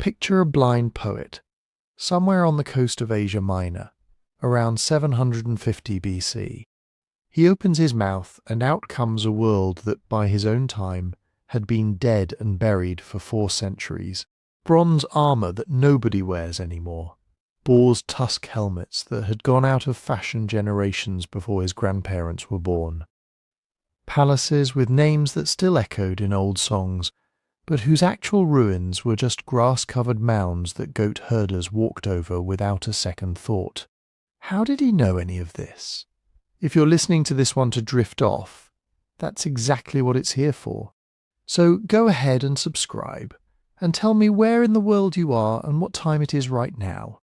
Picture a blind poet, somewhere on the coast of Asia Minor, around 750 BC. He opens his mouth and out comes a world that, by his own time, had been dead and buried for 4 centuries. Bronze armour that nobody wears anymore. Boar's tusk helmets that had gone out of fashion generations before his grandparents were born. Palaces with names that still echoed in old songs, but whose actual ruins were just grass-covered mounds that goat herders walked over without a second thought. How did he know any of this? If you're listening to this one to drift off, that's exactly what it's here for. So go ahead and subscribe, and tell me where in the world you are and what time it is right now.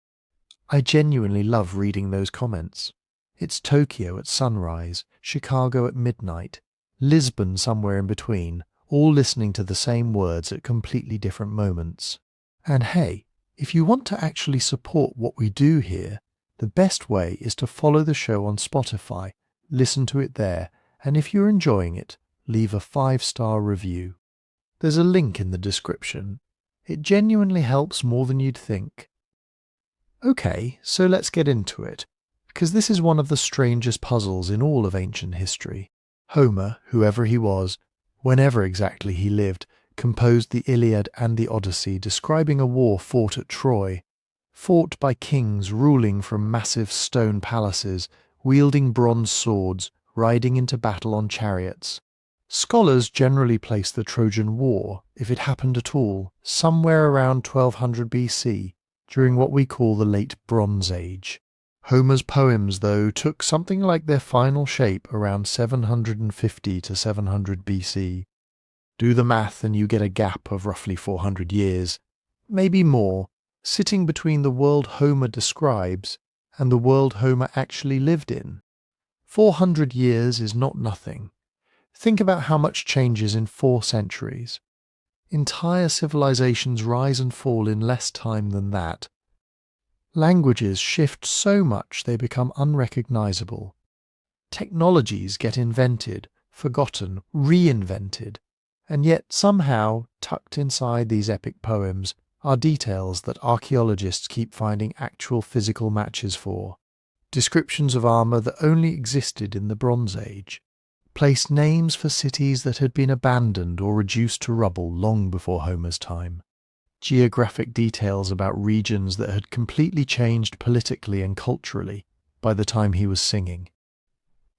I genuinely love reading those comments. It's Tokyo at sunrise, Chicago at midnight, Lisbon somewhere in between, all listening to the same words at completely different moments. And hey, if you want to actually support what we do here, the best way is to follow the show on Spotify, listen to it there, and if you're enjoying it, leave a 5-star review. There's a link in the description. It genuinely helps more than you'd think. Okay, so let's get into it, because this is one of the strangest puzzles in all of ancient history. Homer, whoever he was, whenever exactly he lived, composed the Iliad and the Odyssey describing a war fought at Troy, fought by kings ruling from massive stone palaces, wielding bronze swords, riding into battle on chariots. Scholars generally place the Trojan War, if it happened at all, somewhere around 1200 BC, during what we call the Late Bronze Age. Homer's poems, though, took something like their final shape around 750 to 700 BC. Do the math and you get a gap of roughly 400 years, maybe more, sitting between the world Homer describes and the world Homer actually lived in. 400 years is not nothing. Think about how much changes in 4 centuries. Entire civilizations rise and fall in less time than that. Languages shift so much they become unrecognizable. Technologies get invented, forgotten, reinvented, and yet somehow, tucked inside these epic poems, are details that archaeologists keep finding actual physical matches for. Descriptions of armour that only existed in the Bronze Age. Placed names for cities that had been abandoned or reduced to rubble long before Homer's time. Geographic details about regions that had completely changed politically and culturally by the time he was singing.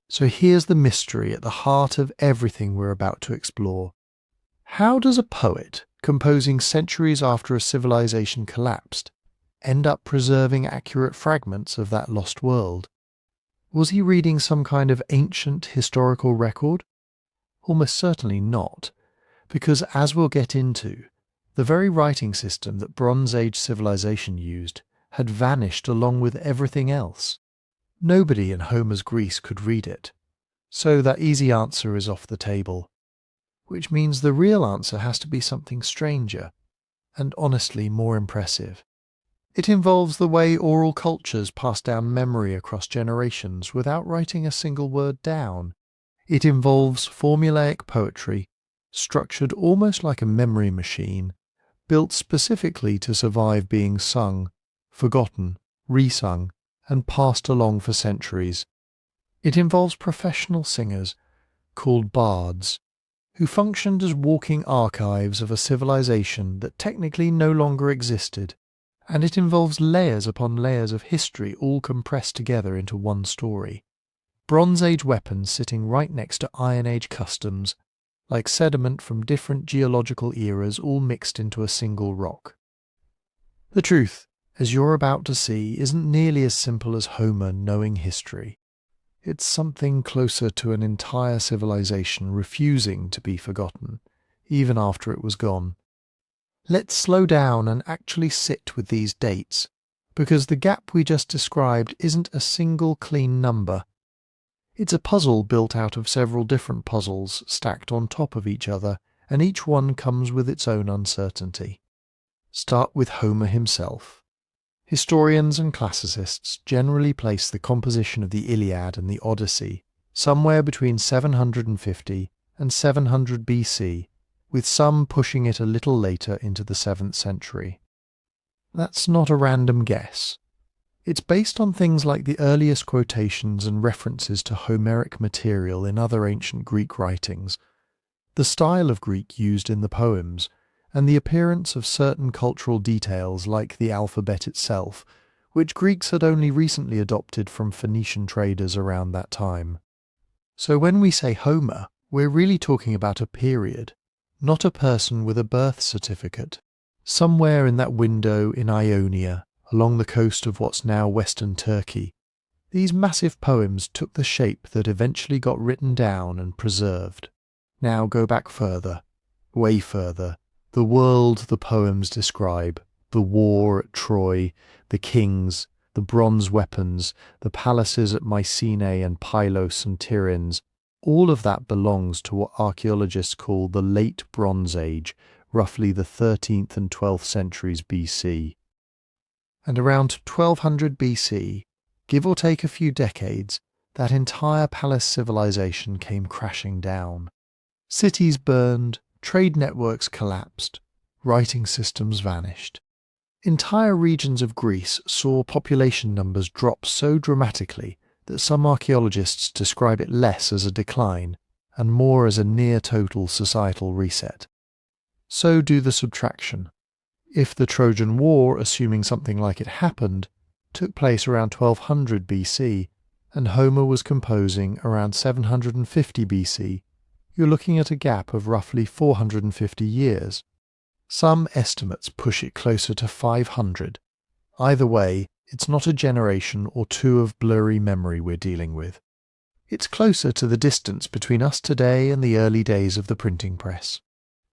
So here's the mystery at the heart of everything we're about to explore. How does a poet, composing centuries after a civilization collapsed, end up preserving accurate fragments of that lost world? Was he reading some kind of ancient historical record? Almost certainly not, because as we'll get into, the very writing system that Bronze Age civilization used had vanished along with everything else. Nobody in Homer's Greece could read it, so that easy answer is off the table, which means the real answer has to be something stranger, and honestly more impressive. It involves the way oral cultures pass down memory across generations without writing a single word down. It involves formulaic poetry, structured almost like a memory machine, built specifically to survive being sung, forgotten, resung, and passed along for centuries. It involves professional singers, called bards, who functioned as walking archives of a civilization that technically no longer existed. And it involves layers upon layers of history all compressed together into one story. Bronze Age weapons sitting right next to Iron Age customs, like sediment from different geological eras all mixed into a single rock. The truth, as you're about to see, isn't nearly as simple as Homer knowing history. It's something closer to an entire civilization refusing to be forgotten, even after it was gone. Let's slow down and actually sit with these dates, because the gap we just described isn't a single clean number. It's a puzzle built out of several different puzzles stacked on top of each other, and each one comes with its own uncertainty. Start with Homer himself. Historians and classicists generally place the composition of the Iliad and the Odyssey somewhere between 750 and 700 BC, with some pushing it a little later into the 7th century. That's not a random guess. It's based on things like the earliest quotations and references to Homeric material in other ancient Greek writings, the style of Greek used in the poems, and the appearance of certain cultural details like the alphabet itself, which Greeks had only recently adopted from Phoenician traders around that time. So when we say Homer, we're really talking about a period, not a person with a birth certificate. Somewhere in that window in Ionia, along the coast of what's now western Turkey, these massive poems took the shape that eventually got written down and preserved. Now go back further, way further, the world the poems describe, the war at Troy, the kings, the bronze weapons, the palaces at Mycenae and Pylos and Tiryns, all of that belongs to what archaeologists call the late Bronze Age, roughly the 13th and 12th centuries BC. And around 1200 BC, give or take a few decades, that entire palace civilization came crashing down. Cities burned, trade networks collapsed, writing systems vanished. Entire regions of Greece saw population numbers drop so dramatically that some archaeologists describe it less as a decline and more as a near-total societal reset. So do the subtraction. If the Trojan War, assuming something like it happened, took place around 1200 BC and Homer was composing around 750 BC, you're looking at a gap of roughly 450 years. Some estimates push it closer to 500. Either way, it's not a generation or two of blurry memory we're dealing with. It's closer to the distance between us today and the early days of the printing press.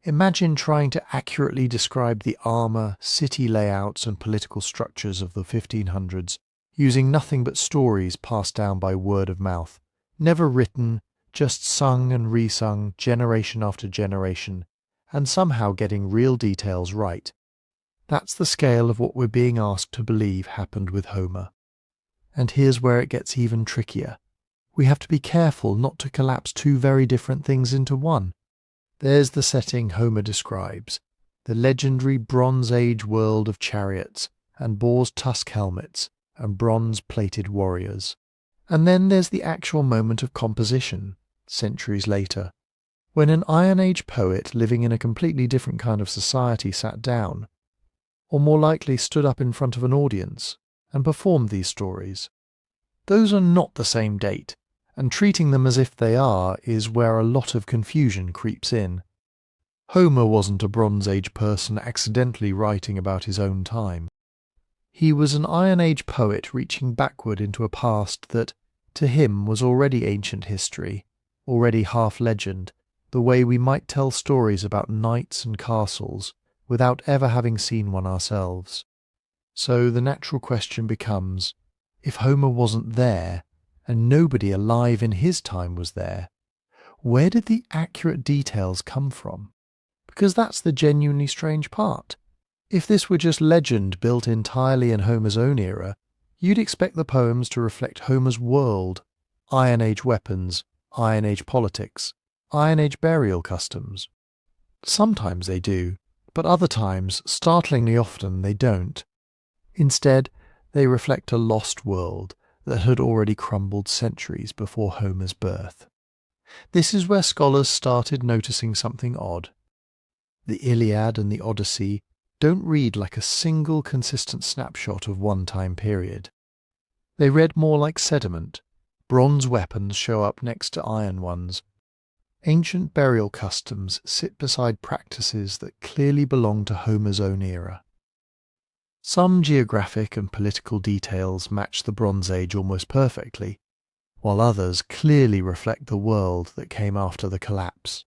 Imagine trying to accurately describe the armour, city layouts and political structures of the 1500s using nothing but stories passed down by word of mouth, never written, just sung and resung generation after generation, and somehow getting real details right. That's the scale of what we're being asked to believe happened with Homer. And here's where it gets even trickier. We have to be careful not to collapse two very different things into one. There's the setting Homer describes, the legendary Bronze Age world of chariots and boar's tusk helmets and bronze-plated warriors. And then there's the actual moment of composition, centuries later, when an Iron Age poet living in a completely different kind of society sat down, or more likely stood up in front of an audience, and performed these stories. Those are not the same date, and treating them as if they are is where a lot of confusion creeps in. Homer wasn't a Bronze Age person accidentally writing about his own time. He was an Iron Age poet reaching backward into a past that, to him, was already ancient history, already half legend, the way we might tell stories about knights and castles without ever having seen one ourselves. So the natural question becomes, if Homer wasn't there, and nobody alive in his time was there, where did the accurate details come from? Because that's the genuinely strange part. If this were just legend built entirely in Homer's own era, you'd expect the poems to reflect Homer's world, Iron Age weapons, Iron Age politics, Iron Age burial customs. Sometimes they do, but other times, startlingly often, they don't. Instead, they reflect a lost world that had already crumbled centuries before Homer's birth. This is where scholars started noticing something odd. The Iliad and the Odyssey don't read like a single consistent snapshot of one time period. They read more like sediment. Bronze weapons show up next to iron ones. Ancient burial customs sit beside practices that clearly belong to Homer's own era. Some geographic and political details match the Bronze Age almost perfectly, while others clearly reflect the world that came after the collapse.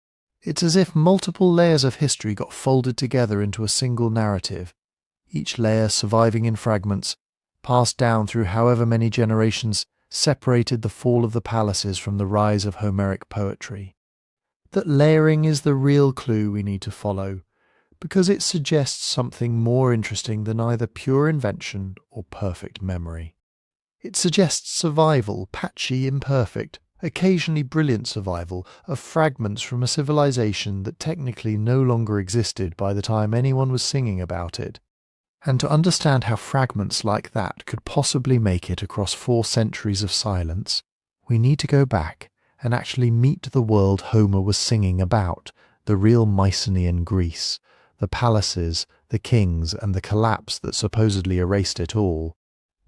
It's as if multiple layers of history got folded together into a single narrative, each layer surviving in fragments, passed down through however many generations separated the fall of the palaces from the rise of Homeric poetry. That layering is the real clue we need to follow, because it suggests something more interesting than either pure invention or perfect memory. It suggests survival, patchy, imperfect, occasionally brilliant survival of fragments from a civilization that technically no longer existed by the time anyone was singing about it. And to understand how fragments like that could possibly make it across 4 centuries of silence, we need to go back and actually meet the world Homer was singing about, the real Mycenaean Greece, the palaces, the kings, and the collapse that supposedly erased it all.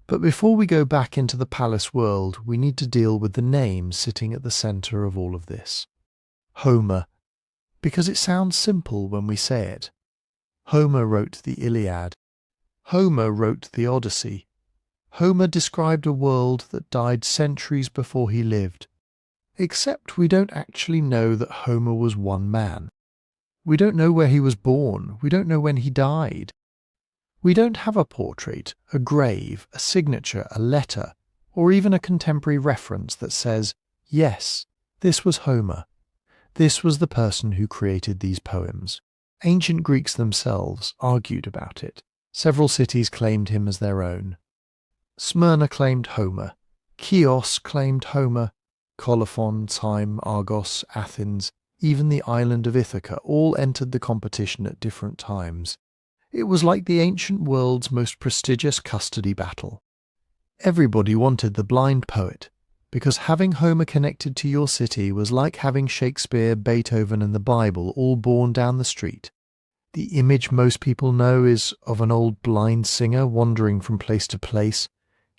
But before we go back into the palace world, we need to deal with the name sitting at the centre of all of this. Homer, because it sounds simple when we say it. Homer wrote the Iliad. Homer wrote the Odyssey. Homer described a world that died centuries before he lived. Except we don't actually know that Homer was one man. We don't know where he was born. We don't know when he died. We don't have a portrait, a grave, a signature, a letter, or even a contemporary reference that says, yes, this was Homer. This was the person who created these poems. Ancient Greeks themselves argued about it. Several cities claimed him as their own. Smyrna claimed Homer. Chios claimed Homer. Colophon, Time, Argos, Athens, even the island of Ithaca all entered the competition at different times. It was like the ancient world's most prestigious custody battle. Everybody wanted the blind poet, because having Homer connected to your city was like having Shakespeare, Beethoven, and the Bible all borne down the street. The image most people know is of an old blind singer wandering from place to place,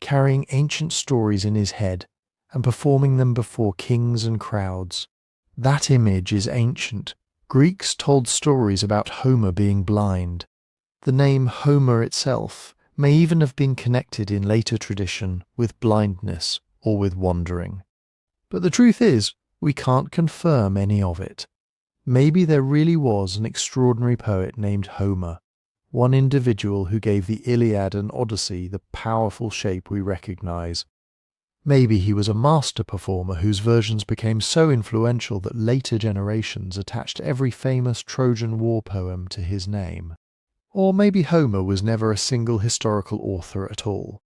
carrying ancient stories in his head and performing them before kings and crowds. That image is ancient. Greeks told stories about Homer being blind. The name Homer itself may even have been connected in later tradition with blindness or with wandering. But the truth is, we can't confirm any of it. Maybe there really was an extraordinary poet named Homer, one individual who gave the Iliad and Odyssey the powerful shape we recognize. Maybe he was a master performer whose versions became so influential that later generations attached every famous Trojan War poem to his name. Or maybe Homer was never a single historical author at all.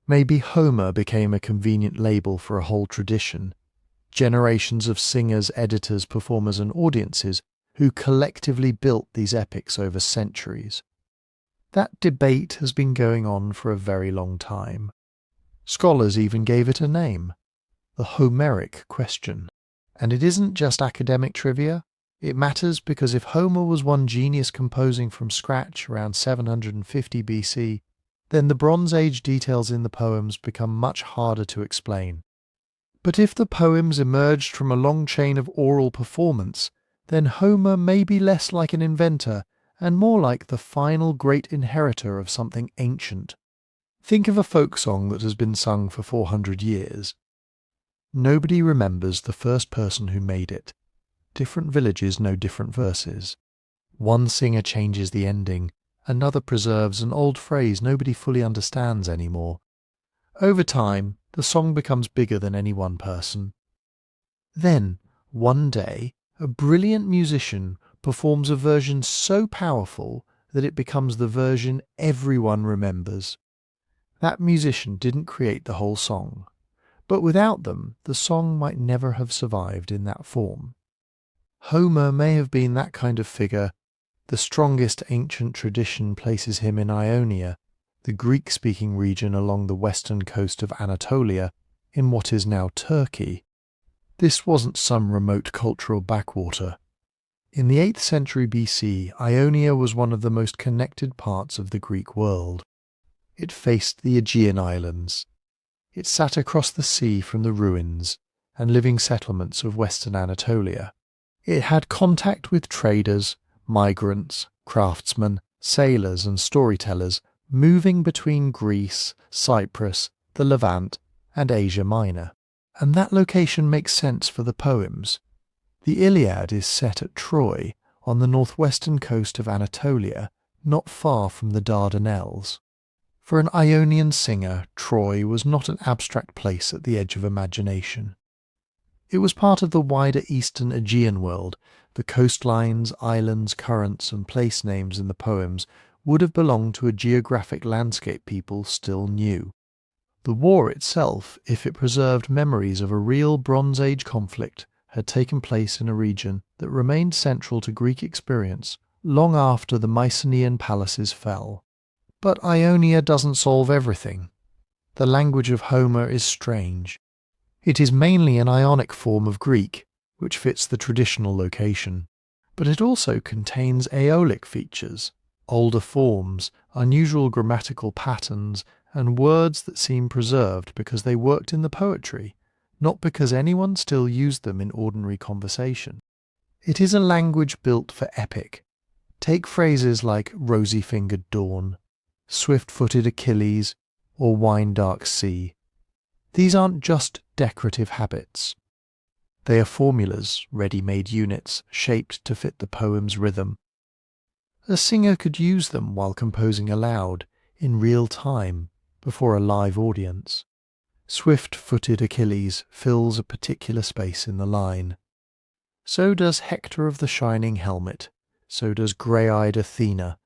Maybe Homer became a convenient label for a whole tradition, generations of singers, editors, performers, and audiences who collectively built these epics over centuries. That debate has been going on for a very long time. Scholars even gave it a name, the Homeric question. And it isn't just academic trivia. It matters because if Homer was one genius composing from scratch around 750 BC, then the Bronze Age details in the poems become much harder to explain. But if the poems emerged from a long chain of oral performance, then Homer may be less like an inventor and more like the final great inheritor of something ancient. Think of a folk song that has been sung for 400 years. Nobody remembers the first person who made it. Different villages know different verses. One singer changes the ending, another preserves an old phrase nobody fully understands anymore. Over time, the song becomes bigger than any one person. Then, one day, a brilliant musician performs a version so powerful that it becomes the version everyone remembers. That musician didn't create the whole song, but without them, the song might never have survived in that form. Homer may have been that kind of figure. The strongest ancient tradition places him in Ionia, the Greek-speaking region along the western coast of Anatolia, in what is now Turkey. This wasn't some remote cultural backwater. In the 8th century BC, Ionia was one of the most connected parts of the Greek world. It faced the Aegean Islands. It sat across the sea from the ruins and living settlements of western Anatolia. It had contact with traders, migrants, craftsmen, sailors and storytellers moving between Greece, Cyprus, the Levant, and Asia Minor. And that location makes sense for the poems. The Iliad is set at Troy, on the northwestern coast of Anatolia, not far from the Dardanelles. For an Ionian singer, Troy was not an abstract place at the edge of imagination. It was part of the wider eastern Aegean world. The coastlines, islands, currents, and place names in the poems would have belonged to a geographic landscape people still knew. The war itself, if it preserved memories of a real Bronze Age conflict, had taken place in a region that remained central to Greek experience long after the Mycenaean palaces fell. But Ionia doesn't solve everything. The language of Homer is strange. It is mainly an Ionic form of Greek, which fits the traditional location. But it also contains Aeolic features, older forms, unusual grammatical patterns, and words that seem preserved because they worked in the poetry, not because anyone still used them in ordinary conversation. It is a language built for epic. Take phrases like rosy-fingered dawn, swift-footed Achilles, or wine-dark sea. These aren't just decorative habits. They are formulas, ready-made units, shaped to fit the poem's rhythm. A singer could use them while composing aloud, in real time, before a live audience. Swift-footed Achilles fills a particular space in the line. So does Hector of the Shining Helmet. So does grey-eyed Athena.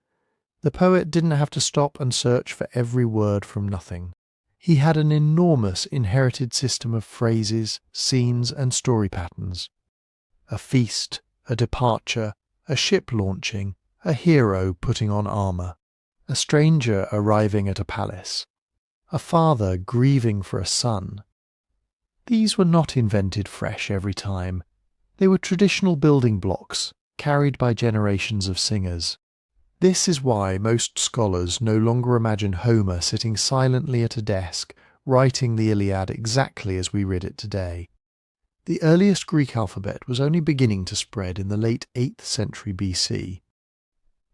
The poet didn't have to stop and search for every word from nothing. He had an enormous inherited system of phrases, scenes, and story patterns. A feast, a departure, a ship launching, a hero putting on armour, a stranger arriving at a palace, a father grieving for a son. These were not invented fresh every time. They were traditional building blocks, carried by generations of singers. This is why most scholars no longer imagine Homer sitting silently at a desk, writing the Iliad exactly as we read it today. The earliest Greek alphabet was only beginning to spread in the late 8th century BC.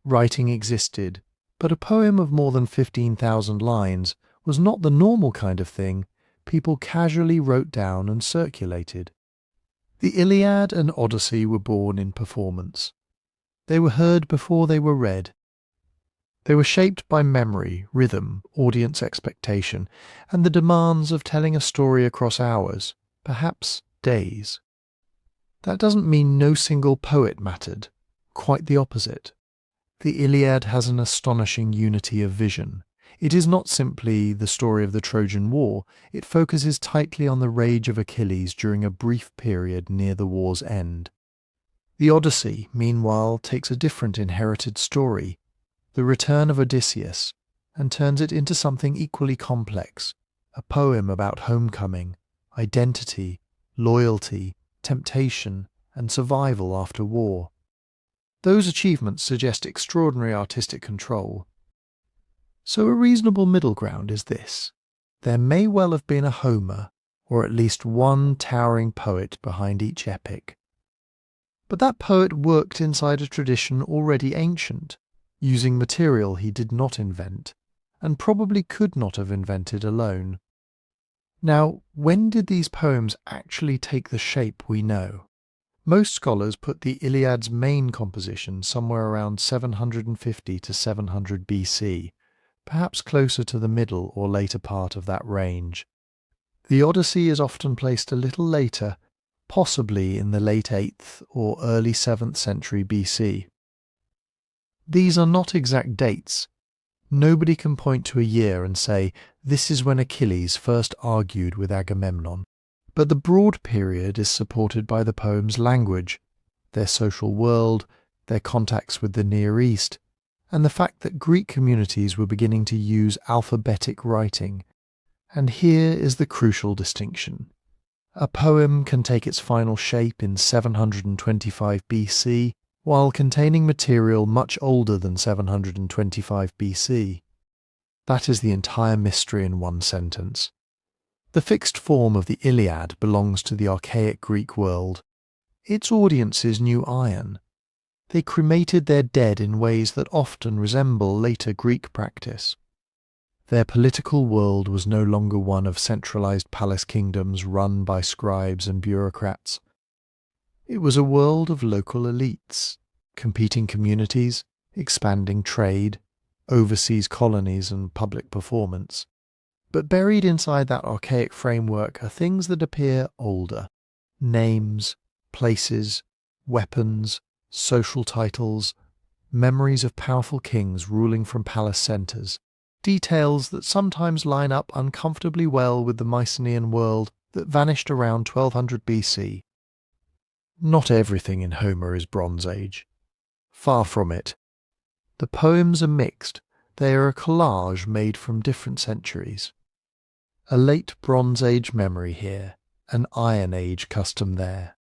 Writing existed, but a poem of more than 15,000 lines was not the normal kind of thing people casually wrote down and circulated. The Iliad and Odyssey were born in performance. They were heard before they were read. They were shaped by memory, rhythm, audience expectation, and the demands of telling a story across hours, perhaps days. That doesn't mean no single poet mattered. Quite the opposite. The Iliad has an astonishing unity of vision. It is not simply the story of the Trojan War, it focuses tightly on the rage of Achilles during a brief period near the war's end. The Odyssey, meanwhile, takes a different inherited story, the return of Odysseus, and turns it into something equally complex, a poem about homecoming, identity, loyalty, temptation, and survival after war. Those achievements suggest extraordinary artistic control. So a reasonable middle ground is this. There may well have been a Homer, or at least one towering poet behind each epic. But that poet worked inside a tradition already ancient, using material he did not invent, and probably could not have invented alone. Now, when did these poems actually take the shape we know? Most scholars put the Iliad's main composition somewhere around 750 to 700 BC, perhaps closer to the middle or later part of that range. The Odyssey is often placed a little later, possibly in the late 8th or early 7th century BC. These are not exact dates. Nobody can point to a year and say, this is when Achilles first argued with Agamemnon. But the broad period is supported by the poem's language, their social world, their contacts with the Near East, and the fact that Greek communities were beginning to use alphabetic writing. And here is the crucial distinction. A poem can take its final shape in 725 BC, while containing material much older than 725 BC. That is the entire mystery in one sentence. The fixed form of the Iliad belongs to the archaic Greek world. Its audiences knew iron. They cremated their dead in ways that often resemble later Greek practice. Their political world was no longer one of centralized palace kingdoms run by scribes and bureaucrats. It was a world of local elites, competing communities, expanding trade, overseas colonies and public performance. But buried inside that archaic framework are things that appear older. Names, places, weapons, social titles, memories of powerful kings ruling from palace centres, details that sometimes line up uncomfortably well with the Mycenaean world that vanished around 1200 BC. Not everything in Homer is Bronze Age. Far from it. The poems are mixed, They are a collage made from different centuries. A late Bronze Age memory here, an Iron Age custom there.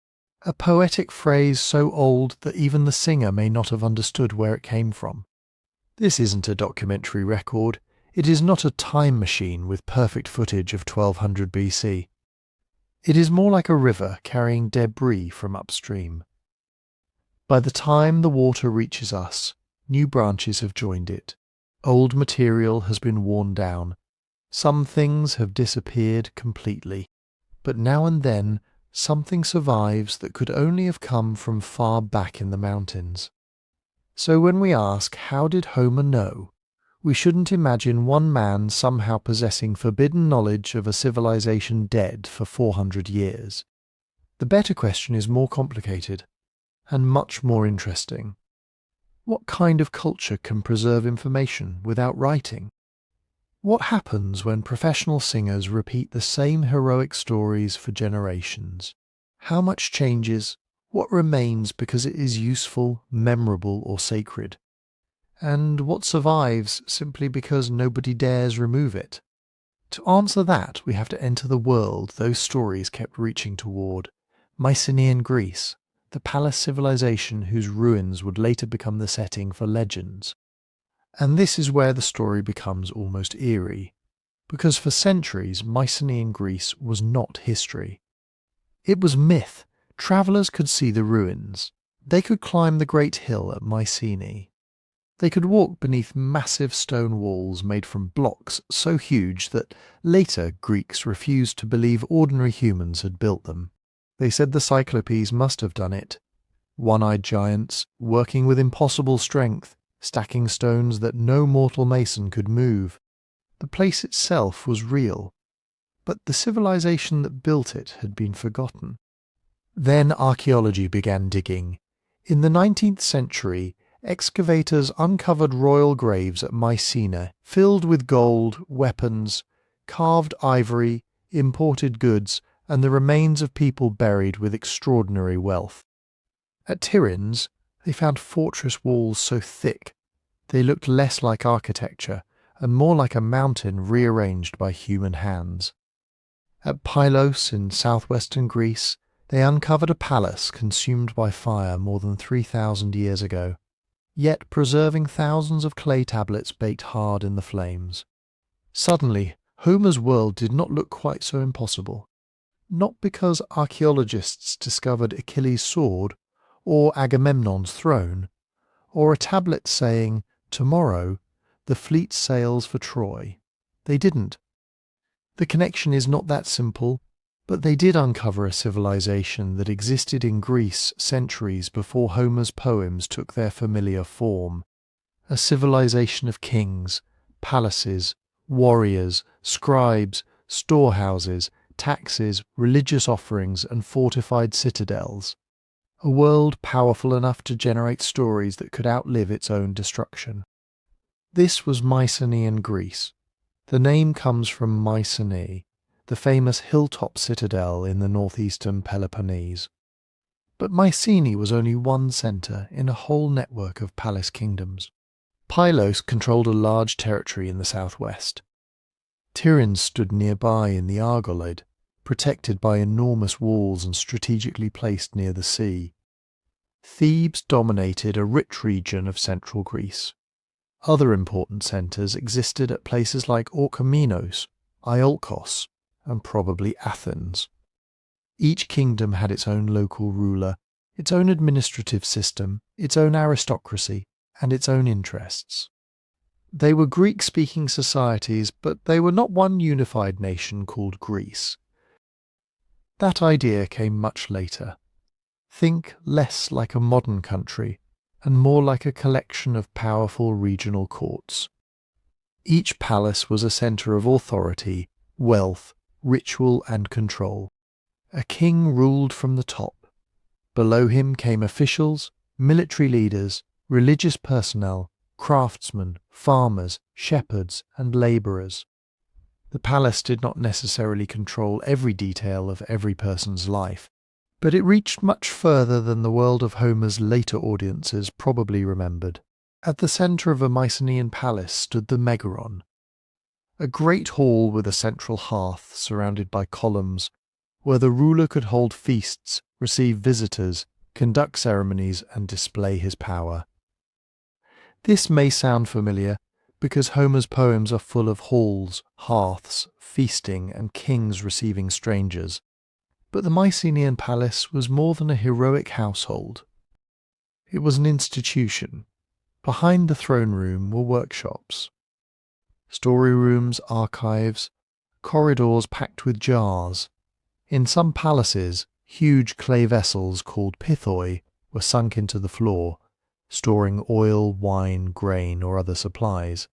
A poetic phrase so old that even the singer may not have understood where it came from. This isn't a documentary record. It is not a time machine with perfect footage of 1200 BC. It is more like a river carrying debris from upstream. By the time the water reaches us, new branches have joined it. Old material has been worn down. Some things have disappeared completely, but now and then something survives that could only have come from far back in the mountains. So when we ask, how did Homer know, we shouldn't imagine one man somehow possessing forbidden knowledge of a civilization dead for 400 years. The better question is more complicated, and much more interesting. What kind of culture can preserve information without writing? What happens when professional singers repeat the same heroic stories for generations? How much changes? What remains because it is useful, memorable, or sacred? And what survives simply because nobody dares remove it? To answer that, we have to enter the world those stories kept reaching toward, Mycenaean Greece, the palace civilization whose ruins would later become the setting for legends. And this is where the story becomes almost eerie, because for centuries Mycenaean Greece was not history. It was myth. Travellers could see the ruins. They could climb the great hill at Mycenae. They could walk beneath massive stone walls made from blocks so huge that later Greeks refused to believe ordinary humans had built them. They said the Cyclopes must have done it. One-eyed giants, working with impossible strength, stacking stones that no mortal mason could move. The place itself was real, but the civilization that built it had been forgotten. Then archaeology began digging. In the 19th century, excavators uncovered royal graves at Mycenae, filled with gold, weapons, carved ivory, imported goods, and the remains of people buried with extraordinary wealth. At Tiryns, they found fortress walls so thick they looked less like architecture and more like a mountain rearranged by human hands. At Pylos in southwestern Greece, they uncovered a palace consumed by fire more than 3,000 years ago, yet preserving thousands of clay tablets baked hard in the flames. Suddenly, Homer's world did not look quite so impossible. Not because archaeologists discovered Achilles' sword, or Agamemnon's throne, or a tablet saying, "Tomorrow, the fleet sails for Troy." They didn't. The connection is not that simple, but they did uncover a civilization that existed in Greece centuries before Homer's poems took their familiar form. A civilization of kings, palaces, warriors, scribes, storehouses, taxes, religious offerings, and fortified citadels. A world powerful enough to generate stories that could outlive its own destruction. This was Mycenaean Greece. The name comes from Mycenae, the famous hilltop citadel in the northeastern Peloponnese. But Mycenae was only one centre in a whole network of palace kingdoms. Pylos controlled a large territory in the southwest. Tiryns stood nearby in the Argolid, protected by enormous walls and strategically placed near the sea. Thebes dominated a rich region of central Greece. Other important centres existed at places like Orchomenos, Iolkos, and probably Athens. Each kingdom had its own local ruler, its own administrative system, its own aristocracy, and its own interests. They were Greek-speaking societies, but they were not one unified nation called Greece. That idea came much later. Think less like a modern country and more like a collection of powerful regional courts. Each palace was a centre of authority, wealth, ritual and control. A king ruled from the top. Below him came officials, military leaders, religious personnel, craftsmen, farmers, shepherds, and labourers. The palace did not necessarily control every detail of every person's life, but it reached much further than the world of Homer's later audiences probably remembered. At the centre of a Mycenaean palace stood the Megaron, a great hall with a central hearth surrounded by columns, where the ruler could hold feasts, receive visitors, conduct ceremonies, and display his power. This may sound familiar because Homer's poems are full of halls, hearths, feasting, and kings receiving strangers. But the Mycenaean palace was more than a heroic household. It was an institution. Behind the throne room were workshops, story rooms, archives, corridors packed with jars. In some palaces, huge clay vessels called pithoi were sunk into the floor, storing oil, wine, grain, or other supplies.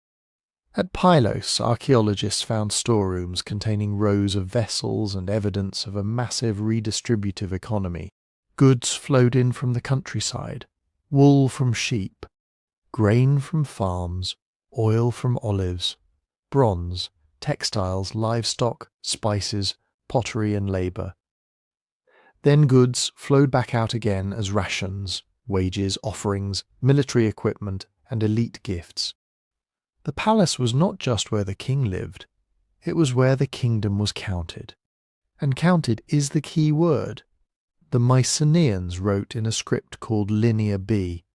At Pylos, archaeologists found storerooms containing rows of vessels and evidence of a massive redistributive economy. Goods flowed in from the countryside, wool from sheep, grain from farms, oil from olives, bronze, textiles, livestock, spices, pottery and labour. Then goods flowed back out again as rations, wages, offerings, military equipment, and elite gifts. The palace was not just where the king lived, it was where the kingdom was counted. And counted is the key word. The Mycenaeans wrote in a script called Linear B.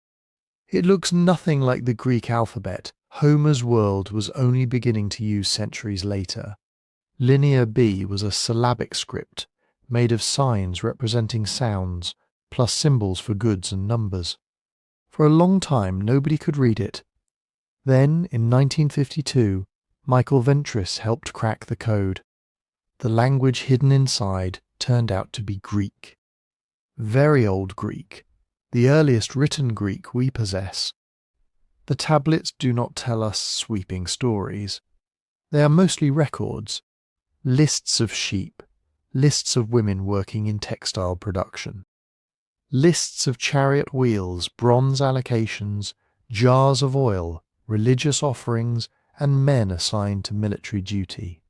It looks nothing like the Greek alphabet Homer's world was only beginning to use centuries later. Linear B was a syllabic script made of signs representing sounds, plus symbols for goods and numbers. For a long time nobody could read it. Then, in 1952, Michael Ventris helped crack the code. The language hidden inside turned out to be Greek. Very old Greek, the earliest written Greek we possess. The tablets do not tell us sweeping stories. They are mostly records, lists of sheep, lists of women working in textile production, lists of chariot wheels, bronze allocations, jars of oil, religious offerings, and men assigned to military duty.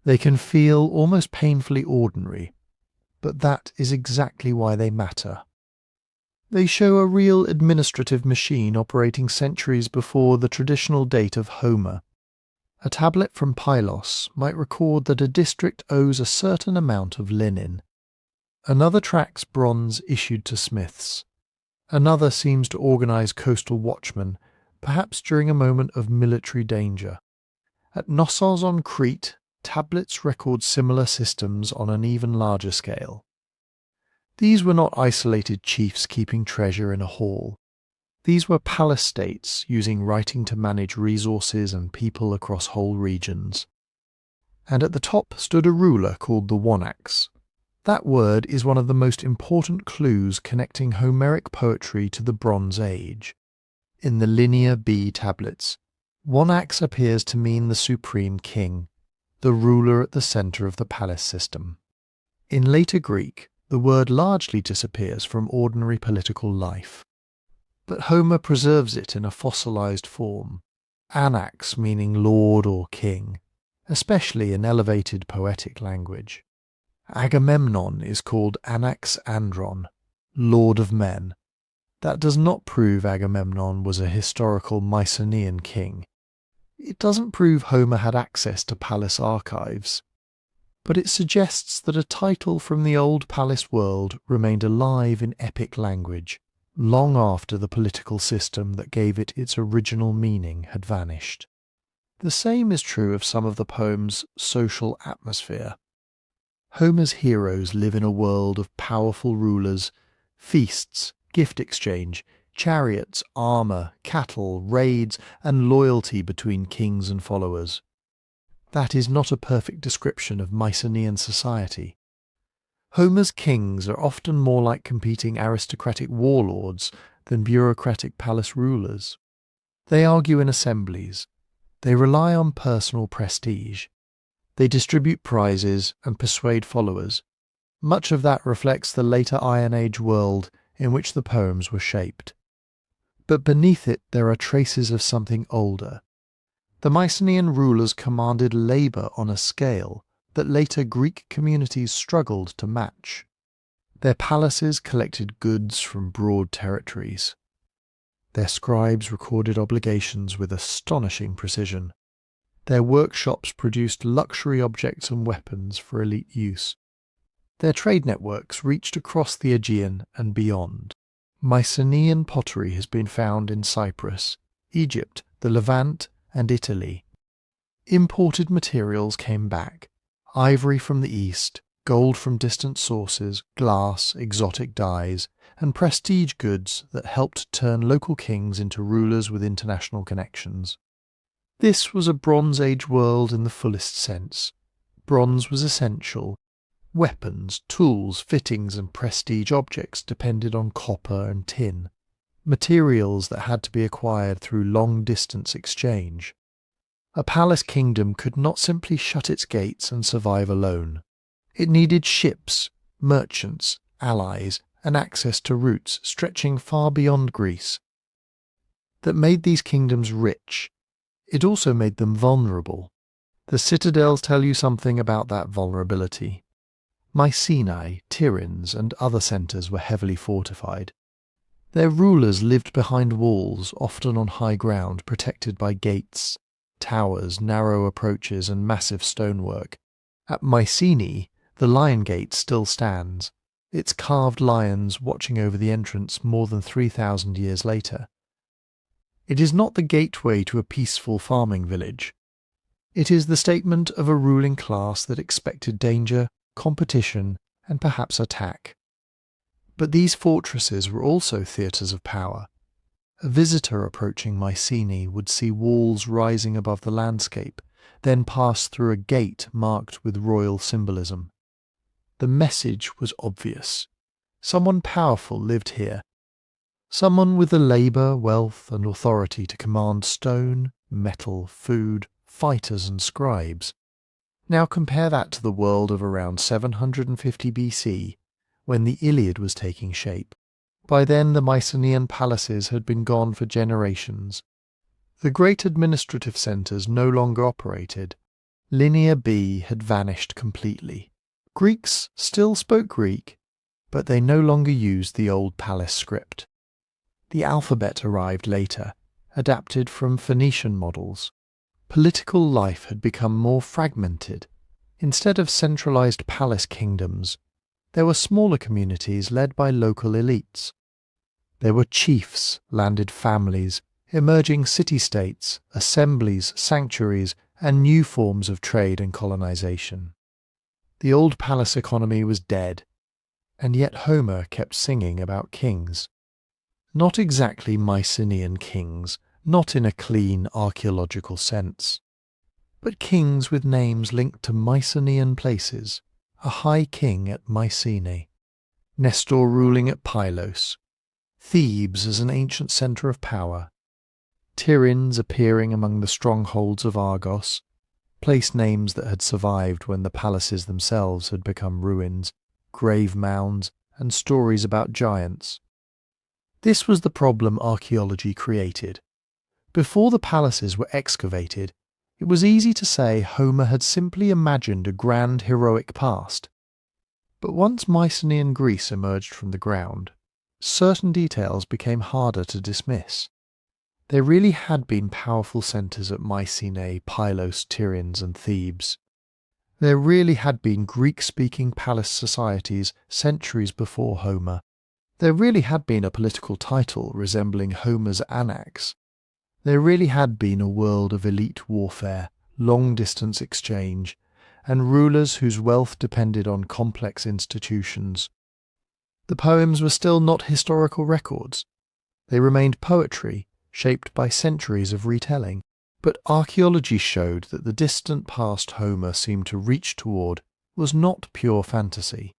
They can feel almost painfully ordinary, but that is exactly why they matter. They show a real administrative machine operating centuries before the traditional date of Homer. A tablet from Pylos might record that a district owes a certain amount of linen. Another tracks bronze issued to smiths. Another seems to organize coastal watchmen, perhaps during a moment of military danger. At Knossos on Crete, tablets record similar systems on an even larger scale. These were not isolated chiefs keeping treasure in a hall. These were palace states using writing to manage resources and people across whole regions. And at the top stood a ruler called the Wonax. That word is one of the most important clues connecting Homeric poetry to the Bronze Age. In the Linear B tablets, Wonax appears to mean the supreme king, the ruler at the centre of the palace system. In later Greek, the word largely disappears from ordinary political life. But Homer preserves it in a fossilized form, anax meaning lord or king, especially in elevated poetic language. Agamemnon is called Anax Andron, lord of men. That does not prove Agamemnon was a historical Mycenaean king. It doesn't prove Homer had access to palace archives. But it suggests that a title from the old palace world remained alive in epic language, long after the political system that gave it its original meaning had vanished. The same is true of some of the poem's social atmosphere. Homer's heroes live in a world of powerful rulers, feasts, gift exchange, chariots, armour, cattle, raids, and loyalty between kings and followers. That is not a perfect description of Mycenaean society. Homer's kings are often more like competing aristocratic warlords than bureaucratic palace rulers. They argue in assemblies. They rely on personal prestige. They distribute prizes and persuade followers. Much of that reflects the later Iron Age world in which the poems were shaped. But beneath it there are traces of something older. The Mycenaean rulers commanded labour on a scale that later Greek communities struggled to match. Their palaces collected goods from broad territories. Their scribes recorded obligations with astonishing precision. Their workshops produced luxury objects and weapons for elite use. Their trade networks reached across the Aegean and beyond. Mycenaean pottery has been found in Cyprus, Egypt, the Levant, and Italy. Imported materials came back: ivory from the East, gold from distant sources, glass, exotic dyes, and prestige goods that helped turn local kings into rulers with international connections. This was a Bronze Age world in the fullest sense. Bronze was essential. Weapons, tools, fittings, and prestige objects depended on copper and tin, materials that had to be acquired through long-distance exchange. A palace kingdom could not simply shut its gates and survive alone. It needed ships, merchants, allies, and access to routes stretching far beyond Greece. That made these kingdoms rich. It also made them vulnerable. The citadels tell you something about that vulnerability. Mycenae, Tiryns, and other centres were heavily fortified. Their rulers lived behind walls, often on high ground, protected by gates, towers, narrow approaches, and massive stonework. At Mycenae, the Lion Gate still stands, its carved lions watching over the entrance more than 3,000 years later. It is not the gateway to a peaceful farming village. It is the statement of a ruling class that expected danger, competition, and perhaps attack. But these fortresses were also theatres of power. A visitor approaching Mycenae would see walls rising above the landscape, then pass through a gate marked with royal symbolism. The message was obvious. Someone powerful lived here. Someone with the labour, wealth, and authority to command stone, metal, food, fighters, and scribes. Now compare that to the world of around 750 BC, when the Iliad was taking shape. By then the Mycenaean palaces had been gone for generations. The great administrative centres no longer operated. Linear B had vanished completely. Greeks still spoke Greek, but they no longer used the old palace script. The alphabet arrived later, adapted from Phoenician models. Political life had become more fragmented. Instead of centralized palace kingdoms, there were smaller communities led by local elites. There were chiefs, landed families, emerging city-states, assemblies, sanctuaries, and new forms of trade and colonization. The old palace economy was dead, and yet Homer kept singing about kings. Not exactly Mycenaean kings, not in a clean archaeological sense, but kings with names linked to Mycenaean places, a high king at Mycenae, Nestor ruling at Pylos, Thebes as an ancient centre of power, Tiryns appearing among the strongholds of Argos, place names that had survived when the palaces themselves had become ruins, grave mounds, and stories about giants. This was the problem archaeology created. Before the palaces were excavated, it was easy to say Homer had simply imagined a grand heroic past. But once Mycenaean Greece emerged from the ground, certain details became harder to dismiss. There really had been powerful centres at Mycenae, Pylos, Tiryns, and Thebes. There really had been Greek-speaking palace societies centuries before Homer. There really had been a political title resembling Homer's Anax. There really had been a world of elite warfare, long-distance exchange, and rulers whose wealth depended on complex institutions. The poems were still not historical records. They remained poetry, shaped by centuries of retelling. But archaeology showed that the distant past Homer seemed to reach toward was not pure fantasy.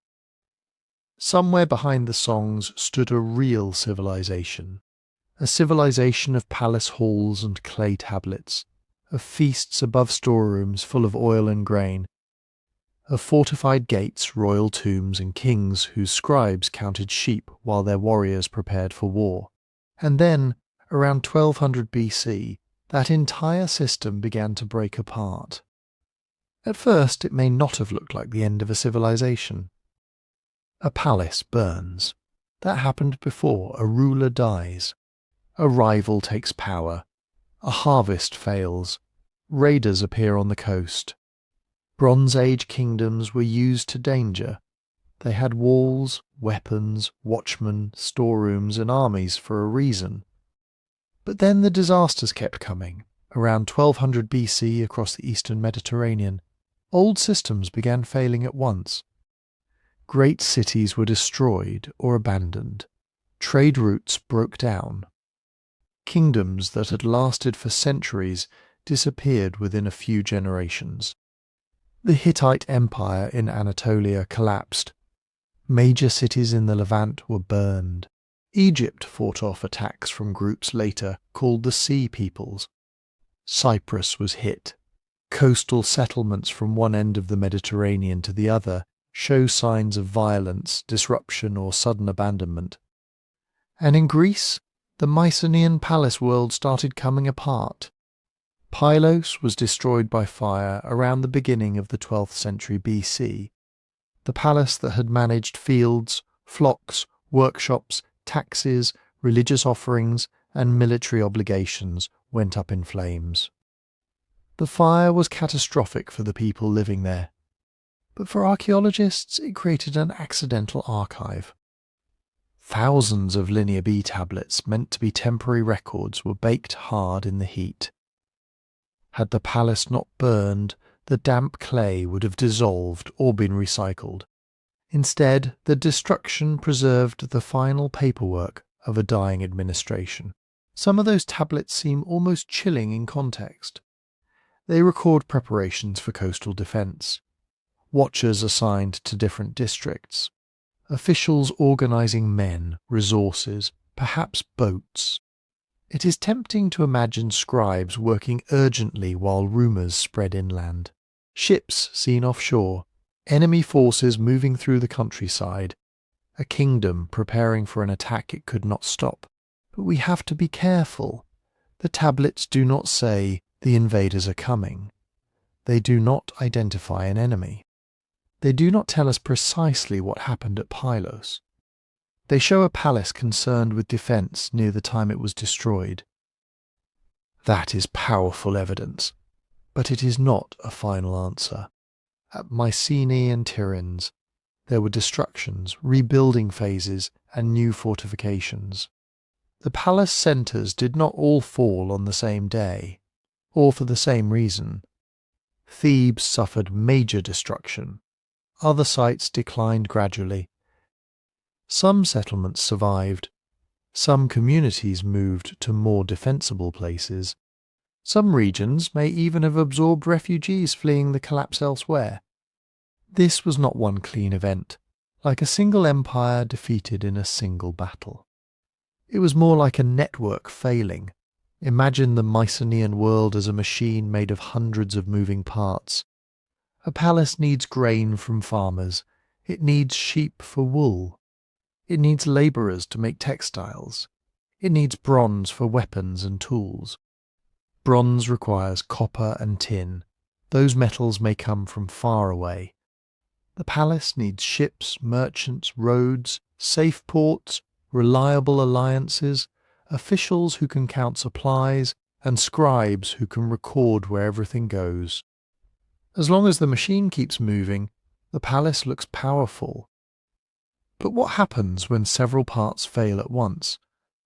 Somewhere behind the songs stood a real civilization. A civilization of palace halls and clay tablets, of feasts above storerooms full of oil and grain, of fortified gates, royal tombs, and kings whose scribes counted sheep while their warriors prepared for war. And then, around 1200 BC, that entire system began to break apart. At first, it may not have looked like the end of a civilization. A palace burns. That happened before a ruler dies. A rival takes power. A harvest fails. Raiders appear on the coast. Bronze Age kingdoms were used to danger. They had walls, weapons, watchmen, storerooms, and armies for a reason. But then the disasters kept coming. Around 1200 BC across the eastern Mediterranean, old systems began failing at once. Great cities were destroyed or abandoned. Trade routes broke down. Kingdoms that had lasted for centuries disappeared within a few generations. The Hittite Empire in Anatolia collapsed. Major cities in the Levant were burned. Egypt fought off attacks from groups later called the Sea Peoples. Cyprus was hit. Coastal settlements from one end of the Mediterranean to the other show signs of violence, disruption, or sudden abandonment. And in Greece, the Mycenaean palace world started coming apart. Pylos was destroyed by fire around the beginning of the 12th century BC. The palace that had managed fields, flocks, workshops, taxes, religious offerings, and military obligations went up in flames. The fire was catastrophic for the people living there, but for archaeologists it created an accidental archive. Thousands of Linear B tablets meant to be temporary records were baked hard in the heat. Had the palace not burned, the damp clay would have dissolved or been recycled. Instead, the destruction preserved the final paperwork of a dying administration. Some of those tablets seem almost chilling in context. They record preparations for coastal defence, watchers assigned to different districts, officials organising men, resources, perhaps boats. It is tempting to imagine scribes working urgently while rumours spread inland. Ships seen offshore, enemy forces moving through the countryside, a kingdom preparing for an attack it could not stop. But we have to be careful. The tablets do not say, "The invaders are coming." They do not identify an enemy. They do not tell us precisely what happened at Pylos. They show a palace concerned with defence near the time it was destroyed. That is powerful evidence, but it is not a final answer. At Mycenae and Tiryns, there were destructions, rebuilding phases, and new fortifications. The palace centres did not all fall on the same day, or for the same reason. Thebes suffered major destruction. Other sites declined gradually. Some settlements survived. Some communities moved to more defensible places. Some regions may even have absorbed refugees fleeing the collapse elsewhere. This was not one clean event, like a single empire defeated in a single battle. It was more like a network failing. Imagine the Mycenaean world as a machine made of hundreds of moving parts. A palace needs grain from farmers. It needs sheep for wool. It needs labourers to make textiles. It needs bronze for weapons and tools. Bronze requires copper and tin. Those metals may come from far away. The palace needs ships, merchants, roads, safe ports, reliable alliances, officials who can count supplies, and scribes who can record where everything goes. As long as the machine keeps moving, the palace looks powerful. But what happens when several parts fail at once?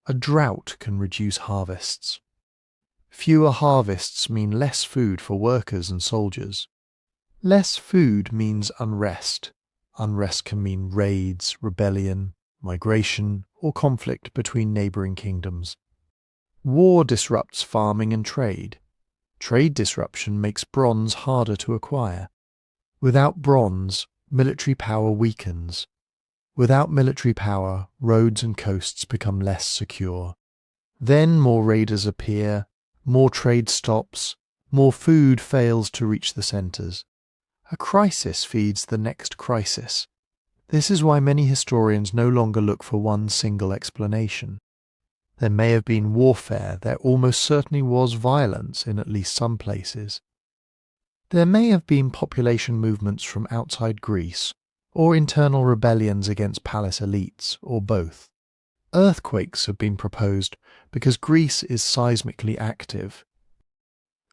A drought can reduce harvests. Fewer harvests mean less food for workers and soldiers. Less food means unrest. Unrest can mean raids, rebellion, migration, or conflict between neighbouring kingdoms. War disrupts farming and trade. Trade disruption makes bronze harder to acquire. Without bronze, military power weakens. Without military power, roads and coasts become less secure. Then more raiders appear, more trade stops, more food fails to reach the centres. A crisis feeds the next crisis. This is why many historians no longer look for one single explanation. There may have been warfare, there almost certainly was violence in at least some places. There may have been population movements from outside Greece, or internal rebellions against palace elites, or both. Earthquakes have been proposed because Greece is seismically active.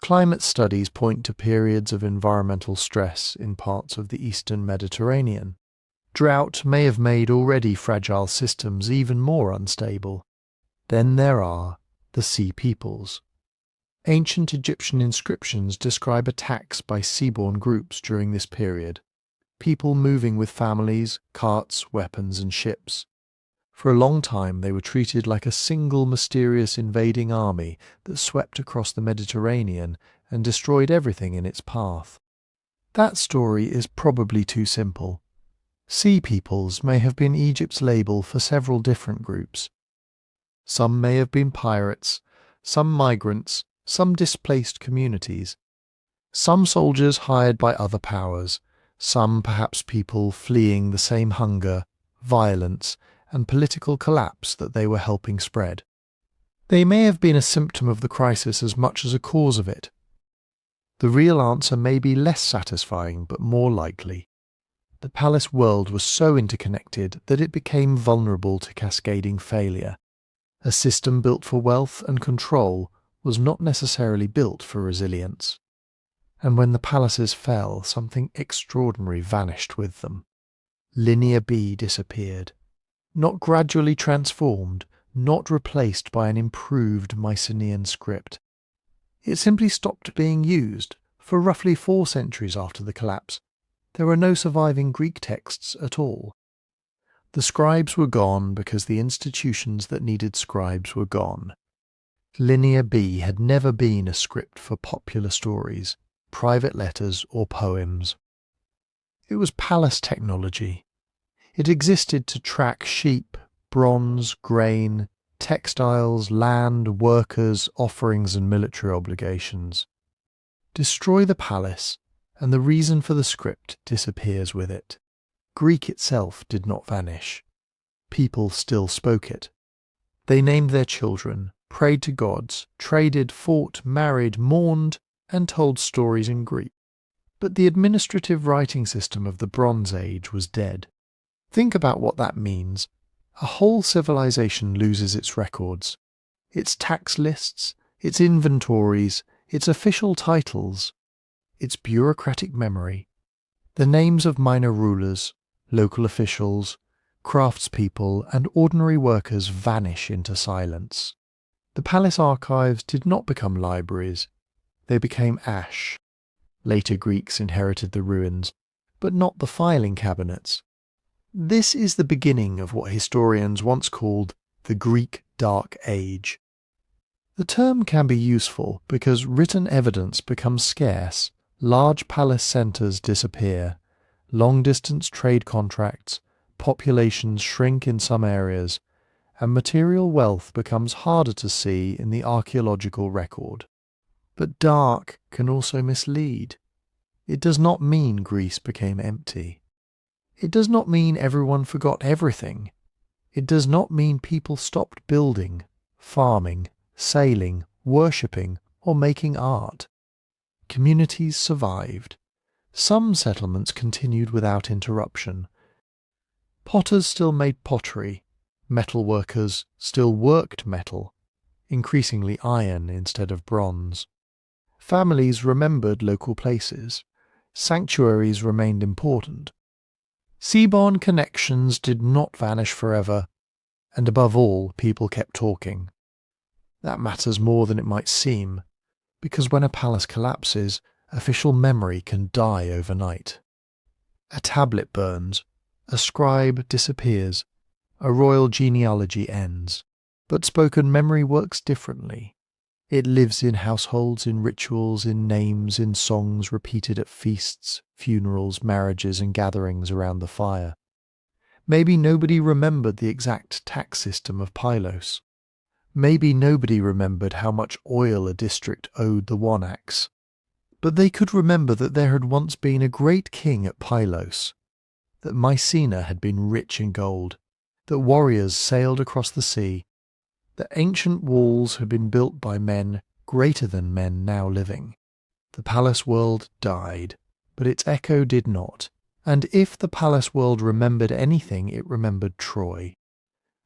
Climate studies point to periods of environmental stress in parts of the eastern Mediterranean. Drought may have made already fragile systems even more unstable. Then there are the Sea Peoples. Ancient Egyptian inscriptions describe attacks by seaborne groups during this period, people moving with families, carts, weapons and ships. For a long time they were treated like a single mysterious invading army that swept across the Mediterranean and destroyed everything in its path. That story is probably too simple. Sea Peoples may have been Egypt's label for several different groups. Some may have been pirates, some migrants, some displaced communities, some soldiers hired by other powers, some perhaps people fleeing the same hunger, violence, and political collapse that they were helping spread. They may have been a symptom of the crisis as much as a cause of it. The real answer may be less satisfying but more likely. The palace world was so interconnected that it became vulnerable to cascading failure. A system built for wealth and control was not necessarily built for resilience. And when the palaces fell, something extraordinary vanished with them. Linear B disappeared. Not gradually transformed, not replaced by an improved Mycenaean script. It simply stopped being used for roughly 4 centuries after the collapse. There are no surviving Greek texts at all. The scribes were gone because the institutions that needed scribes were gone. Linear B had never been a script for popular stories, private letters or poems. It was palace technology. It existed to track sheep, bronze, grain, textiles, land, workers, offerings and military obligations. Destroy the palace, and the reason for the script disappears with it. Greek itself did not vanish. People still spoke it. They named their children, prayed to gods, traded, fought, married, mourned, and told stories in Greek. But the administrative writing system of the Bronze Age was dead. Think about what that means. A whole civilization loses its records, its tax lists, its inventories, its official titles, its bureaucratic memory. The names of minor rulers, local officials, craftspeople, and ordinary workers vanish into silence. The palace archives did not become libraries. They became ash. Later Greeks inherited the ruins, but not the filing cabinets. This is the beginning of what historians once called the Greek Dark Age. The term can be useful because written evidence becomes scarce, large palace centres disappear, long-distance trade contracts, populations shrink in some areas, and material wealth becomes harder to see in the archaeological record. But dark can also mislead. It does not mean Greece became empty. It does not mean everyone forgot everything. It does not mean people stopped building, farming, sailing, worshipping, or making art. Communities survived. Some settlements continued without interruption. Potters still made pottery. Metal workers still worked metal, increasingly iron instead of bronze. Families remembered local places. Sanctuaries remained important. Seaborne connections did not vanish forever, and above all, people kept talking. That matters more than it might seem, because when a palace collapses, official memory can die overnight. A tablet burns, a scribe disappears, a royal genealogy ends. But spoken memory works differently. It lives in households, in rituals, in names, in songs repeated at feasts, funerals, marriages, and gatherings around the fire. Maybe nobody remembered the exact tax system of Pylos. Maybe nobody remembered how much oil a district owed the Wanax. But they could remember that there had once been a great king at Pylos, that Mycenae had been rich in gold, that warriors sailed across the sea, that ancient walls had been built by men greater than men now living. The palace world died, but its echo did not, and if the palace world remembered anything, it remembered Troy.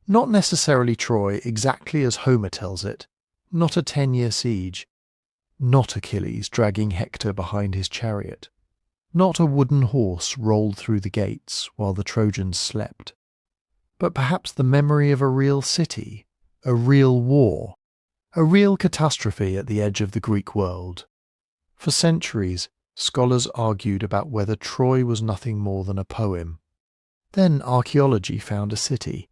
Not necessarily Troy exactly as Homer tells it, not a 10-year siege, not Achilles dragging Hector behind his chariot, not a wooden horse rolled through the gates while the Trojans slept, but perhaps the memory of a real city, a real war, a real catastrophe at the edge of the Greek world. For centuries, scholars argued about whether Troy was nothing more than a poem. Then archaeology found a city.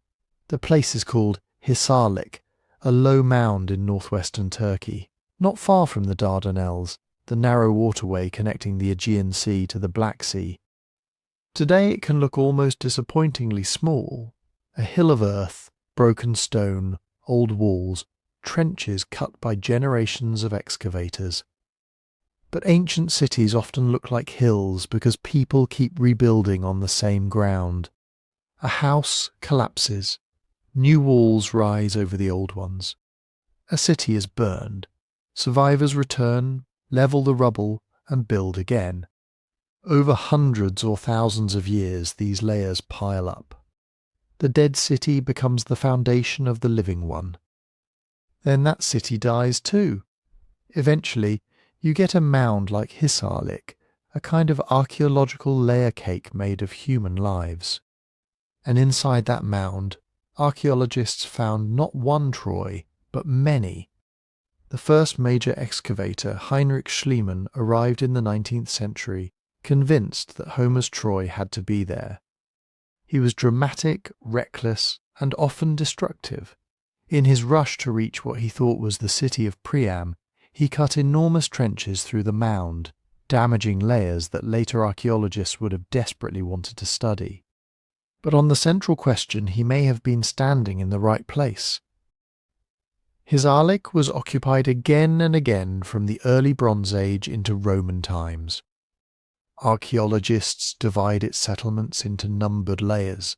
The place is called Hisarlik, a low mound in northwestern Turkey, not far from the Dardanelles, the narrow waterway connecting the Aegean Sea to the Black Sea. Today it can look almost disappointingly small, a hill of earth, broken stone, old walls, trenches cut by generations of excavators. But ancient cities often look like hills because people keep rebuilding on the same ground. A house collapses. New walls rise over the old ones. A city is burned. Survivors return, level the rubble, and build again. Over hundreds or thousands of years, these layers pile up. The dead city becomes the foundation of the living one. Then that city dies too. Eventually, you get a mound like Hisarlik, a kind of archaeological layer cake made of human lives. And inside that mound, archaeologists found not one Troy, but many. The first major excavator, Heinrich Schliemann, arrived in the 19th century, convinced that Homer's Troy had to be there. He was dramatic, reckless, and often destructive. In his rush to reach what he thought was the city of Priam, he cut enormous trenches through the mound, damaging layers that later archaeologists would have desperately wanted to study. But on the central question, he may have been standing in the right place. Hisarlik was occupied again and again from the early Bronze Age into Roman times. Archaeologists divide its settlements into numbered layers.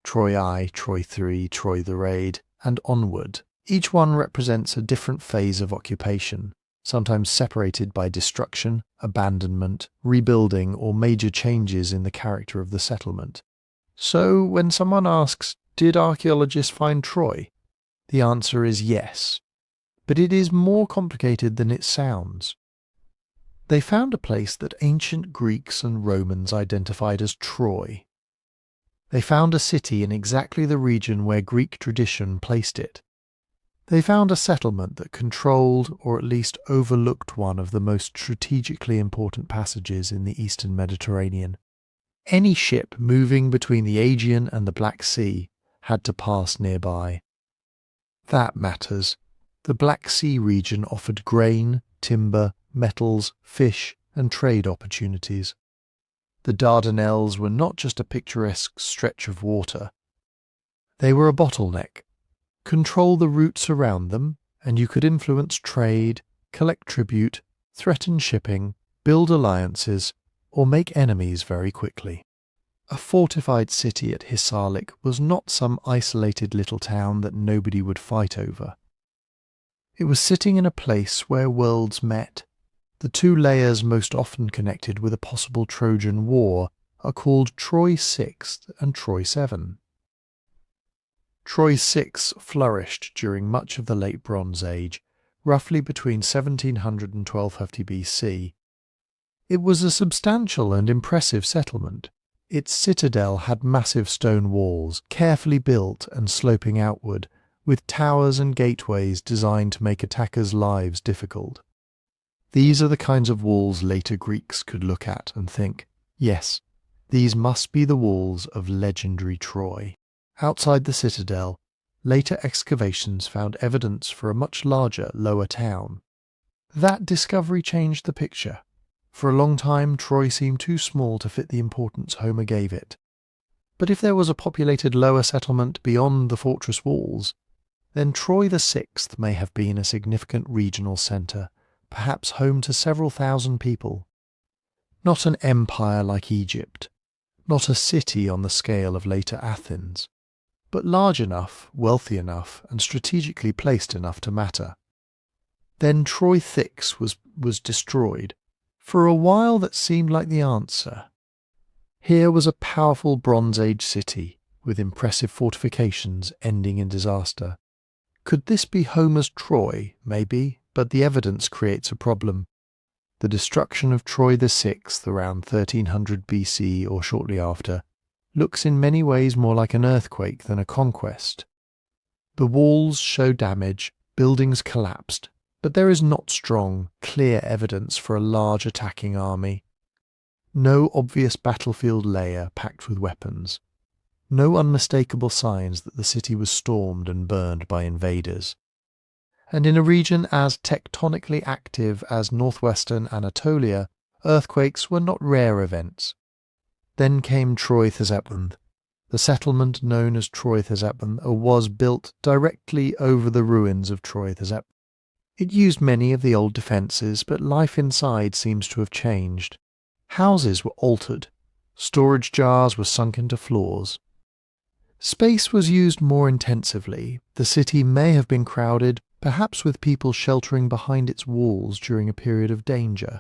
Troy I, Troy III, Troy the Raid, and onward. Each one represents a different phase of occupation, sometimes separated by destruction, abandonment, rebuilding, or major changes in the character of the settlement. So, when someone asks, did archaeologists find Troy? The answer is yes. But it is more complicated than it sounds. They found a place that ancient Greeks and Romans identified as Troy. They found a city in exactly the region where Greek tradition placed it. They found a settlement that controlled, or at least overlooked, one of the most strategically important passages in the eastern Mediterranean. Any ship moving between the Aegean and the Black Sea had to pass nearby. That matters. The Black Sea region offered grain, timber, metals, fish, and trade opportunities. The Dardanelles were not just a picturesque stretch of water. They were a bottleneck. Control the routes around them, and you could influence trade, collect tribute, threaten shipping, build alliances, or make enemies very quickly. A fortified city at Hisarlik was not some isolated little town that nobody would fight over. It was sitting in a place where worlds met. The two layers most often connected with a possible Trojan War are called Troy VI and Troy VII. Troy VI flourished during much of the Late Bronze Age, roughly between 1700 and 1250 BC. It was a substantial and impressive settlement. Its citadel had massive stone walls, carefully built and sloping outward, with towers and gateways designed to make attackers' lives difficult. These are the kinds of walls later Greeks could look at and think, yes, these must be the walls of legendary Troy. Outside the citadel, later excavations found evidence for a much larger, lower town. That discovery changed the picture. For a long time, Troy seemed too small to fit the importance Homer gave it. But if there was a populated lower settlement beyond the fortress walls, then Troy VI may have been a significant regional centre, perhaps home to several thousand people. Not an empire like Egypt, not a city on the scale of later Athens, but large enough, wealthy enough, and strategically placed enough to matter. Then Troy VI was destroyed. For a while that seemed like the answer. Here was a powerful Bronze Age city, with impressive fortifications ending in disaster. Could this be Homer's Troy? Maybe, but the evidence creates a problem. The destruction of Troy VI around 1300 BC or shortly after looks in many ways more like an earthquake than a conquest. The walls show damage, buildings collapsed, but there is not strong, clear evidence for a large attacking army. No obvious battlefield layer packed with weapons. No unmistakable signs that the city was stormed and burned by invaders. And in a region as tectonically active as northwestern Anatolia, earthquakes were not rare events. Then came Troy Thesepwanthe. The settlement known as Troy Thesepwanthe was built directly over the ruins of Troy Thesepwanthe. It used many of the old defences, but life inside seems to have changed. Houses were altered. Storage jars were sunk into floors. Space was used more intensively. The city may have been crowded, perhaps with people sheltering behind its walls during a period of danger.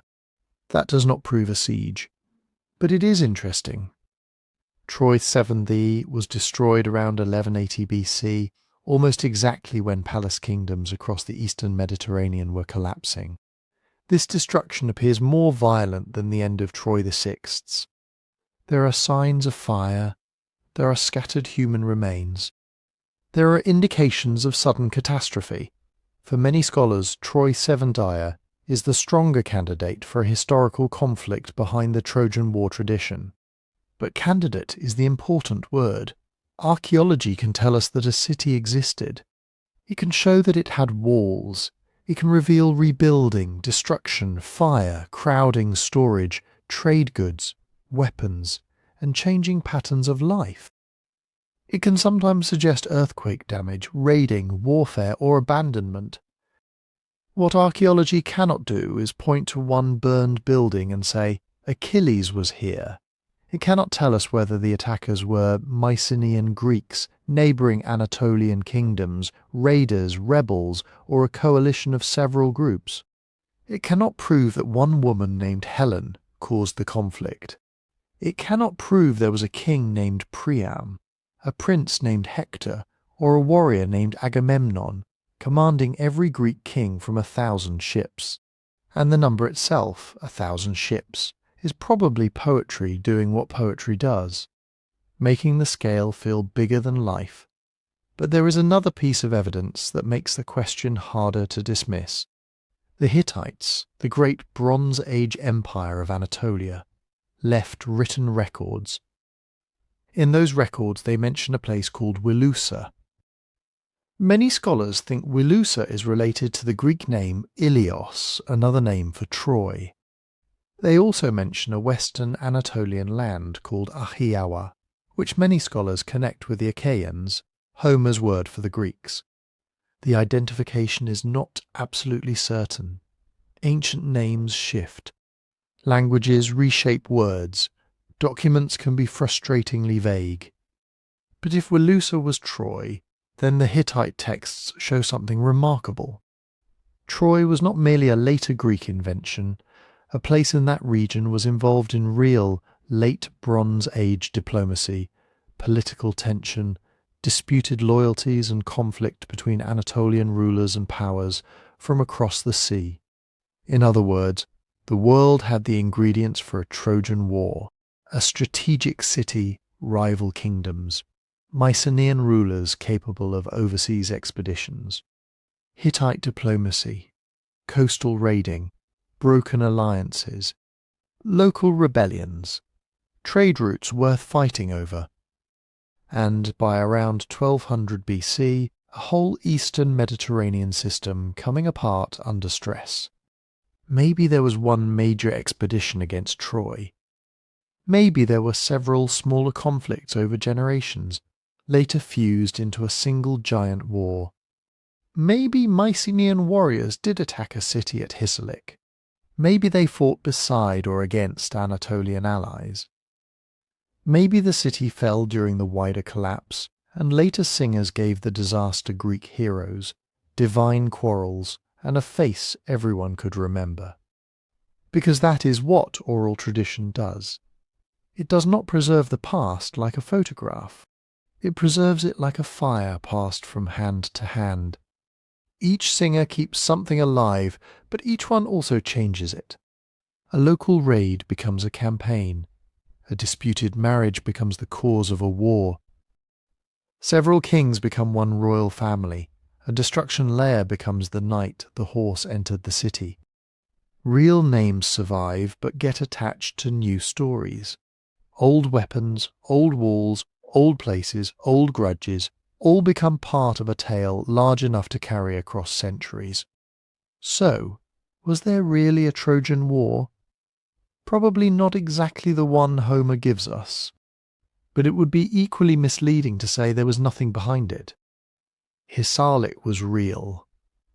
That does not prove a siege. But it is interesting. Troy Thesepwanthe was destroyed around 1180 BC, almost exactly when palace kingdoms across the eastern Mediterranean were collapsing. This destruction appears more violent than the end of Troy VI. There are signs of fire. There are scattered human remains. There are indications of sudden catastrophe. For many scholars, Troy Sevendire is the stronger candidate for a historical conflict behind the Trojan War tradition. But candidate is the important word. Archaeology can tell us that a city existed. It can show that it had walls. It can reveal rebuilding, destruction, fire, crowding, storage, trade goods, weapons, and changing patterns of life. It can sometimes suggest earthquake damage, raiding, warfare, or abandonment. What archaeology cannot do is point to one burned building and say, Achilles was here. It cannot tell us whether the attackers were Mycenaean Greeks, neighbouring Anatolian kingdoms, raiders, rebels, or a coalition of several groups. It cannot prove that one woman named Helen caused the conflict. It cannot prove there was a king named Priam, a prince named Hector, or a warrior named Agamemnon, commanding every Greek king from 1,000 ships. And the number itself, 1,000 ships, is probably poetry doing what poetry does, making the scale feel bigger than life. But there is another piece of evidence that makes the question harder to dismiss. The Hittites, the great Bronze Age empire of Anatolia, left written records. In those records they mention a place called Wilusa. Many scholars think Wilusa is related to the Greek name Ilios, another name for Troy. They also mention a western Anatolian land called Achiawa, which many scholars connect with the Achaeans, Homer's word for the Greeks. The identification is not absolutely certain. Ancient names shift. Languages reshape words. Documents can be frustratingly vague. But if Wilusa was Troy, then the Hittite texts show something remarkable. Troy was not merely a later Greek invention. A place in that region was involved in real, late Bronze Age diplomacy, political tension, disputed loyalties and conflict between Anatolian rulers and powers from across the sea. In other words, the world had the ingredients for a Trojan War, a strategic city, rival kingdoms, Mycenaean rulers capable of overseas expeditions, Hittite diplomacy, coastal raiding, broken alliances, local rebellions, trade routes worth fighting over, and by around 1200 BC, a whole eastern Mediterranean system coming apart under stress. Maybe there was one major expedition against Troy. Maybe there were several smaller conflicts over generations, later fused into a single giant war. Maybe Mycenaean warriors did attack a city at Hissarlik. Maybe they fought beside or against Anatolian allies. Maybe the city fell during the wider collapse, and later singers gave the disaster Greek heroes, divine quarrels, and a face everyone could remember. Because that is what oral tradition does. It does not preserve the past like a photograph. It preserves it like a fire passed from hand to hand. Each singer keeps something alive, but each one also changes it. A local raid becomes a campaign. A disputed marriage becomes the cause of a war. Several kings become one royal family. A destruction lair becomes the night the horse entered the city. Real names survive but get attached to new stories. Old weapons, old walls, old places, old grudges, all become part of a tale large enough to carry across centuries. So, was there really a Trojan War? Probably not exactly the one Homer gives us, but it would be equally misleading to say there was nothing behind it. Hyssalic was real.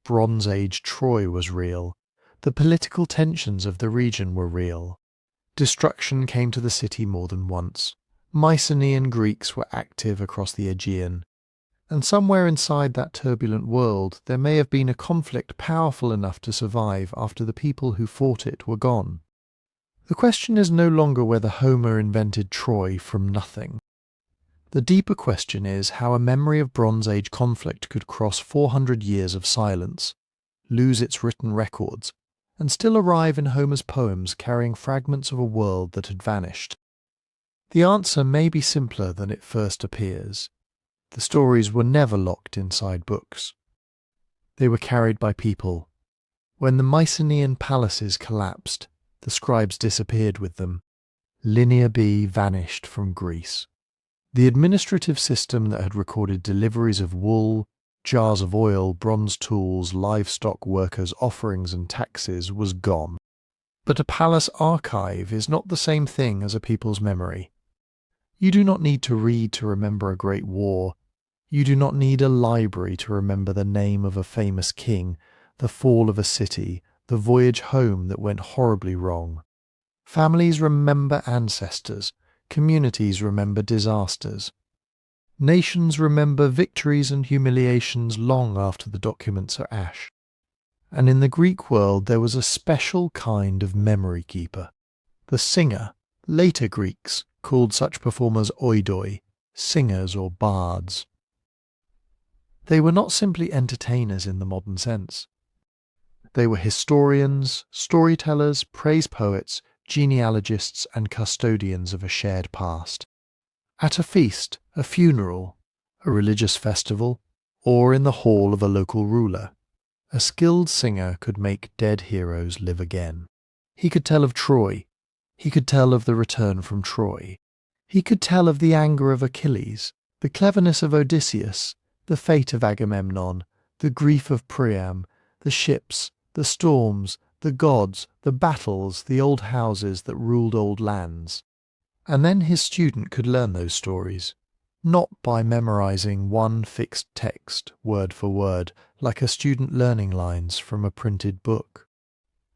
Bronze Age Troy was real. The political tensions of the region were real. Destruction came to the city more than once. Mycenaean Greeks were active across the Aegean. And somewhere inside that turbulent world there may have been a conflict powerful enough to survive after the people who fought it were gone. The question is no longer whether Homer invented Troy from nothing. The deeper question is how a memory of Bronze Age conflict could cross 400 years of silence, lose its written records, and still arrive in Homer's poems carrying fragments of a world that had vanished. The answer may be simpler than it first appears. The stories were never locked inside books. They were carried by people. When the Mycenaean palaces collapsed, the scribes disappeared with them. Linear B vanished from Greece. The administrative system that had recorded deliveries of wool, jars of oil, bronze tools, livestock workers' offerings and taxes was gone. But a palace archive is not the same thing as a people's memory. You do not need to read to remember a great war. You do not need a library to remember the name of a famous king, the fall of a city, the voyage home that went horribly wrong. Families remember ancestors. Communities remember disasters. Nations remember victories and humiliations long after the documents are ash. And in the Greek world there was a special kind of memory keeper. The singer. Later Greeks called such performers oidoi, singers or bards. They were not simply entertainers in the modern sense. They were historians, storytellers, praise poets, genealogists and custodians of a shared past. At a feast, a funeral, a religious festival, or in the hall of a local ruler, a skilled singer could make dead heroes live again. He could tell of Troy. He could tell of the return from Troy. He could tell of the anger of Achilles, the cleverness of Odysseus, the fate of Agamemnon, the grief of Priam, the ships, the storms, the gods, the battles, the old houses that ruled old lands. And then his student could learn those stories, not by memorizing one fixed text, word for word, like a student learning lines from a printed book.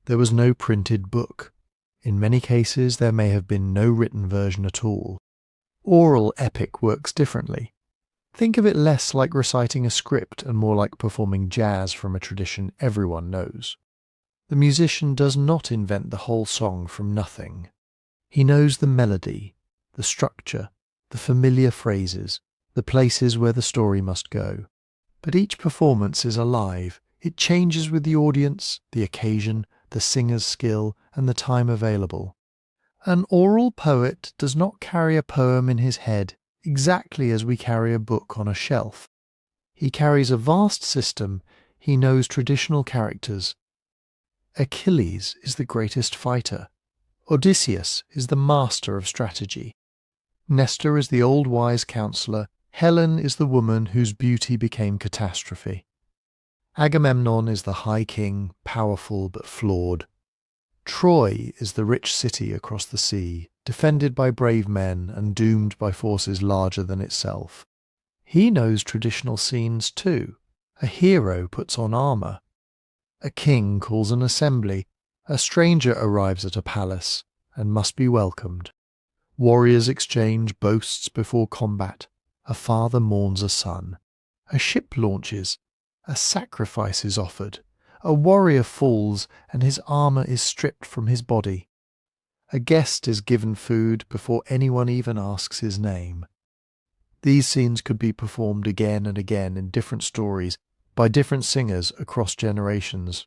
There was no printed book. In many cases there may have been no written version at all. Oral epic works differently. Think of it less like reciting a script and more like performing jazz from a tradition everyone knows. The musician does not invent the whole song from nothing. He knows the melody, the structure, the familiar phrases, the places where the story must go. But each performance is alive. It changes with the audience, the occasion, the singer's skill, and the time available. An oral poet does not carry a poem in his head exactly as we carry a book on a shelf. He carries a vast system. He knows traditional characters. Achilles is the greatest fighter. Odysseus is the master of strategy. Nestor is the old wise counselor. Helen is the woman whose beauty became catastrophe. Agamemnon is the high king, powerful but flawed. Troy is the rich city across the sea, defended by brave men and doomed by forces larger than itself. He knows traditional scenes too. A hero puts on armour. A king calls an assembly. A stranger arrives at a palace and must be welcomed. Warriors exchange boasts before combat. A father mourns a son. A ship launches. A sacrifice is offered. A warrior falls and his armour is stripped from his body. A guest is given food before anyone even asks his name. These scenes could be performed again and again in different stories by different singers across generations.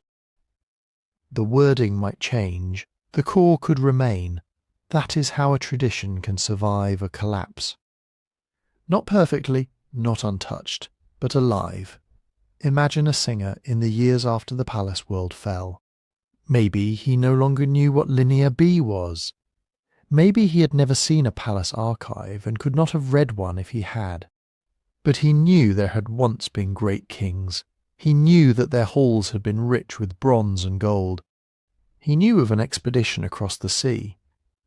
The wording might change, the core could remain. That is how a tradition can survive a collapse. Not perfectly, not untouched, but alive. Imagine a singer in the years after the palace world fell. Maybe he no longer knew what Linear B was. Maybe he had never seen a palace archive and could not have read one if he had. But he knew there had once been great kings. He knew that their halls had been rich with bronze and gold. He knew of an expedition across the sea.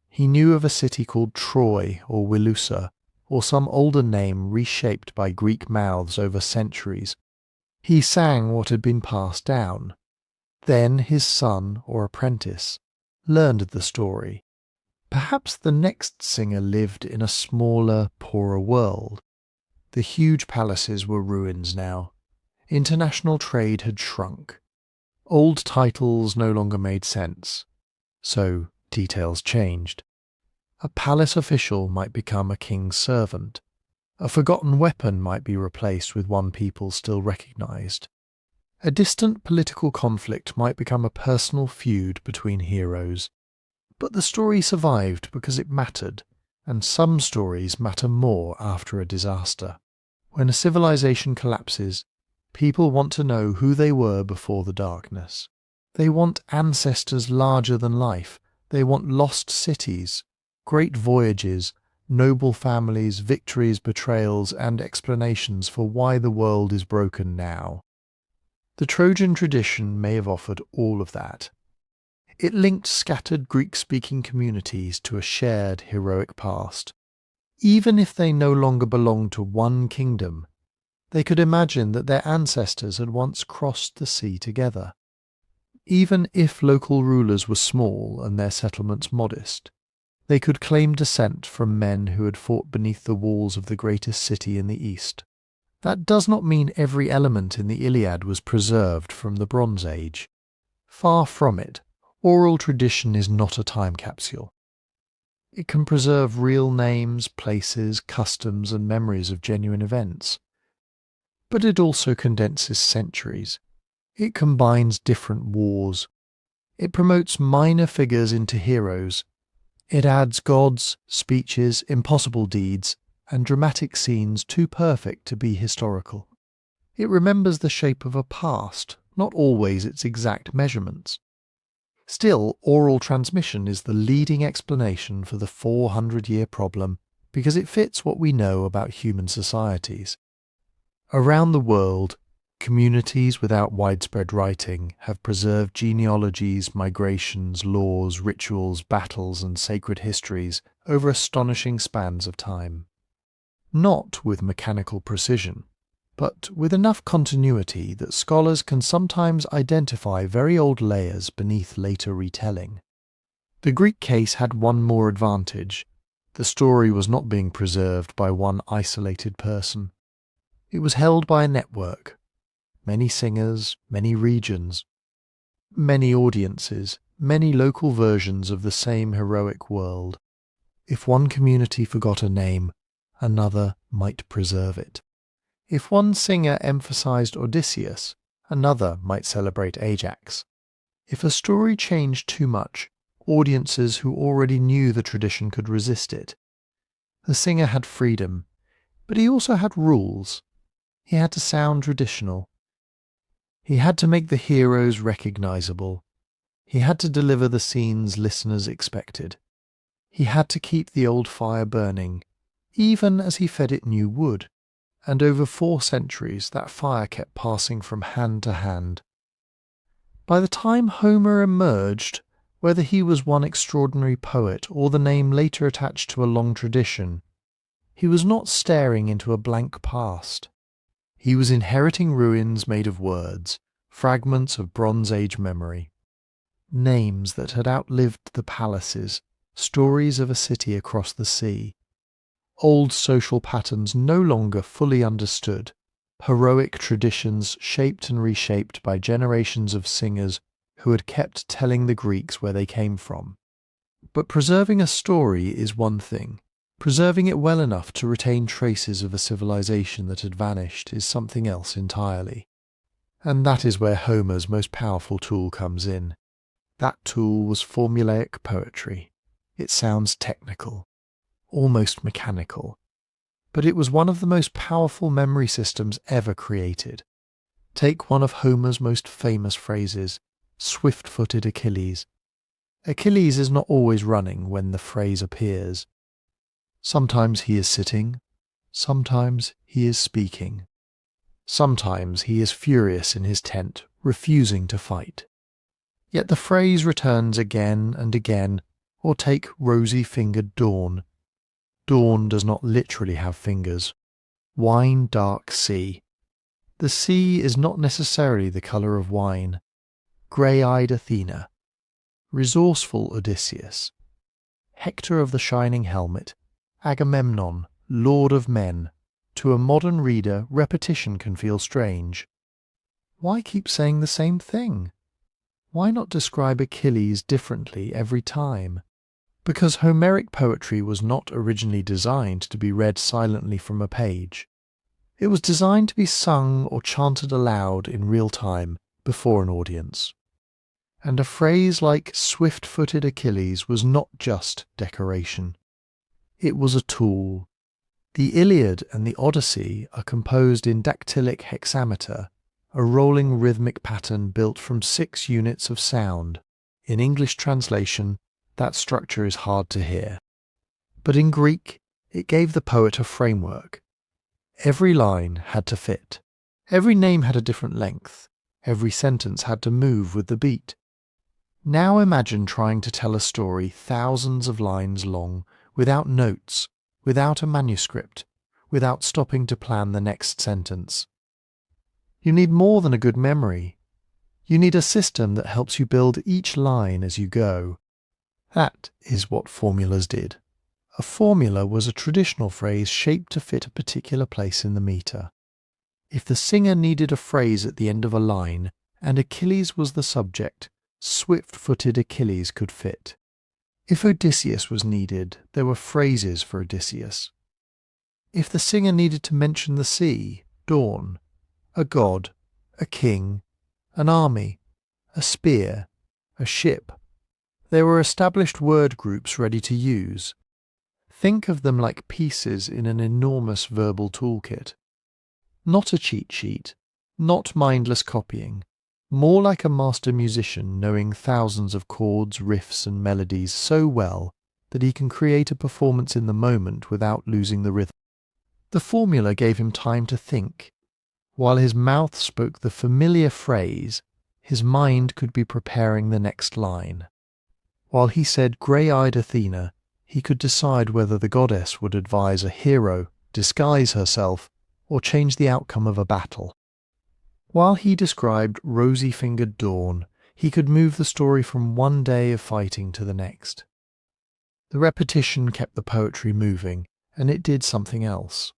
He knew of a city called Troy or Wilusa, or some older name reshaped by Greek mouths over centuries. He sang what had been passed down. Then his son or apprentice learned the story. Perhaps the next singer lived in a smaller, poorer world. The huge palaces were ruins now. International trade had shrunk. Old titles no longer made sense. So details changed. A palace official might become a king's servant. A forgotten weapon might be replaced with one people still recognized. A distant political conflict might become a personal feud between heroes. But the story survived because it mattered, and some stories matter more after a disaster. When a civilization collapses, people want to know who they were before the darkness. They want ancestors larger than life. They want lost cities, great voyages, noble families, victories, betrayals, and explanations for why the world is broken now. The Trojan tradition may have offered all of that. It linked scattered Greek-speaking communities to a shared heroic past. Even if they no longer belonged to one kingdom, they could imagine that their ancestors had once crossed the sea together. Even if local rulers were small and their settlements modest, they could claim descent from men who had fought beneath the walls of the greatest city in the east. That does not mean every element in the Iliad was preserved from the Bronze Age. Far from it. Oral tradition is not a time capsule. It can preserve real names, places, customs, and memories of genuine events. But it also condenses centuries. It combines different wars. It promotes minor figures into heroes. It adds gods, speeches, impossible deeds, and dramatic scenes too perfect to be historical. It remembers the shape of a past, not always its exact measurements. Still, oral transmission is the leading explanation for the 400-year problem because it fits what we know about human societies. Around the world, communities without widespread writing have preserved genealogies, migrations, laws, rituals, battles, and sacred histories over astonishing spans of time. Not with mechanical precision, but with enough continuity that scholars can sometimes identify very old layers beneath later retelling. The Greek case had one more advantage. The story was not being preserved by one isolated person. It was held by a network. Many singers, many regions, many audiences, many local versions of the same heroic world. If one community forgot a name, another might preserve it. If one singer emphasized Odysseus, another might celebrate Ajax. If a story changed too much, audiences who already knew the tradition could resist it. The singer had freedom, but he also had rules. He had to sound traditional. He had to make the heroes recognizable. He had to deliver the scenes listeners expected. He had to keep the old fire burning, even as he fed it new wood. And over 4 centuries that fire kept passing from hand to hand. By the time Homer emerged, whether he was one extraordinary poet or the name later attached to a long tradition, he was not staring into a blank past. He was inheriting ruins made of words, fragments of Bronze Age memory, names that had outlived the palaces, stories of a city across the sea. Old social patterns no longer fully understood, heroic traditions shaped and reshaped by generations of singers who had kept telling the Greeks where they came from. But preserving a story is one thing. Preserving it well enough to retain traces of a civilization that had vanished is something else entirely. And that is where Homer's most powerful tool comes in. That tool was formulaic poetry. It sounds technical, almost mechanical, but it was one of the most powerful memory systems ever created. Take one of Homer's most famous phrases, swift-footed Achilles. Achilles is not always running when the phrase appears. Sometimes he is sitting, sometimes he is speaking. Sometimes he is furious in his tent, refusing to fight. Yet the phrase returns again and again, or take rosy-fingered dawn. Dawn does not literally have fingers. Wine dark sea. The sea is not necessarily the colour of wine. Grey-eyed Athena. Resourceful Odysseus. Hector of the shining helmet. Agamemnon, lord of men. To a modern reader, repetition can feel strange. Why keep saying the same thing? Why not describe Achilles differently every time? Because Homeric poetry was not originally designed to be read silently from a page. It was designed to be sung or chanted aloud in real time before an audience. And a phrase like swift-footed Achilles was not just decoration. It was a tool. The Iliad and the Odyssey are composed in dactylic hexameter, a rolling rhythmic pattern built from 6 units of sound. In English translation, that structure is hard to hear. But in Greek, it gave the poet a framework. Every line had to fit. Every name had a different length. Every sentence had to move with the beat. Now imagine trying to tell a story thousands of lines long, without notes, without a manuscript, without stopping to plan the next sentence. You need more than a good memory. You need a system that helps you build each line as you go. That is what formulas did. A formula was a traditional phrase shaped to fit a particular place in the meter. If the singer needed a phrase at the end of a line, and Achilles was the subject, swift-footed Achilles could fit. If Odysseus was needed, there were phrases for Odysseus. If the singer needed to mention the sea, dawn, a god, a king, an army, a spear, a ship, there were established word groups ready to use. Think of them like pieces in an enormous verbal toolkit. Not a cheat sheet, not mindless copying, more like a master musician knowing thousands of chords, riffs and melodies so well that he can create a performance in the moment without losing the rhythm. The formula gave him time to think. While his mouth spoke the familiar phrase, his mind could be preparing the next line. While he said grey-eyed Athena, he could decide whether the goddess would advise a hero, disguise herself, or change the outcome of a battle. While he described rosy-fingered dawn, he could move the story from one day of fighting to the next. The repetition kept the poetry moving, and it did something else.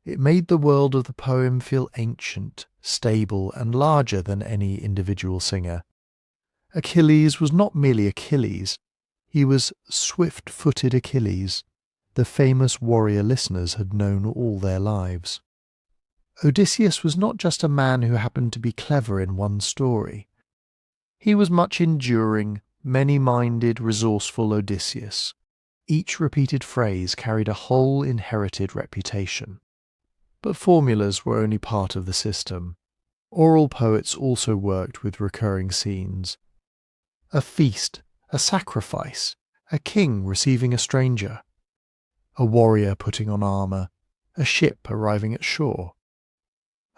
It made the world of the poem feel ancient, stable, and larger than any individual singer. Achilles was not merely Achilles, he was swift-footed Achilles, the famous warrior listeners had known all their lives. Odysseus was not just a man who happened to be clever in one story. He was much enduring, many-minded, resourceful Odysseus. Each repeated phrase carried a whole inherited reputation. But formulas were only part of the system. Oral poets also worked with recurring scenes. A feast, a sacrifice, a king receiving a stranger, a warrior putting on armour, a ship arriving at shore,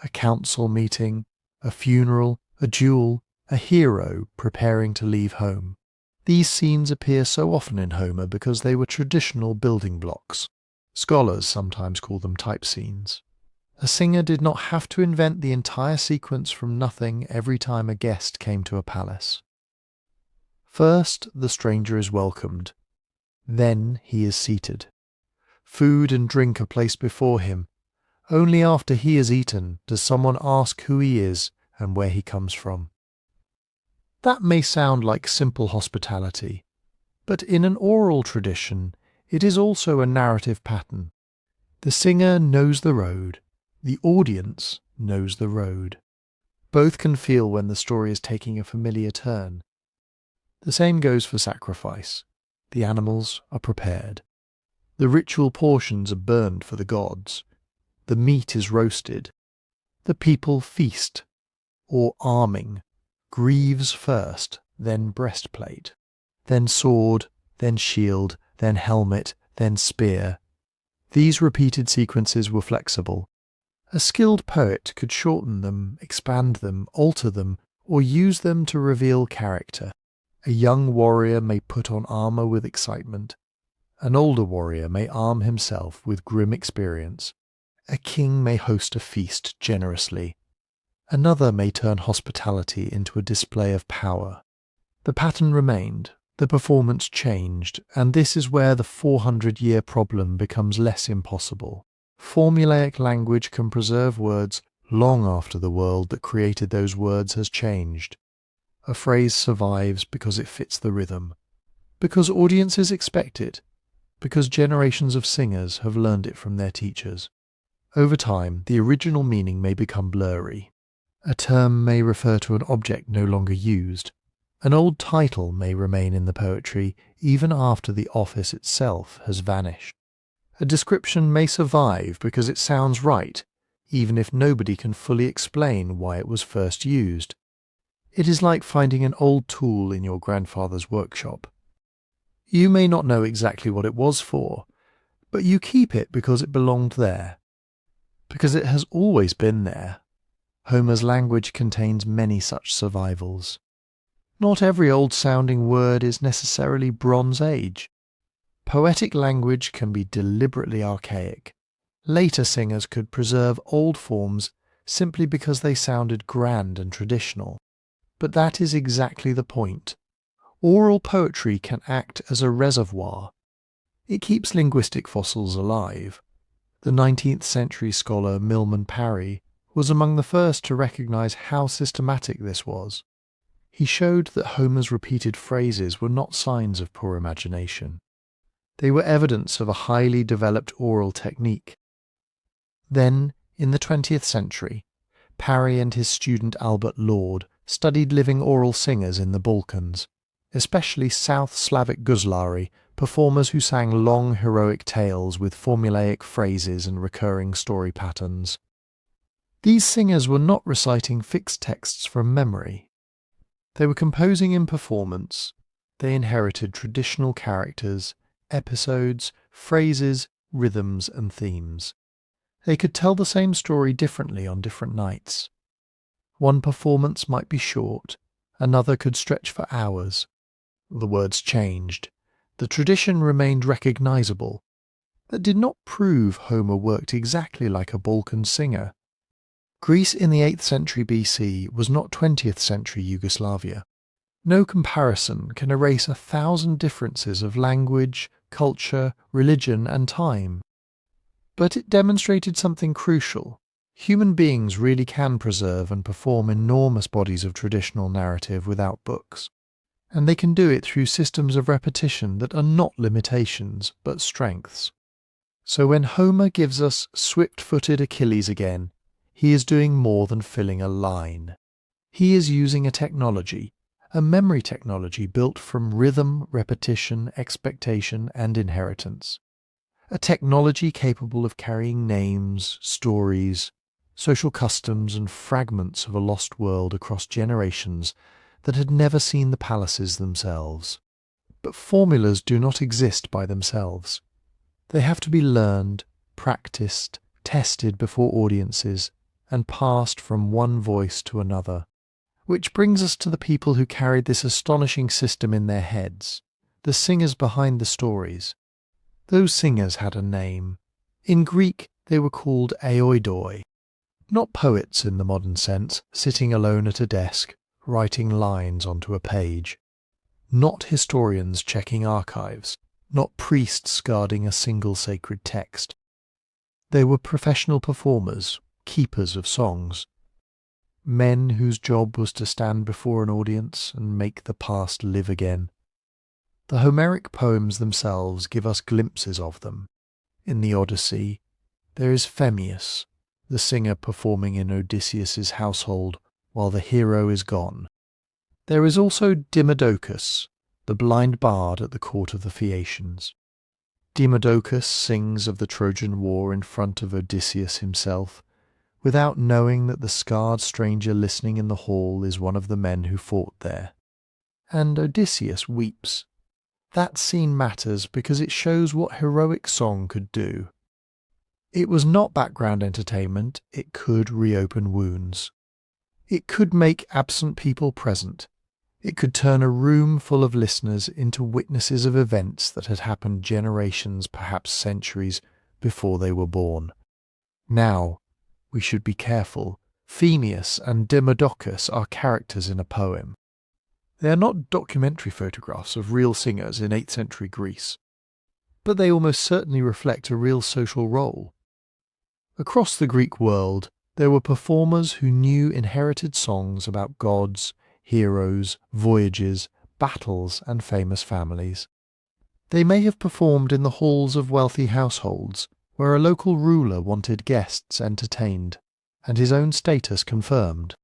a council meeting, a funeral, a duel, a hero preparing to leave home. These scenes appear so often in Homer because they were traditional building blocks. Scholars sometimes call them type scenes. A singer did not have to invent the entire sequence from nothing every time a guest came to a palace. First, the stranger is welcomed. Then he is seated. Food and drink are placed before him. Only after he has eaten does someone ask who he is and where he comes from. That may sound like simple hospitality, but in an oral tradition, It is also a narrative pattern. The singer knows the road, the audience knows the road. Both can feel when the story is taking a familiar turn. The same goes for sacrifice. The animals are prepared. The ritual portions are burned for the gods. The meat is roasted. The people feast, or arming, greaves first, then breastplate, then sword, then shield, then helmet, then spear. These repeated sequences were flexible. A skilled poet could shorten them, expand them, alter them, or use them to reveal character. A young warrior may put on armour with excitement. An older warrior may arm himself with grim experience. A king may host a feast generously. Another may turn hospitality into a display of power. The pattern remained, the performance changed, and this is where the 400-year problem becomes less impossible. Formulaic language can preserve words long after the world that created those words has changed. A phrase survives because it fits the rhythm, because audiences expect it, because generations of singers have learned it from their teachers. Over time, the original meaning may become blurry. A term may refer to an object no longer used. An old title may remain in the poetry even after the office itself has vanished. A description may survive because it sounds right, even if nobody can fully explain why it was first used. It is like finding an old tool in your grandfather's workshop. You may not know exactly what it was for, but you keep it because it belonged there, because it has always been there. Homer's language contains many such survivals. Not every old-sounding word is necessarily Bronze Age. Poetic language can be deliberately archaic. Later singers could preserve old forms simply because they sounded grand and traditional. But that is exactly the point. Oral poetry can act as a reservoir. It keeps linguistic fossils alive. The 19th century scholar Milman Parry was among the first to recognize how systematic this was. He showed that Homer's repeated phrases were not signs of poor imagination. They were evidence of a highly developed oral technique. Then, in the 20th century, Parry and his student Albert Lord studied living oral singers in the Balkans, especially South Slavic guzlari, performers who sang long heroic tales with formulaic phrases and recurring story patterns. These singers were not reciting fixed texts from memory. They were composing in performance. They inherited traditional characters, episodes, phrases, rhythms, and themes. They could tell the same story differently on different nights. One performance might be short, another could stretch for hours. The words changed. The tradition remained recognizable. That did not prove Homer worked exactly like a Balkan singer. Greece in the 8th century BC was not 20th century Yugoslavia. No comparison can erase 1,000 differences of language, culture, religion, and time. But it demonstrated something crucial. Human beings really can preserve and perform enormous bodies of traditional narrative without books. And they can do it through systems of repetition that are not limitations, but strengths. So when Homer gives us swift-footed Achilles again, he is doing more than filling a line. He is using a technology, a memory technology built from rhythm, repetition, expectation, and inheritance. A technology capable of carrying names, stories, social customs, and fragments of a lost world across generations that had never seen the palaces themselves. But formulas do not exist by themselves. They have to be learned, practiced, tested before audiences, and passed from one voice to another. Which brings us to the people who carried this astonishing system in their heads, the singers behind the stories. Those singers had a name. In Greek they were called aoidoi, not poets in the modern sense, sitting alone at a desk, writing lines onto a page. Not historians checking archives, not priests guarding a single sacred text. They were professional performers, keepers of songs. Men whose job was to stand before an audience and make the past live again. The Homeric poems themselves give us glimpses of them. In the Odyssey, there is Phemius, the singer performing in Odysseus's household while the hero is gone. There is also Dimodocus, the blind bard at the court of the Phaeacians. Dimodocus sings of the Trojan War in front of Odysseus himself, without knowing that the scarred stranger listening in the hall is one of the men who fought there. And Odysseus weeps. That scene matters because it shows what heroic song could do. It was not background entertainment, it could reopen wounds. It could make absent people present. It could turn a room full of listeners into witnesses of events that had happened generations, perhaps centuries, before they were born. Now, we should be careful. Phemius and Dimodocus are characters in a poem. They are not documentary photographs of real singers in 8th century Greece, but they almost certainly reflect a real social role. Across the Greek world, there were performers who knew inherited songs about gods, heroes, voyages, battles, and famous families. They may have performed in the halls of wealthy households, where a local ruler wanted guests entertained, and his own status confirmed.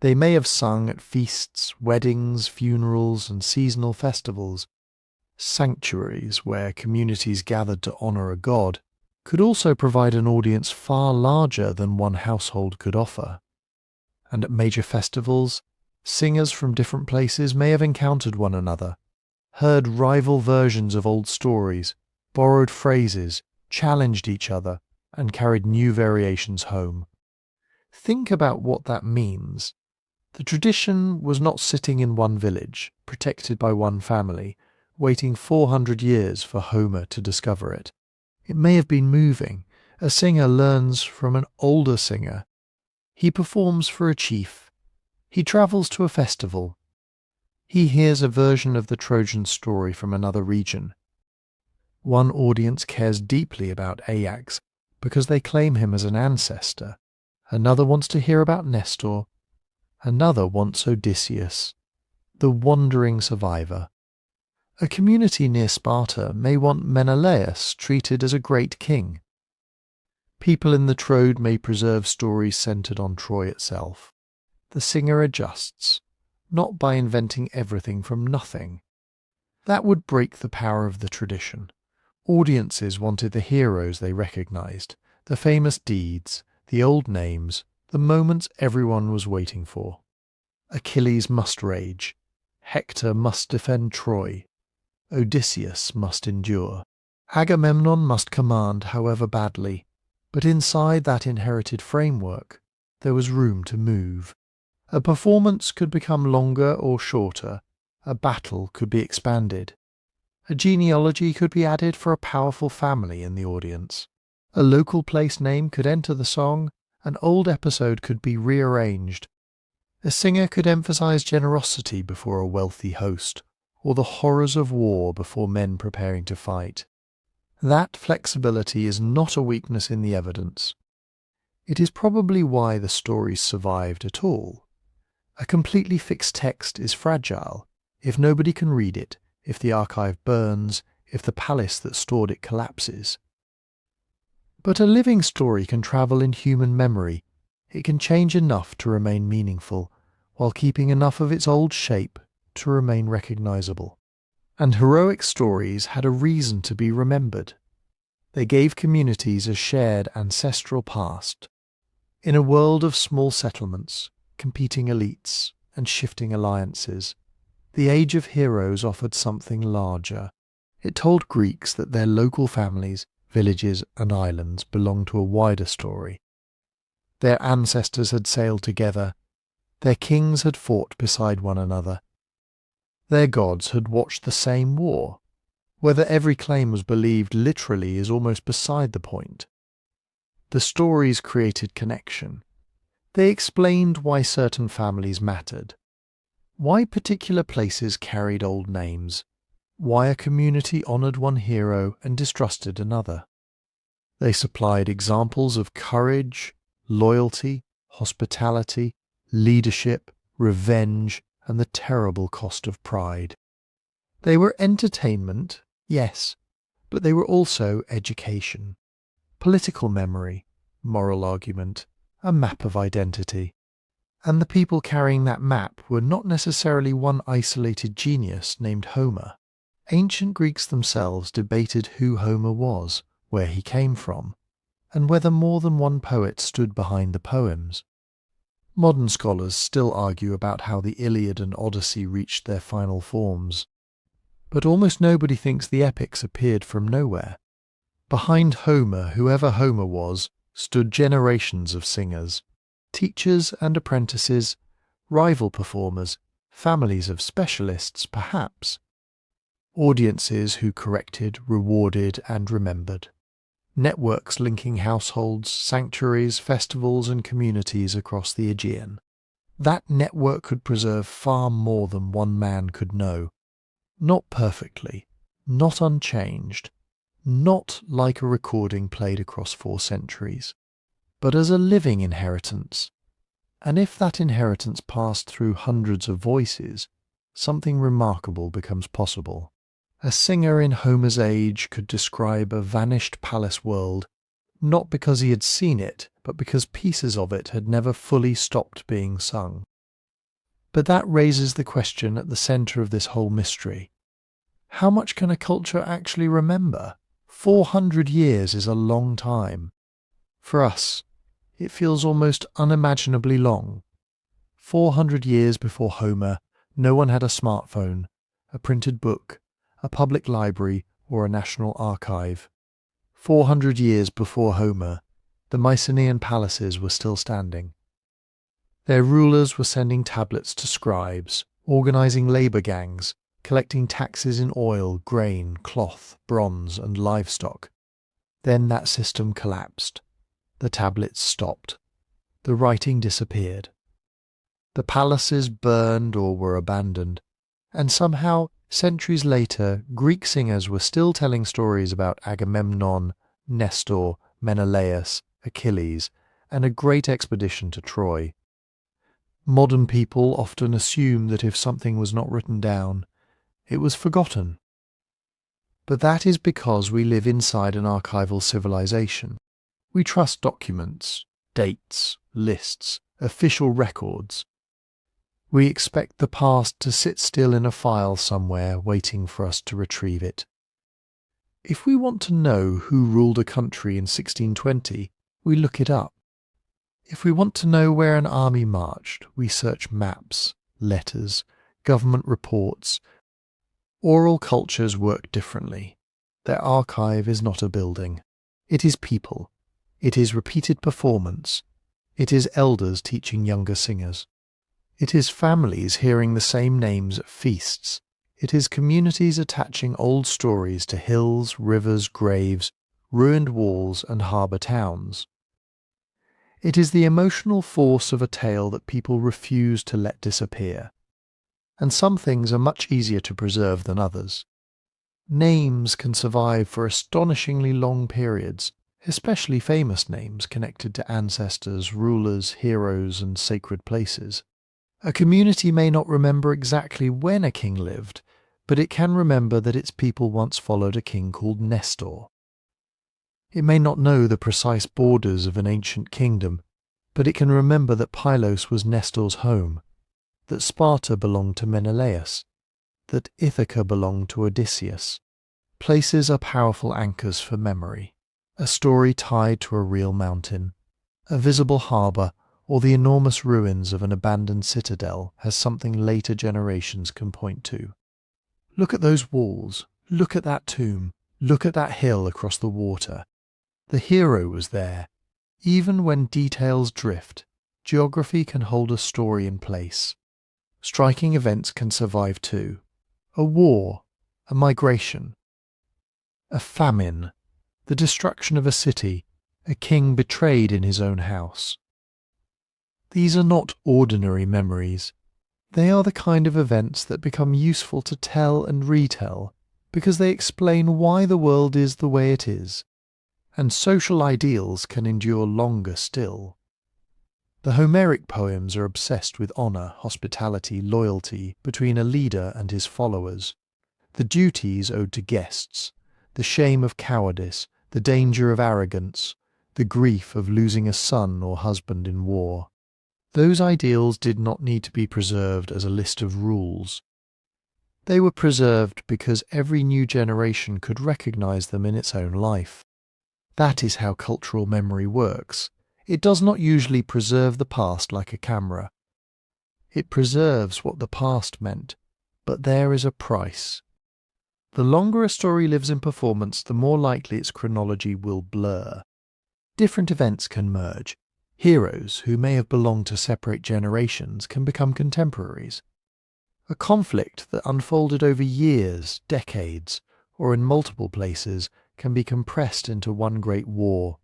They may have sung at feasts, weddings, funerals, and seasonal festivals. Sanctuaries, where communities gathered to honour a god, could also provide an audience far larger than one household could offer. And at major festivals, singers from different places may have encountered one another, heard rival versions of old stories, borrowed phrases, challenged each other, and carried new variations home. Think about what that means. The tradition was not sitting in one village, protected by one family, waiting 400 years for Homer to discover it. It may have been moving. A singer learns from an older singer. He performs for a chief. He travels to a festival. He hears a version of the Trojan story from another region. One audience cares deeply about Ajax because they claim him as an ancestor. Another wants to hear about Nestor. Another wants Odysseus, the wandering survivor. A community near Sparta may want Menelaus treated as a great king. People in the Troad may preserve stories centered on Troy itself. The singer adjusts, not by inventing everything from nothing. That would break the power of the tradition. Audiences wanted the heroes they recognized, the famous deeds, the old names, the moments everyone was waiting for. Achilles must rage. Hector must defend Troy. Odysseus must endure. Agamemnon must command, however badly, but inside that inherited framework, there was room to move. A performance could become longer or shorter. A battle could be expanded. A genealogy could be added for a powerful family in the audience. A local place name could enter the song. An old episode could be rearranged. A singer could emphasize generosity before a wealthy host, or the horrors of war before men preparing to fight. That flexibility is not a weakness in the evidence. It is probably why the stories survived at all. A completely fixed text is fragile if nobody can read it, if the archive burns, if the palace that stored it collapses. But a living story can travel in human memory. It can change enough to remain meaningful, while keeping enough of its old shape to remain recognizable. And heroic stories had a reason to be remembered. They gave communities a shared ancestral past. In a world of small settlements, competing elites, and shifting alliances, the Age of Heroes offered something larger. It told Greeks that their local families, villages, and islands belonged to a wider story. Their ancestors had sailed together. Their kings had fought beside one another. Their gods had watched the same war. Whether every claim was believed literally is almost beside the point. The stories created connection. They explained why certain families mattered, why particular places carried old names, why a community honoured one hero and distrusted another. They supplied examples of courage, loyalty, hospitality, leadership, revenge, and the terrible cost of pride. They were entertainment, yes, but they were also education, political memory, moral argument, a map of identity. And the people carrying that map were not necessarily one isolated genius named Homer. Ancient Greeks themselves debated who Homer was, where he came from, and whether more than one poet stood behind the poems. Modern scholars still argue about how the Iliad and Odyssey reached their final forms. But almost nobody thinks the epics appeared from nowhere. Behind Homer, whoever Homer was, stood generations of singers, teachers and apprentices, rival performers, families of specialists, perhaps. Audiences who corrected, rewarded, and remembered. Networks linking households, sanctuaries, festivals, and communities across the Aegean. That network could preserve far more than one man could know. Not perfectly, not unchanged, not like a recording played across 4 centuries, but as a living inheritance. And if that inheritance passed through hundreds of voices, something remarkable becomes possible. A singer in Homer's age could describe a vanished palace world, not because he had seen it, but because pieces of it had never fully stopped being sung. But that raises the question at the centre of this whole mystery. How much can a culture actually remember? 400 years is a long time. For us, it feels almost unimaginably long. 400 years before Homer, no one had a smartphone, a printed book, a public library, or a national archive. 400 years before Homer, the Mycenaean palaces were still standing. Their rulers were sending tablets to scribes, organizing labor gangs, collecting taxes in oil, grain, cloth, bronze, and livestock. Then that system collapsed. The tablets stopped. The writing disappeared. The palaces burned or were abandoned, and somehow, centuries later, Greek singers were still telling stories about Agamemnon, Nestor, Menelaus, Achilles, and a great expedition to Troy. Modern people often assume that if something was not written down, it was forgotten. But that is because we live inside an archival civilization. We trust documents, dates, lists, official records. We expect the past to sit still in a file somewhere waiting for us to retrieve it. If we want to know who ruled a country in 1620, we look it up. If we want to know where an army marched, we search maps, letters, government reports. Oral cultures work differently. Their archive is not a building. It is people. It is repeated performance. It is elders teaching younger singers. It is families hearing the same names at feasts. It is communities attaching old stories to hills, rivers, graves, ruined walls, and harbour towns. It is the emotional force of a tale that people refuse to let disappear. And some things are much easier to preserve than others. Names can survive for astonishingly long periods, especially famous names connected to ancestors, rulers, heroes, and sacred places. A community may not remember exactly when a king lived, but it can remember that its people once followed a king called Nestor. It may not know the precise borders of an ancient kingdom, but it can remember that Pylos was Nestor's home, that Sparta belonged to Menelaus, that Ithaca belonged to Odysseus. Places are powerful anchors for memory. A story tied to a real mountain, a visible harbour, or the enormous ruins of an abandoned citadel has something later generations can point to. Look at those walls, look at that tomb, look at that hill across the water. The hero was there. Even when details drift, geography can hold a story in place. Striking events can survive too. A war, a migration, a famine, the destruction of a city, a king betrayed in his own house. These are not ordinary memories. They are the kind of events that become useful to tell and retell because they explain why the world is the way it is, and social ideals can endure longer still. The Homeric poems are obsessed with honour, hospitality, loyalty between a leader and his followers. the duties owed to guests, the shame of cowardice, the danger of arrogance, the grief of losing a son or husband in war. Those ideals did not need to be preserved as a list of rules. They were preserved because every new generation could recognize them in its own life. That is how cultural memory works. It does not usually preserve the past like a camera. It preserves what the past meant, but there is a price. The longer a story lives in performance, the more likely its chronology will blur. Different events can merge. Heroes who may have belonged to separate generations can become contemporaries. A conflict that unfolded over years, decades, or in multiple places can be compressed into one great war.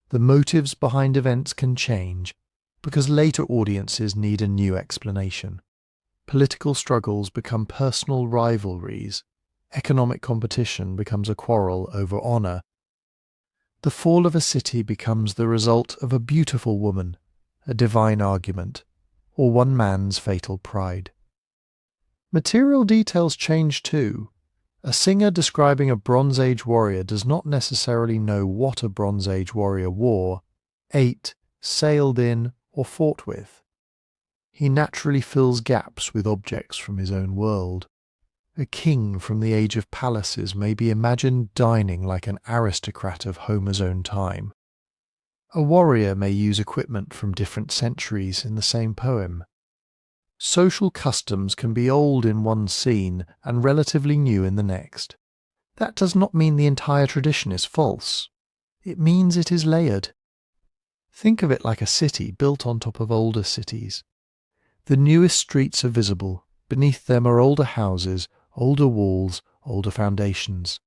The motives behind events can change because later audiences need a new explanation. Political struggles become personal rivalries. Economic competition becomes a quarrel over honour. The fall of a city becomes the result of a beautiful woman, a divine argument, or one man's fatal pride. Material details change too. A singer describing a Bronze Age warrior does not necessarily know what a Bronze Age warrior wore, ate, sailed in, or fought with. He naturally fills gaps with objects from his own world. A king from the age of palaces may be imagined dining like an aristocrat of Homer's own time. A warrior may use equipment from different centuries in the same poem. Social customs can be old in one scene and relatively new in the next. That does not mean the entire tradition is false. It means it is layered. Think of it like a city built on top of older cities. The newest streets are visible. Beneath them are older houses, older walls, older foundations.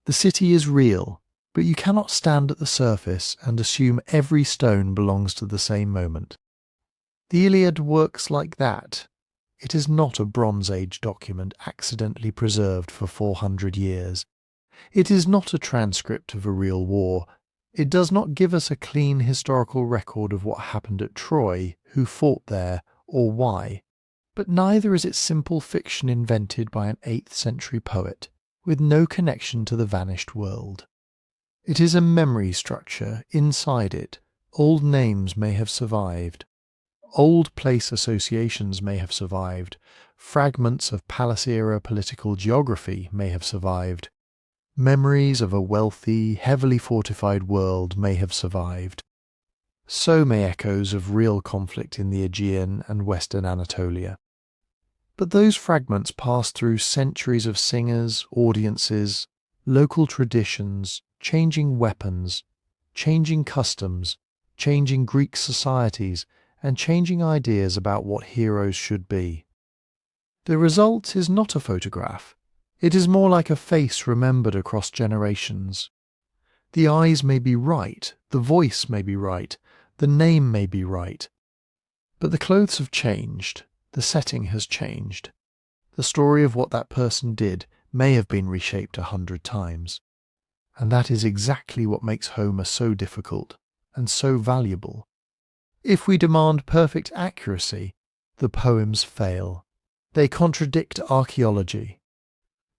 The city is real, but you cannot stand at the surface and assume every stone belongs to the same moment. The Iliad works like that. It is not a Bronze Age document accidentally preserved for 400 years. It is not a transcript of a real war. It does not give us a clean historical record of what happened at Troy, who fought there, or why. But neither is it simple fiction invented by an 8th century poet, with no connection to the vanished world. It is a memory structure. Inside it, old names may have survived. Old place associations may have survived. Fragments of palace-era political geography may have survived. Memories of a wealthy, heavily fortified world may have survived. So may echoes of real conflict in the Aegean and Western Anatolia. But those fragments pass through centuries of singers, audiences, local traditions, changing weapons, changing customs, changing Greek societies, and changing ideas about what heroes should be. The result is not a photograph. It is more like a face remembered across generations. The eyes may be right, the voice may be right, the name may be right. But the clothes have changed, the setting has changed. The story of what that person did may have been reshaped 100 times. And that is exactly what makes Homer so difficult and so valuable. If we demand perfect accuracy, the poems fail. They contradict archaeology.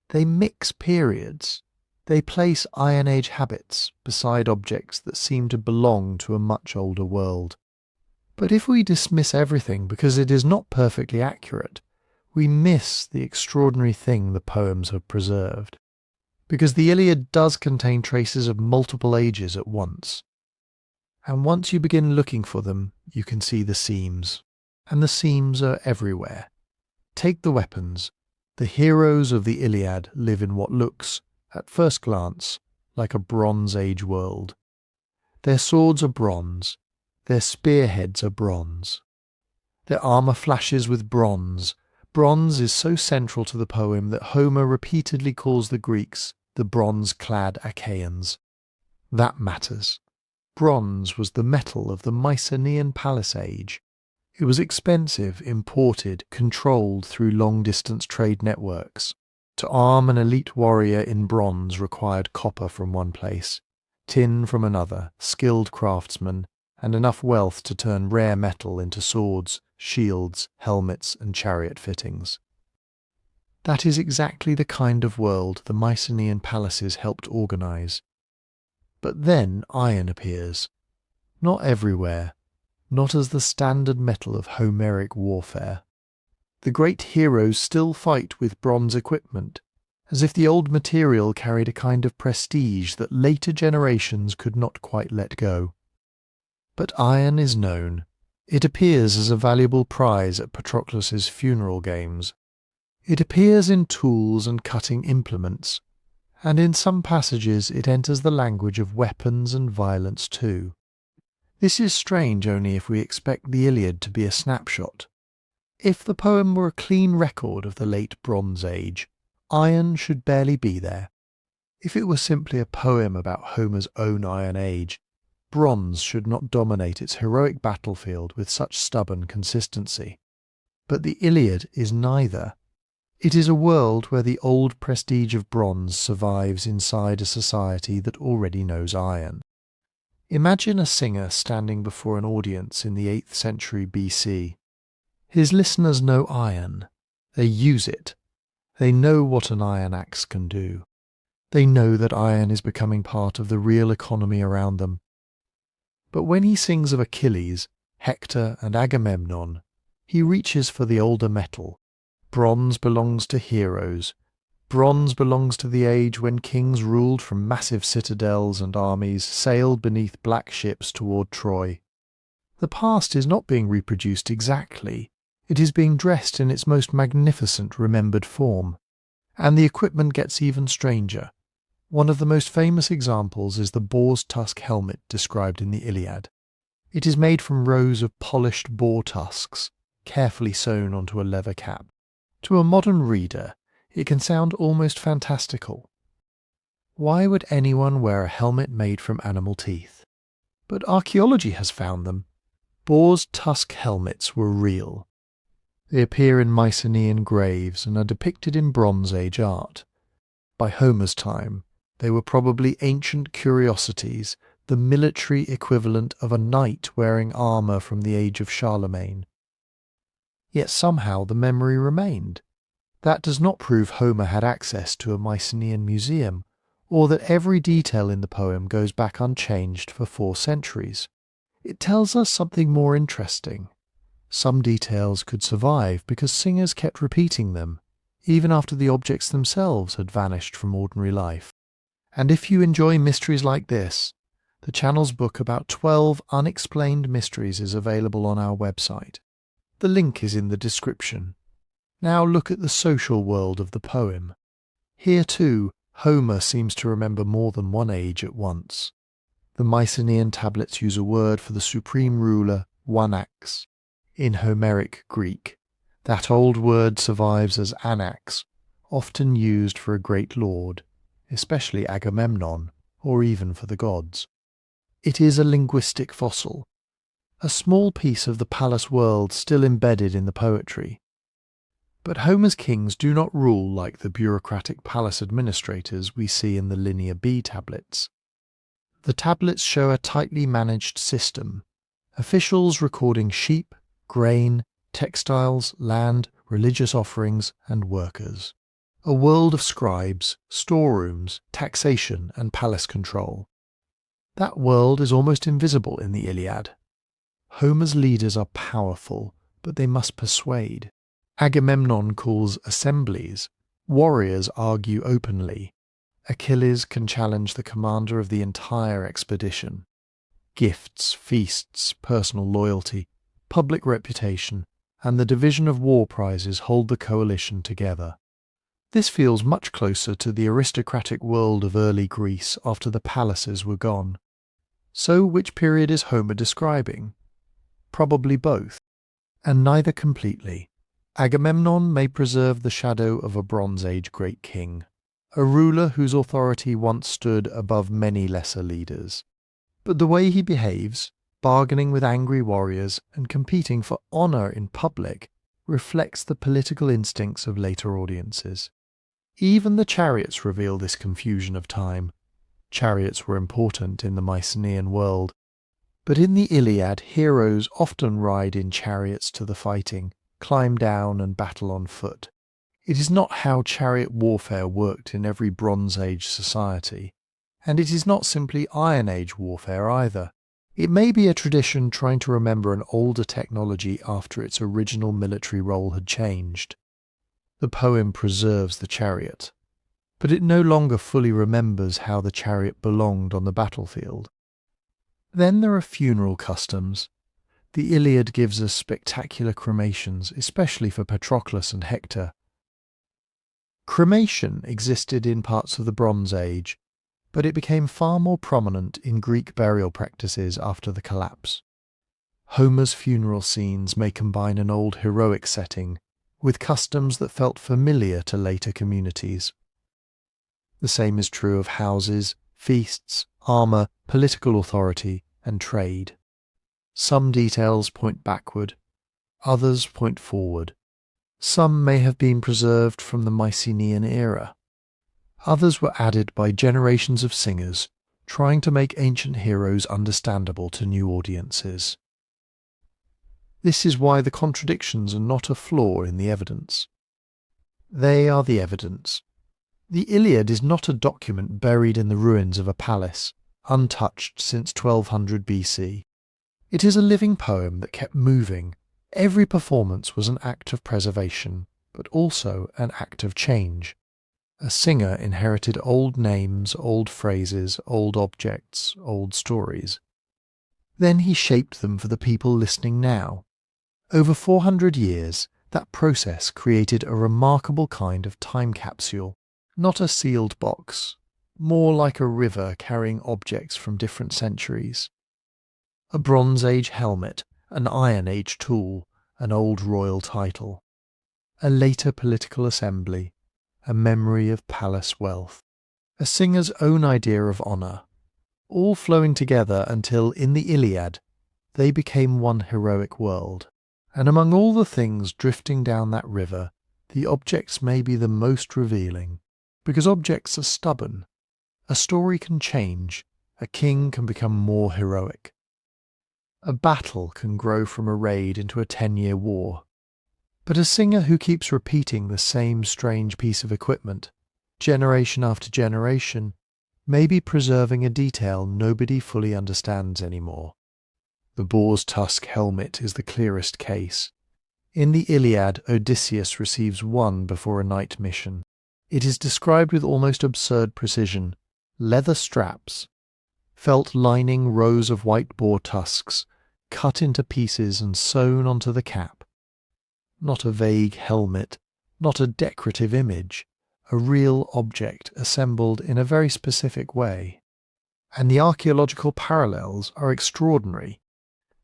They mix periods. They place Iron Age habits beside objects that seem to belong to a much older world. But if we dismiss everything because it is not perfectly accurate, we miss the extraordinary thing the poems have preserved. Because the Iliad does contain traces of multiple ages at once. And once you begin looking for them, you can see the seams. And the seams are everywhere. Take the weapons. The heroes of the Iliad live in what looks, at first glance, like a Bronze Age world. Their swords are bronze. Their spearheads are bronze. Their armour flashes with bronze. Bronze is so central to the poem that Homer repeatedly calls the Greeks the bronze-clad Achaeans. That matters. Bronze was the metal of the Mycenaean Palace Age. It was expensive, imported, controlled through long-distance trade networks. To arm an elite warrior in bronze required copper from one place, tin from another, skilled craftsmen, and enough wealth to turn rare metal into swords, shields, helmets, and chariot fittings. That is exactly the kind of world the Mycenaean palaces helped organize. But then iron appears. Not everywhere, not as the standard metal of Homeric warfare. The great heroes still fight with bronze equipment, as if the old material carried a kind of prestige that later generations could not quite let go. But iron is known. It appears as a valuable prize at Patroclus's funeral games. It appears in tools and cutting implements, and in some passages it enters the language of weapons and violence too. This is strange only if we expect the Iliad to be a snapshot. If the poem were a clean record of the late Bronze Age, iron should barely be there. If it were simply a poem about Homer's own Iron Age, bronze should not dominate its heroic battlefield with such stubborn consistency. But the Iliad is neither. It is a world where the old prestige of bronze survives inside a society that already knows iron. Imagine a singer standing before an audience in the 8th century BC. His listeners know iron. They use it. They know what an iron axe can do. They know that iron is becoming part of the real economy around them. But when he sings of Achilles, Hector and Agamemnon, he reaches for the older metal. Bronze belongs to heroes. Bronze belongs to the age when kings ruled from massive citadels and armies sailed beneath black ships toward Troy. The past is not being reproduced exactly. It is being dressed in its most magnificent remembered form. And the equipment gets even stranger. One of the most famous examples is the boar's tusk helmet described in the Iliad. It is made from rows of polished boar tusks, carefully sewn onto a leather cap. To a modern reader, it can sound almost fantastical. Why would anyone wear a helmet made from animal teeth? But archaeology has found them. Boar's tusk helmets were real. They appear in Mycenaean graves and are depicted in Bronze Age art. By Homer's time, they were probably ancient curiosities, the military equivalent of a knight wearing armour from the age of Charlemagne. Yet somehow the memory remained. That does not prove Homer had access to a Mycenaean museum, or that every detail in the poem goes back unchanged for 4 centuries. It tells us something more interesting. Some details could survive because singers kept repeating them, even after the objects themselves had vanished from ordinary life. And if you enjoy mysteries like this, the channel's book about 12 unexplained mysteries is available on our website. The link is in the description. Now look at the social world of the poem. Here too, Homer seems to remember more than one age at once. The Mycenaean tablets use a word for the supreme ruler, one-ax. In Homeric Greek, that old word survives as anax, often used for a great lord, especially Agamemnon, or even for the gods. It is a linguistic fossil, a small piece of the palace world still embedded in the poetry. But Homer's kings do not rule like the bureaucratic palace administrators we see in the Linear B tablets. The tablets show a tightly managed system, officials recording sheep, grain, textiles, land, religious offerings, and workers. A world of scribes, storerooms, taxation, and palace control. That world is almost invisible in the Iliad. Homer's leaders are powerful, but they must persuade. Agamemnon calls assemblies. Warriors argue openly. Achilles can challenge the commander of the entire expedition. Gifts, feasts, personal loyalty, public reputation, and the division of war prizes hold the coalition together. This feels much closer to the aristocratic world of early Greece after the palaces were gone. So which period is Homer describing? Probably both, and neither completely. Agamemnon may preserve the shadow of a Bronze Age great king, a ruler whose authority once stood above many lesser leaders. But the way he behaves, bargaining with angry warriors and competing for honour in public, reflects the political instincts of later audiences. Even the chariots reveal this confusion of time. Chariots were important in the Mycenaean world, but in the Iliad heroes often ride in chariots to the fighting, climb down and battle on foot. It is not how chariot warfare worked in every Bronze Age society, and it is not simply Iron Age warfare either. It may be a tradition trying to remember an older technology after its original military role had changed. The poem preserves the chariot, but it no longer fully remembers how the chariot belonged on the battlefield. Then there are funeral customs. The Iliad gives us spectacular cremations, especially for Patroclus and Hector. Cremation existed in parts of the Bronze Age, but it became far more prominent in Greek burial practices after the collapse. Homer's funeral scenes may combine an old heroic setting with customs that felt familiar to later communities. The same is true of houses, feasts, armour, political authority, and trade. Some details point backward, others point forward. Some may have been preserved from the Mycenaean era. Others were added by generations of singers trying to make ancient heroes understandable to new audiences. This is why the contradictions are not a flaw in the evidence. They are the evidence. The Iliad is not a document buried in the ruins of a palace, untouched since 1200 BC. It is a living poem that kept moving. Every performance was an act of preservation, but also an act of change. A singer inherited old names, old phrases, old objects, old stories. Then he shaped them for the people listening now. Over 400 years, that process created a remarkable kind of time capsule, not a sealed box, more like a river carrying objects from different centuries. A Bronze Age helmet, an Iron Age tool, an old royal title. A later political assembly, a memory of palace wealth. A singer's own idea of honour, all flowing together until, in the Iliad, they became one heroic world. And among all the things drifting down that river, the objects may be the most revealing, because objects are stubborn. A story can change, a king can become more heroic. A battle can grow from a raid into a 10-year war. But a singer who keeps repeating the same strange piece of equipment, generation after generation, may be preserving a detail nobody fully understands anymore. The boar's tusk helmet is the clearest case. In the Iliad, Odysseus receives one before a night mission. It is described with almost absurd precision. Leather straps, felt lining rows of white boar tusks, cut into pieces and sewn onto the cap. Not a vague helmet, not a decorative image, a real object assembled in a very specific way. And the archaeological parallels are extraordinary.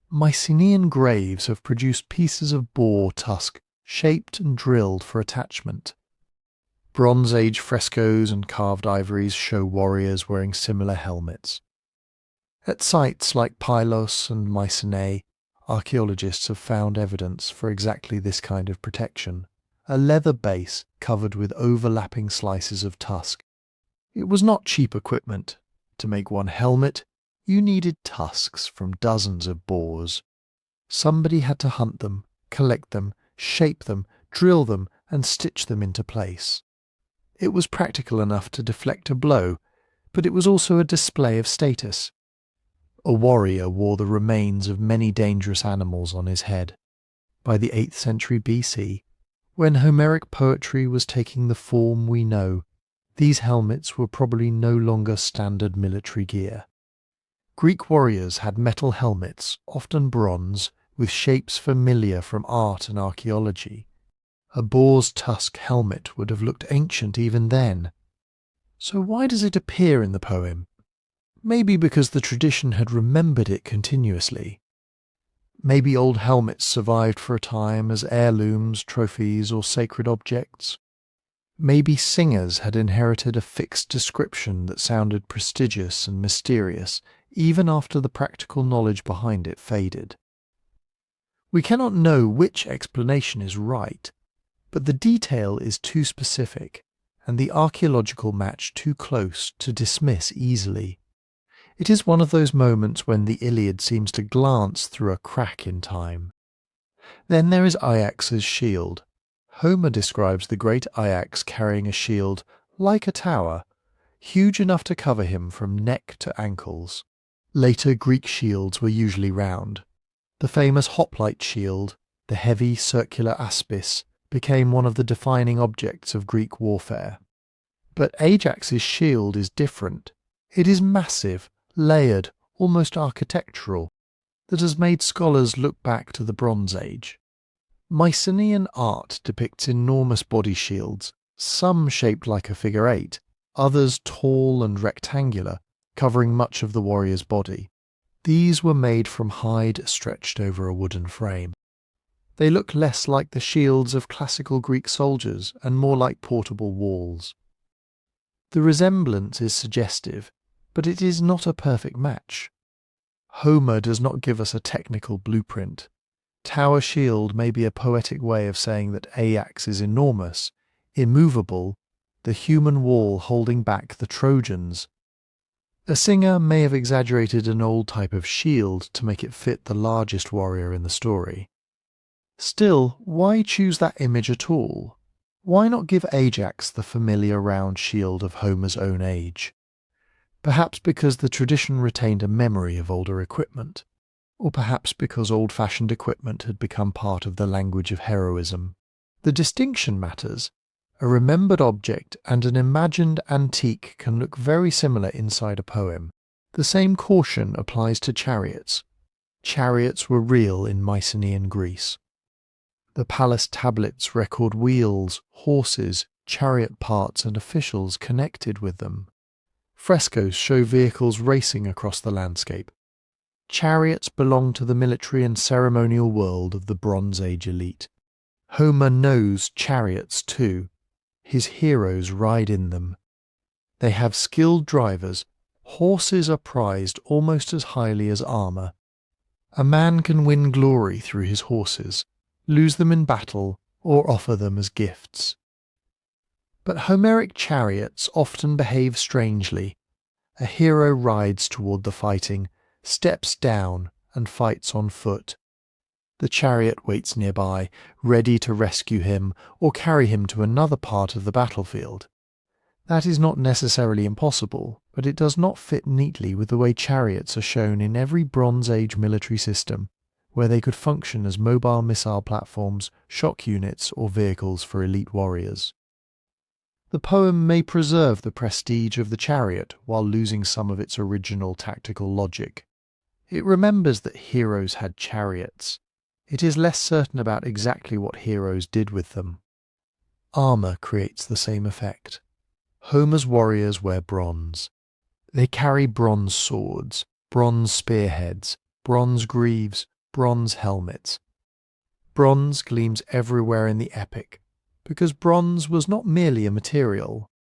Mycenaean graves have produced pieces of boar tusk shaped and drilled for attachment. Bronze Age frescoes and carved ivories show warriors wearing similar helmets. At sites like Pylos and Mycenae, archaeologists have found evidence for exactly this kind of protection, a leather base covered with overlapping slices of tusk. It was not cheap equipment. To make one helmet, you needed tusks from dozens of boars. Somebody had to hunt them, collect them, shape them, drill them, and stitch them into place. It was practical enough to deflect a blow, but it was also a display of status. A warrior wore the remains of many dangerous animals on his head. By the 8th century BC, when Homeric poetry was taking the form we know, these helmets were probably no longer standard military gear. Greek warriors had metal helmets, often bronze, with shapes familiar from art and archaeology. A boar's tusk helmet would have looked ancient even then. So why does it appear in the poem? Maybe because the tradition had remembered it continuously. Maybe old helmets survived for a time as heirlooms, trophies, or sacred objects. Maybe singers had inherited a fixed description that sounded prestigious and mysterious, even after the practical knowledge behind it faded. We cannot know which explanation is right, but the detail is too specific, and the archaeological match too close to dismiss easily. It is one of those moments when the Iliad seems to glance through a crack in time. Then there is Ajax's shield. Homer describes the great Ajax carrying a shield like a tower, huge enough to cover him from neck to ankles. Later Greek shields were usually round. The famous hoplite shield, the heavy circular aspis, became one of the defining objects of Greek warfare. But Ajax's shield is different. It is massive, layered, almost architectural, that has made scholars look back to the Bronze Age. Mycenaean art depicts enormous body shields, some shaped like a figure eight, others tall and rectangular, covering much of the warrior's body. These were made from hide stretched over a wooden frame. They look less like the shields of classical Greek soldiers and more like portable walls. The resemblance is suggestive, but it is not a perfect match. Homer does not give us a technical blueprint. Tower shield may be a poetic way of saying that Ajax is enormous, immovable, the human wall holding back the Trojans. A singer may have exaggerated an old type of shield to make it fit the largest warrior in the story. Still, why choose that image at all? Why not give Ajax the familiar round shield of Homer's own age? Perhaps because the tradition retained a memory of older equipment, or perhaps because old-fashioned equipment had become part of the language of heroism. The distinction matters. A remembered object and an imagined antique can look very similar inside a poem. The same caution applies to chariots. Chariots were real in Mycenaean Greece. The palace tablets record wheels, horses, chariot parts and officials connected with them. Frescoes show vehicles racing across the landscape. Chariots belong to the military and ceremonial world of the Bronze Age elite. Homer knows chariots too. His heroes ride in them. They have skilled drivers. Horses are prized almost as highly as armour. A man can win glory through his horses, lose them in battle, or offer them as gifts. But Homeric chariots often behave strangely. A hero rides toward the fighting, steps down, and fights on foot. The chariot waits nearby, ready to rescue him or carry him to another part of the battlefield. That is not necessarily impossible, but it does not fit neatly with the way chariots are shown in every Bronze Age military system, where they could function as mobile missile platforms, shock units, or vehicles for elite warriors. The poem may preserve the prestige of the chariot while losing some of its original tactical logic. It remembers that heroes had chariots. It is less certain about exactly what heroes did with them. Armour creates the same effect. Homer's warriors wear bronze. They carry bronze swords, bronze spearheads, bronze greaves, bronze helmets. Bronze gleams everywhere in the epic, because bronze was not merely a material.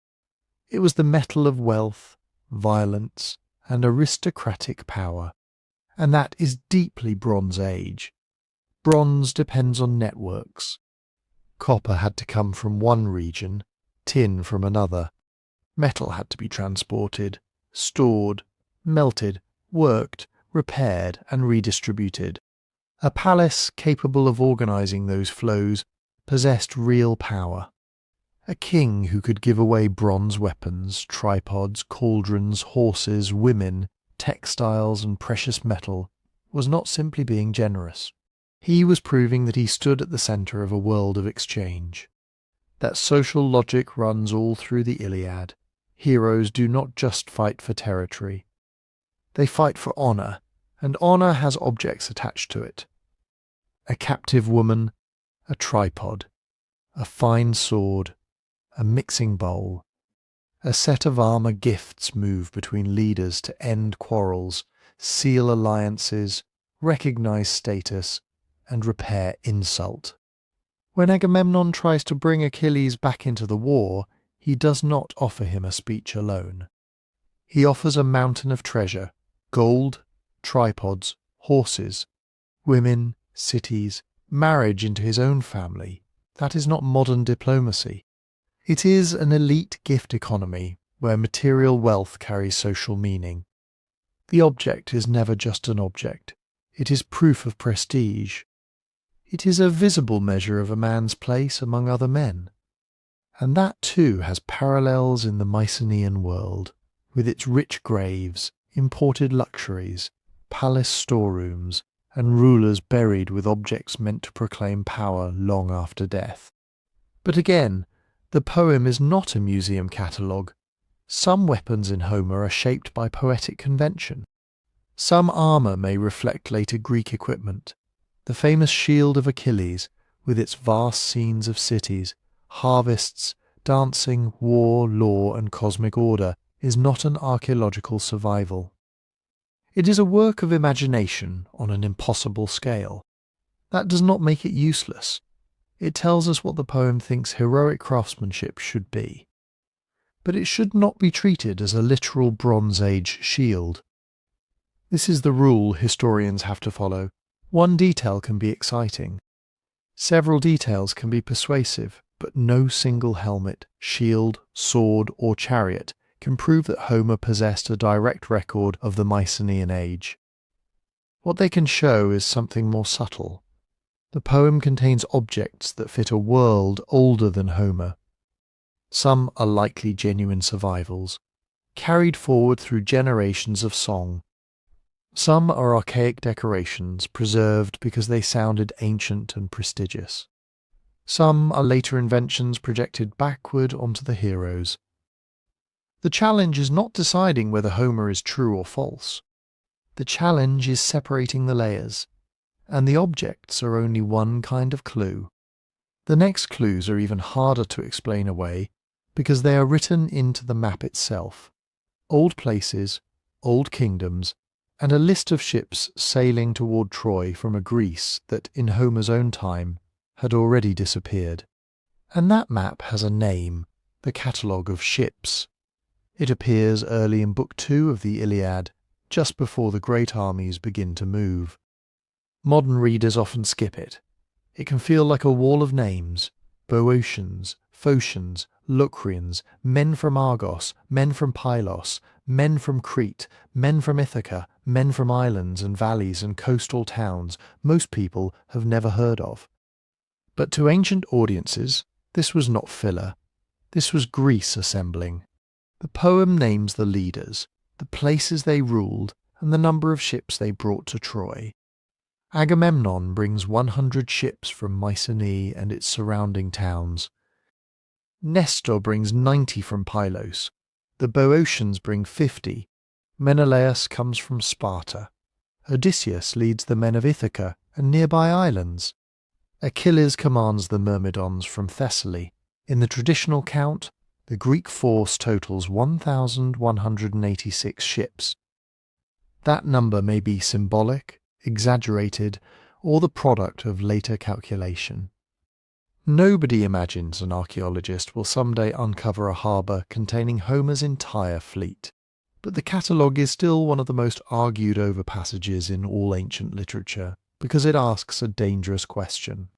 It was the metal of wealth, violence, and aristocratic power. And that is deeply Bronze Age. Bronze depends on networks. Copper had to come from one region, tin from another. Metal had to be transported, stored, melted, worked, repaired, and redistributed. A palace capable of organizing those flows possessed real power. A king who could give away bronze weapons, tripods, cauldrons, horses, women, textiles, and precious metal was not simply being generous. He was proving that he stood at the centre of a world of exchange. That social logic runs all through the Iliad. Heroes do not just fight for territory. They fight for honour, and honour has objects attached to it. A captive woman, a tripod, a fine sword, a mixing bowl. A set of armour gifts move between leaders to end quarrels, seal alliances, recognise status, and repair insult. When Agamemnon tries to bring Achilles back into the war, he does not offer him a speech alone. He offers a mountain of treasure, gold, tripods, horses, women, cities, marriage into his own family. That is not modern diplomacy. It is an elite gift economy where material wealth carries social meaning. The object is never just an object. It is proof of prestige. It is a visible measure of a man's place among other men. And that too has parallels in the Mycenaean world, with its rich graves, imported luxuries, palace storerooms, and rulers buried with objects meant to proclaim power long after death. But again, the poem is not a museum catalogue. Some weapons in Homer are shaped by poetic convention. Some armour may reflect later Greek equipment. The famous shield of Achilles, with its vast scenes of cities, harvests, dancing, war, law, and cosmic order, is not an archaeological survival. It is a work of imagination on an impossible scale. That does not make it useless. It tells us what the poem thinks heroic craftsmanship should be. But it should not be treated as a literal Bronze Age shield. This is the rule historians have to follow. One detail can be exciting. Several details can be persuasive, but no single helmet, shield, sword, or chariot can prove that Homer possessed a direct record of the Mycenaean age. What they can show is something more subtle. The poem contains objects that fit a world older than Homer. Some are likely genuine survivals, carried forward through generations of song. Some are archaic decorations preserved because they sounded ancient and prestigious. Some are later inventions projected backward onto the heroes. The challenge is not deciding whether Homer is true or false. The challenge is separating the layers, and the objects are only one kind of clue. The next clues are even harder to explain away because they are written into the map itself. Old places, old kingdoms, and a list of ships sailing toward Troy from a Greece that, in Homer's own time, had already disappeared. And that map has a name, the Catalogue of Ships. It appears early in Book 2 of the Iliad, just before the great armies begin to move. Modern readers often skip it. It can feel like a wall of names: Boeotians, Phocians, Locrians, men from Argos, men from Pylos, men from Crete, men from Ithaca, men from islands and valleys and coastal towns most people have never heard of. But to ancient audiences, this was not filler. This was Greece assembling. The poem names the leaders, the places they ruled, and the number of ships they brought to Troy. Agamemnon brings 100 ships from Mycenae and its surrounding towns. Nestor brings 90 from Pylos. The Boeotians bring 50. Menelaus comes from Sparta. Odysseus leads the men of Ithaca and nearby islands. Achilles commands the Myrmidons from Thessaly. In the traditional count, the Greek force totals 1,186 ships. That number may be symbolic, exaggerated, or the product of later calculation. Nobody imagines an archaeologist will someday uncover a harbour containing Homer's entire fleet. But the catalogue is still one of the most argued over passages in all ancient literature, because it asks a dangerous question.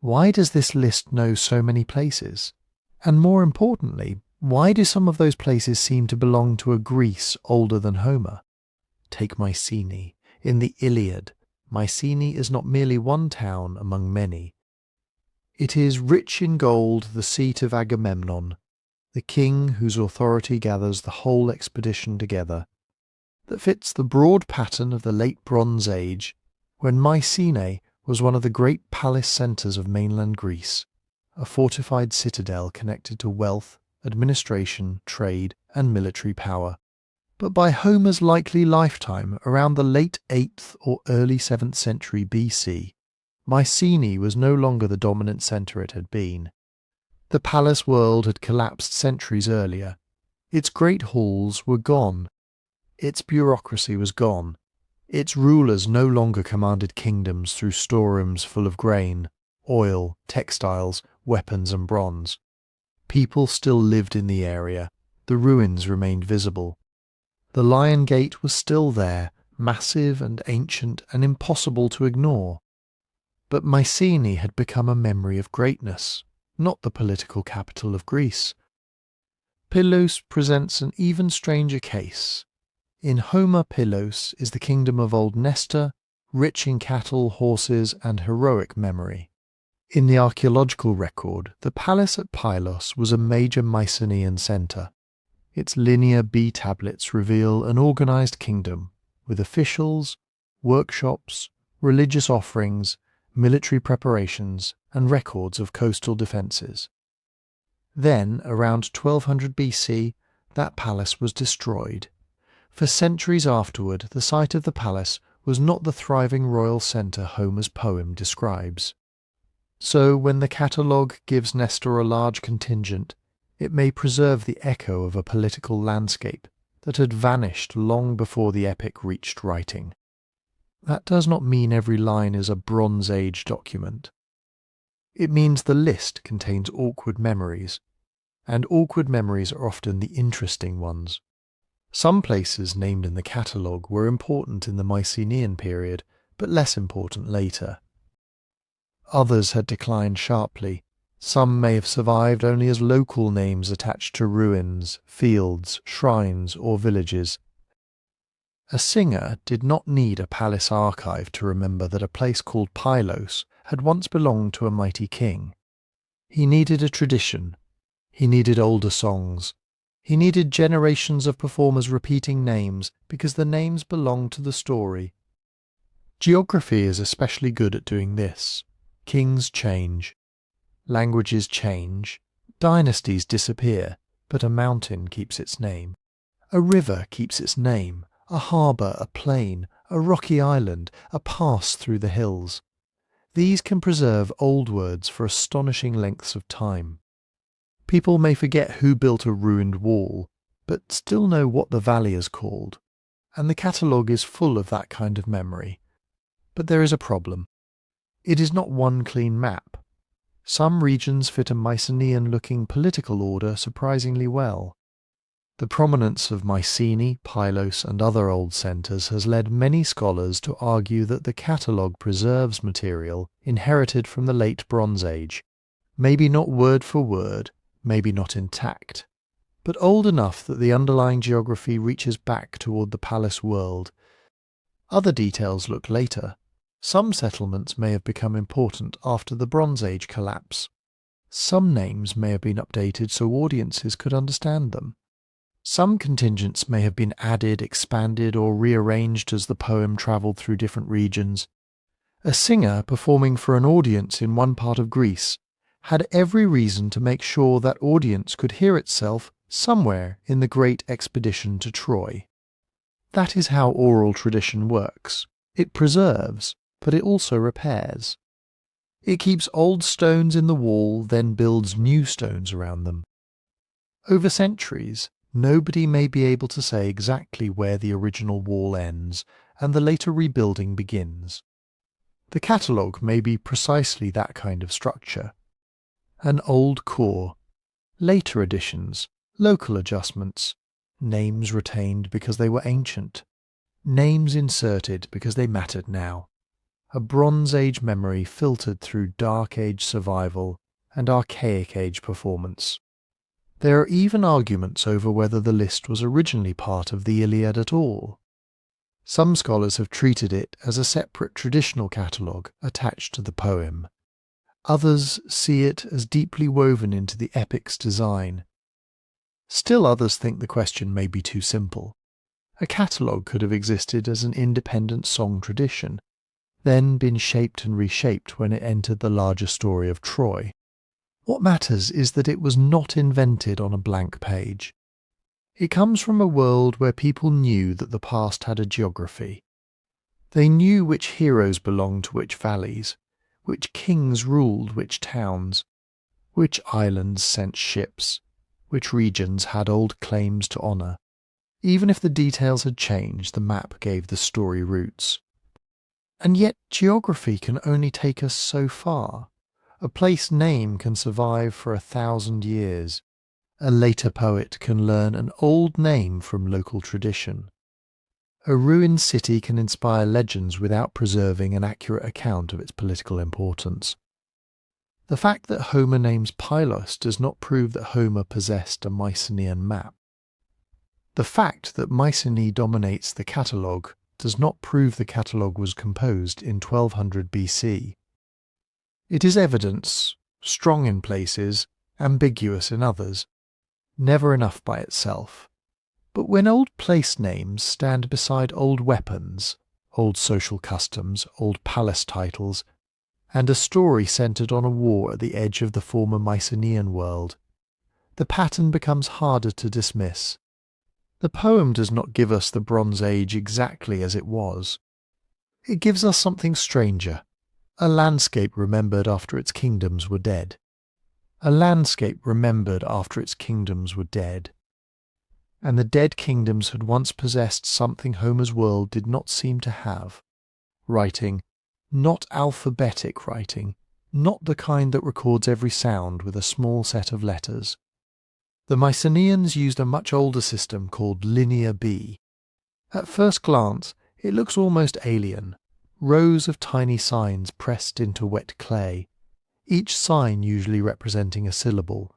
Why does this list know so many places? And more importantly, why do some of those places seem to belong to a Greece older than Homer? Take Mycenae. In the Iliad, Mycenae is not merely one town among many. It is rich in gold, the seat of Agamemnon, the king whose authority gathers the whole expedition together, that fits the broad pattern of the late Bronze Age, when Mycenae was one of the great palace centres of mainland Greece, a fortified citadel connected to wealth, administration, trade, and military power. But by Homer's likely lifetime, around the late 8th or early 7th century BC, Mycenae was no longer the dominant centre it had been. The palace world had collapsed centuries earlier. Its great halls were gone. Its bureaucracy was gone. Its rulers no longer commanded kingdoms through storerooms full of grain, oil, textiles, weapons and bronze. People still lived in the area. The ruins remained visible. The Lion Gate was still there, massive and ancient and impossible to ignore. But Mycenae had become a memory of greatness, not the political capital of Greece. Pylos presents an even stranger case. In Homer, Pylos is the kingdom of old Nestor rich in cattle, horses, and heroic memory. In the archaeological record, the palace at Pylos was a major Mycenaean centre. Its linear B tablets reveal an organised kingdom, with officials, workshops, religious offerings, military preparations, and records of coastal defences. Then, around 1200 BC, that palace was destroyed. For centuries afterward, the site of the palace was not the thriving royal centre Homer's poem describes. So, when the Catalogue gives Nestor a large contingent, it may preserve the echo of a political landscape that had vanished long before the epic reached writing. That does not mean every line is a Bronze Age document. It means the list contains awkward memories, and awkward memories are often the interesting ones. Some places named in the catalogue were important in the Mycenaean period, but less important later. Others had declined sharply. Some may have survived only as local names attached to ruins, fields, shrines, or villages. A singer did not need a palace archive to remember that a place called Pylos had once belonged to a mighty king. He needed a tradition. He needed older songs. He needed generations of performers repeating names because the names belonged to the story. Geography is especially good at doing this. Kings change. Languages change. Dynasties disappear, but a mountain keeps its name. A river keeps its name. A harbour, a plain, a rocky island, a pass through the hills. These can preserve old words for astonishing lengths of time. People may forget who built a ruined wall, but still know what the valley is called, and the catalogue is full of that kind of memory. But there is a problem. It is not one clean map. Some regions fit a Mycenaean-looking political order surprisingly well. The prominence of Mycenae, Pylos, and other old centres has led many scholars to argue that the catalogue preserves material inherited from the late Bronze Age, maybe not word for word, maybe not intact, but old enough that the underlying geography reaches back toward the palace world. Other details look later. Some settlements may have become important after the Bronze Age collapse. Some names may have been updated so audiences could understand them. Some contingents may have been added, expanded, or rearranged as the poem travelled through different regions. A singer performing for an audience in one part of Greece had every reason to make sure that audience could hear itself somewhere in the great expedition to Troy. That is how oral tradition works. It preserves, but it also repairs. It keeps old stones in the wall, then builds new stones around them. Over centuries, nobody may be able to say exactly where the original wall ends and the later rebuilding begins. The catalogue may be precisely that kind of structure. An old core, later additions, local adjustments, names retained because they were ancient, names inserted because they mattered now. A Bronze Age memory filtered through Dark Age survival and Archaic Age performance. There are even arguments over whether the list was originally part of the Iliad at all. Some scholars have treated it as a separate traditional catalogue attached to the poem. Others see it as deeply woven into the epic's design. Still others think the question may be too simple. A catalogue could have existed as an independent song tradition, then been shaped and reshaped when it entered the larger story of Troy. What matters is that it was not invented on a blank page. It comes from a world where people knew that the past had a geography. They knew which heroes belonged to which valleys, which kings ruled which towns, which islands sent ships, which regions had old claims to honour. Even if the details had changed, the map gave the story roots. And yet geography can only take us so far. A place name can survive for 1,000 years. A later poet can learn an old name from local tradition. A ruined city can inspire legends without preserving an accurate account of its political importance. The fact that Homer names Pylos does not prove that Homer possessed a Mycenaean map. The fact that Mycenae dominates the catalogue does not prove the catalogue was composed in 1200 BC. It is evidence, strong in places, ambiguous in others, never enough by itself. But when old place names stand beside old weapons, old social customs, old palace titles, and a story centred on a war at the edge of the former Mycenaean world, the pattern becomes harder to dismiss. The poem does not give us the Bronze Age exactly as it was. It gives us something stranger, a landscape remembered after its kingdoms were dead. A landscape remembered after its kingdoms were dead. And the dead kingdoms had once possessed something Homer's world did not seem to have. Writing, not alphabetic writing, not the kind that records every sound with a small set of letters. The Mycenaeans used a much older system called Linear B. At first glance, it looks almost alien. Rows of tiny signs pressed into wet clay, each sign usually representing a syllable.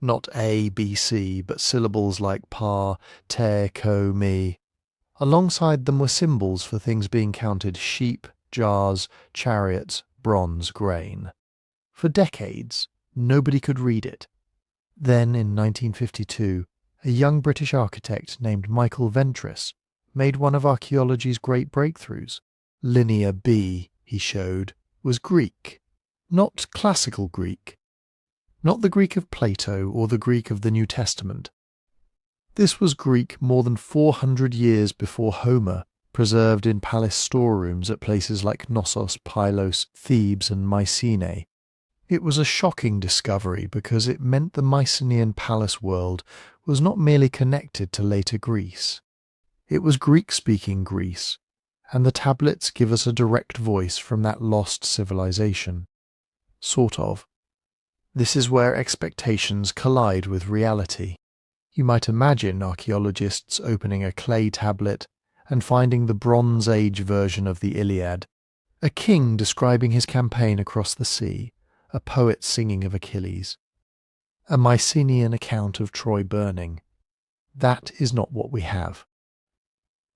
Not A, B, C, but syllables like pa, te, ko, mi. Alongside them were symbols for things being counted: sheep, jars, chariots, bronze, grain. For decades, nobody could read it. Then, in 1952, a young British architect named Michael Ventris made one of archaeology's great breakthroughs. Linear B, he showed, was Greek, not classical Greek, not the Greek of Plato or the Greek of the New Testament. This was Greek more than 400 years before Homer, preserved in palace storerooms at places like Knossos, Pylos, Thebes and Mycenae. It was a shocking discovery because it meant the Mycenaean palace world was not merely connected to later Greece. It was Greek-speaking Greece, and the tablets give us a direct voice from that lost civilization. Sort of. This is where expectations collide with reality. You might imagine archaeologists opening a clay tablet and finding the Bronze Age version of the Iliad, a king describing his campaign across the sea, a poet singing of Achilles, a Mycenaean account of Troy burning. That is not what we have.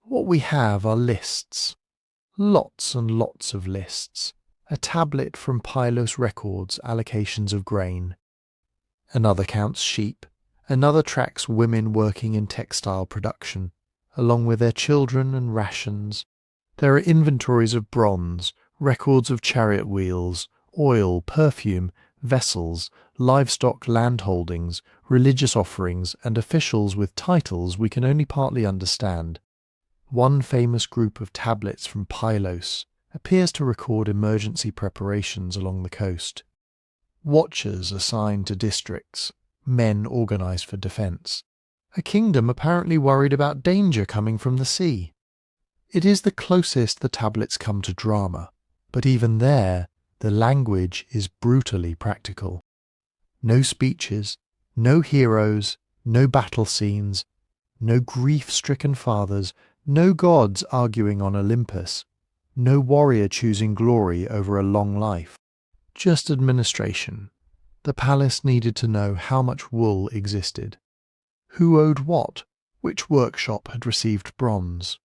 What we have are lists. Lots and lots of lists. A tablet from Pylos records allocations of grain. Another counts sheep. Another tracks women working in textile production, along with their children and rations. There are inventories of bronze, records of chariot wheels, oil, perfume, vessels, livestock land holdings, religious offerings, and officials with titles we can only partly understand. One famous group of tablets from Pylos appears to record emergency preparations along the coast. Watchers assigned to districts, men organised for defence. A kingdom apparently worried about danger coming from the sea. It is the closest the tablets come to drama, but even there, the language is brutally practical. No speeches, no heroes, no battle scenes, no grief-stricken fathers, no gods arguing on Olympus, no warrior choosing glory over a long life. Just administration. The palace needed to know how much wool existed, who owed what, which workshop had received bronze,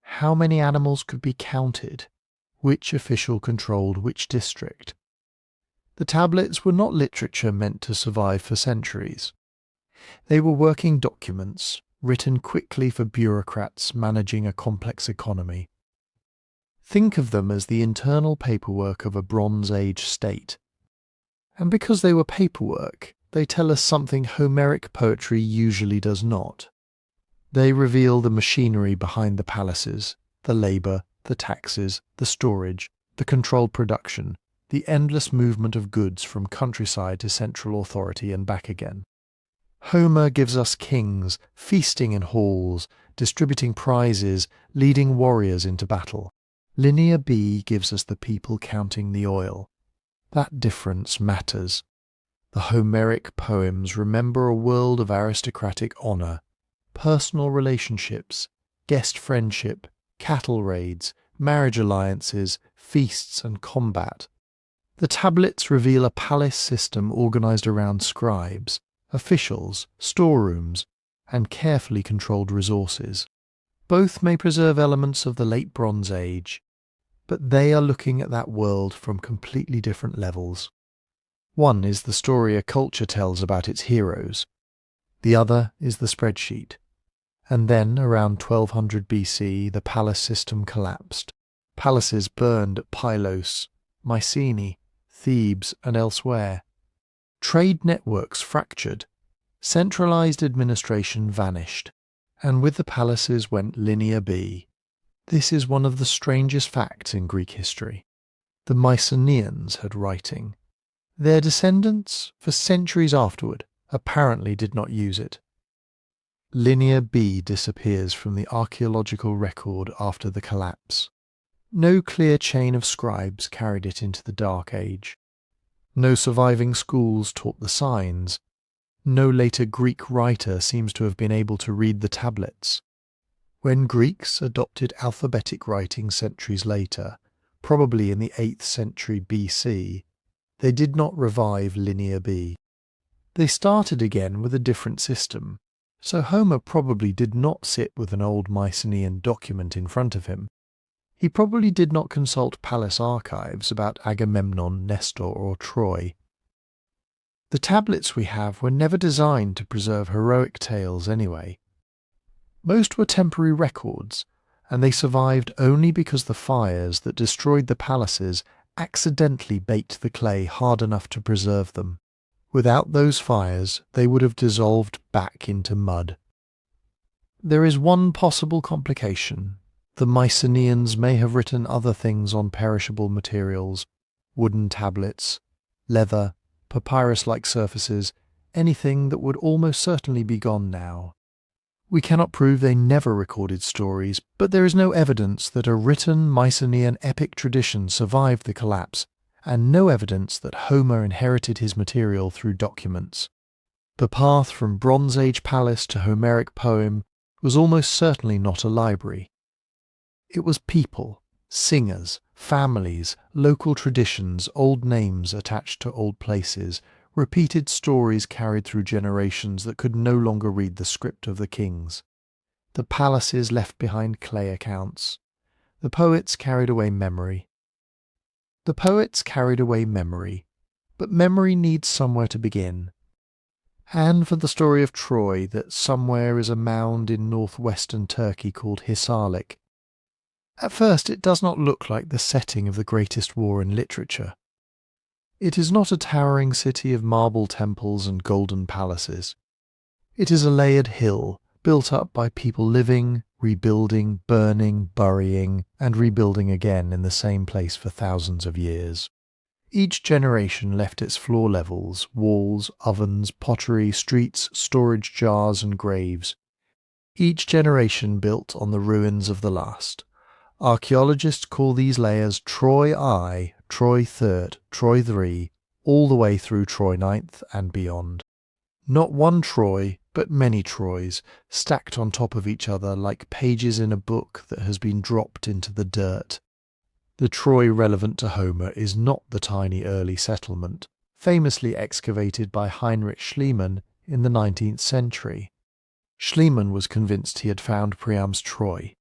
how many animals could be counted, which official controlled which district. The tablets were not literature meant to survive for centuries. They were working documents, written quickly for bureaucrats managing a complex economy. Think of them as the internal paperwork of a Bronze Age state. And because they were paperwork, they tell us something Homeric poetry usually does not. They reveal the machinery behind the palaces, the labour, the taxes, the storage, the controlled production, the endless movement of goods from countryside to central authority and back again. Homer gives us kings, feasting in halls, distributing prizes, leading warriors into battle. Linear B gives us the people counting the oil. That difference matters. The Homeric poems remember a world of aristocratic honour, personal relationships, guest friendship, cattle raids, marriage alliances, feasts and combat. The tablets reveal a palace system organised around scribes, officials, storerooms, and carefully controlled resources. Both may preserve elements of the late Bronze Age, but they are looking at that world from completely different levels. One is the story a culture tells about its heroes. The other is the spreadsheet. And then, around 1200 BC, the palace system collapsed. Palaces burned at Pylos, Mycenae, Thebes, and elsewhere. Trade networks fractured. Centralized administration vanished. And with the palaces went Linear B. This is one of the strangest facts in Greek history. The Mycenaeans had writing. Their descendants, for centuries afterward, apparently did not use it. Linear B disappears from the archaeological record after the collapse. No clear chain of scribes carried it into the Dark Age. No surviving schools taught the signs. No later Greek writer seems to have been able to read the tablets. When Greeks adopted alphabetic writing centuries later, probably in the 8th century BC, they did not revive Linear B. They started again with a different system, so Homer probably did not sit with an old Mycenaean document in front of him. He probably did not consult palace archives about Agamemnon, Nestor, or Troy. The tablets we have were never designed to preserve heroic tales anyway. Most were temporary records, and they survived only because the fires that destroyed the palaces accidentally baked the clay hard enough to preserve them. Without those fires, they would have dissolved back into mud. There is one possible complication. The Mycenaeans may have written other things on perishable materials, wooden tablets, leather, papyrus-like surfaces, anything that would almost certainly be gone now. We cannot prove they never recorded stories, but there is no evidence that a written Mycenaean epic tradition survived the collapse, and no evidence that Homer inherited his material through documents. The path from Bronze Age palace to Homeric poem was almost certainly not a library. It was people, singers, families, local traditions, old names attached to old places, repeated stories carried through generations that could no longer read the script of the kings. The palaces left behind clay accounts. The poets carried away memory. But memory needs somewhere to begin. And for the story of Troy, that somewhere is a mound in northwestern Turkey called Hisarlik. At first it does not look like the setting of the greatest war in literature. It is not a towering city of marble temples and golden palaces. It is a layered hill, built up by people living, rebuilding, burning, burying, and rebuilding again in the same place for thousands of years. Each generation left its floor levels, walls, ovens, pottery, streets, storage jars, and graves. Each generation built on the ruins of the last. Archaeologists call these layers Troy I, Troy III, Troy III, all the way through Troy IX and beyond. Not one Troy, but many Troys, stacked on top of each other like pages in a book that has been dropped into the dirt. The Troy relevant to Homer is not the tiny early settlement, famously excavated by Heinrich Schliemann in the 19th century. Schliemann was convinced he had found Priam's Troy.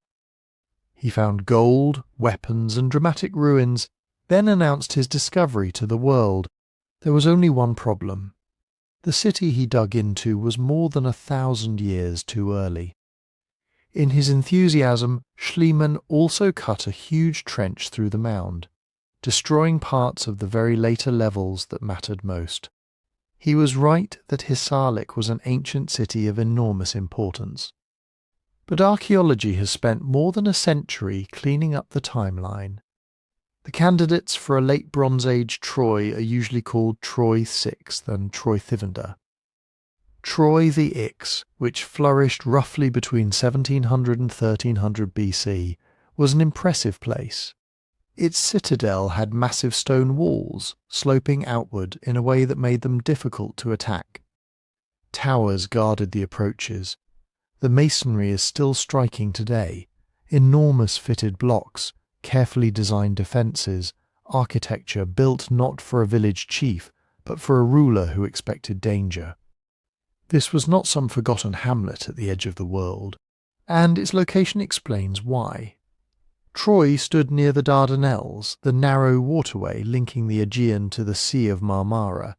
He found gold, weapons, and dramatic ruins, then announced his discovery to the world. There was only one problem. The city he dug into was more than 1,000 years too early. In his enthusiasm, Schliemann also cut a huge trench through the mound, destroying parts of the very later levels that mattered most. He was right that Hisarlik was an ancient city of enormous importance. But archaeology has spent more than a century cleaning up the timeline. The candidates for a late Bronze Age Troy are usually called Troy VI and Troy Thivander. Troy the Ix, which flourished roughly between 1700 and 1300 BC, was an impressive place. Its citadel had massive stone walls, sloping outward in a way that made them difficult to attack. Towers guarded the approaches. The masonry is still striking today. Enormous fitted blocks, carefully designed defences, architecture built not for a village chief, but for a ruler who expected danger. This was not some forgotten hamlet at the edge of the world. and its location explains why. Troy stood near the Dardanelles, the narrow waterway linking the Aegean to the Sea of Marmara,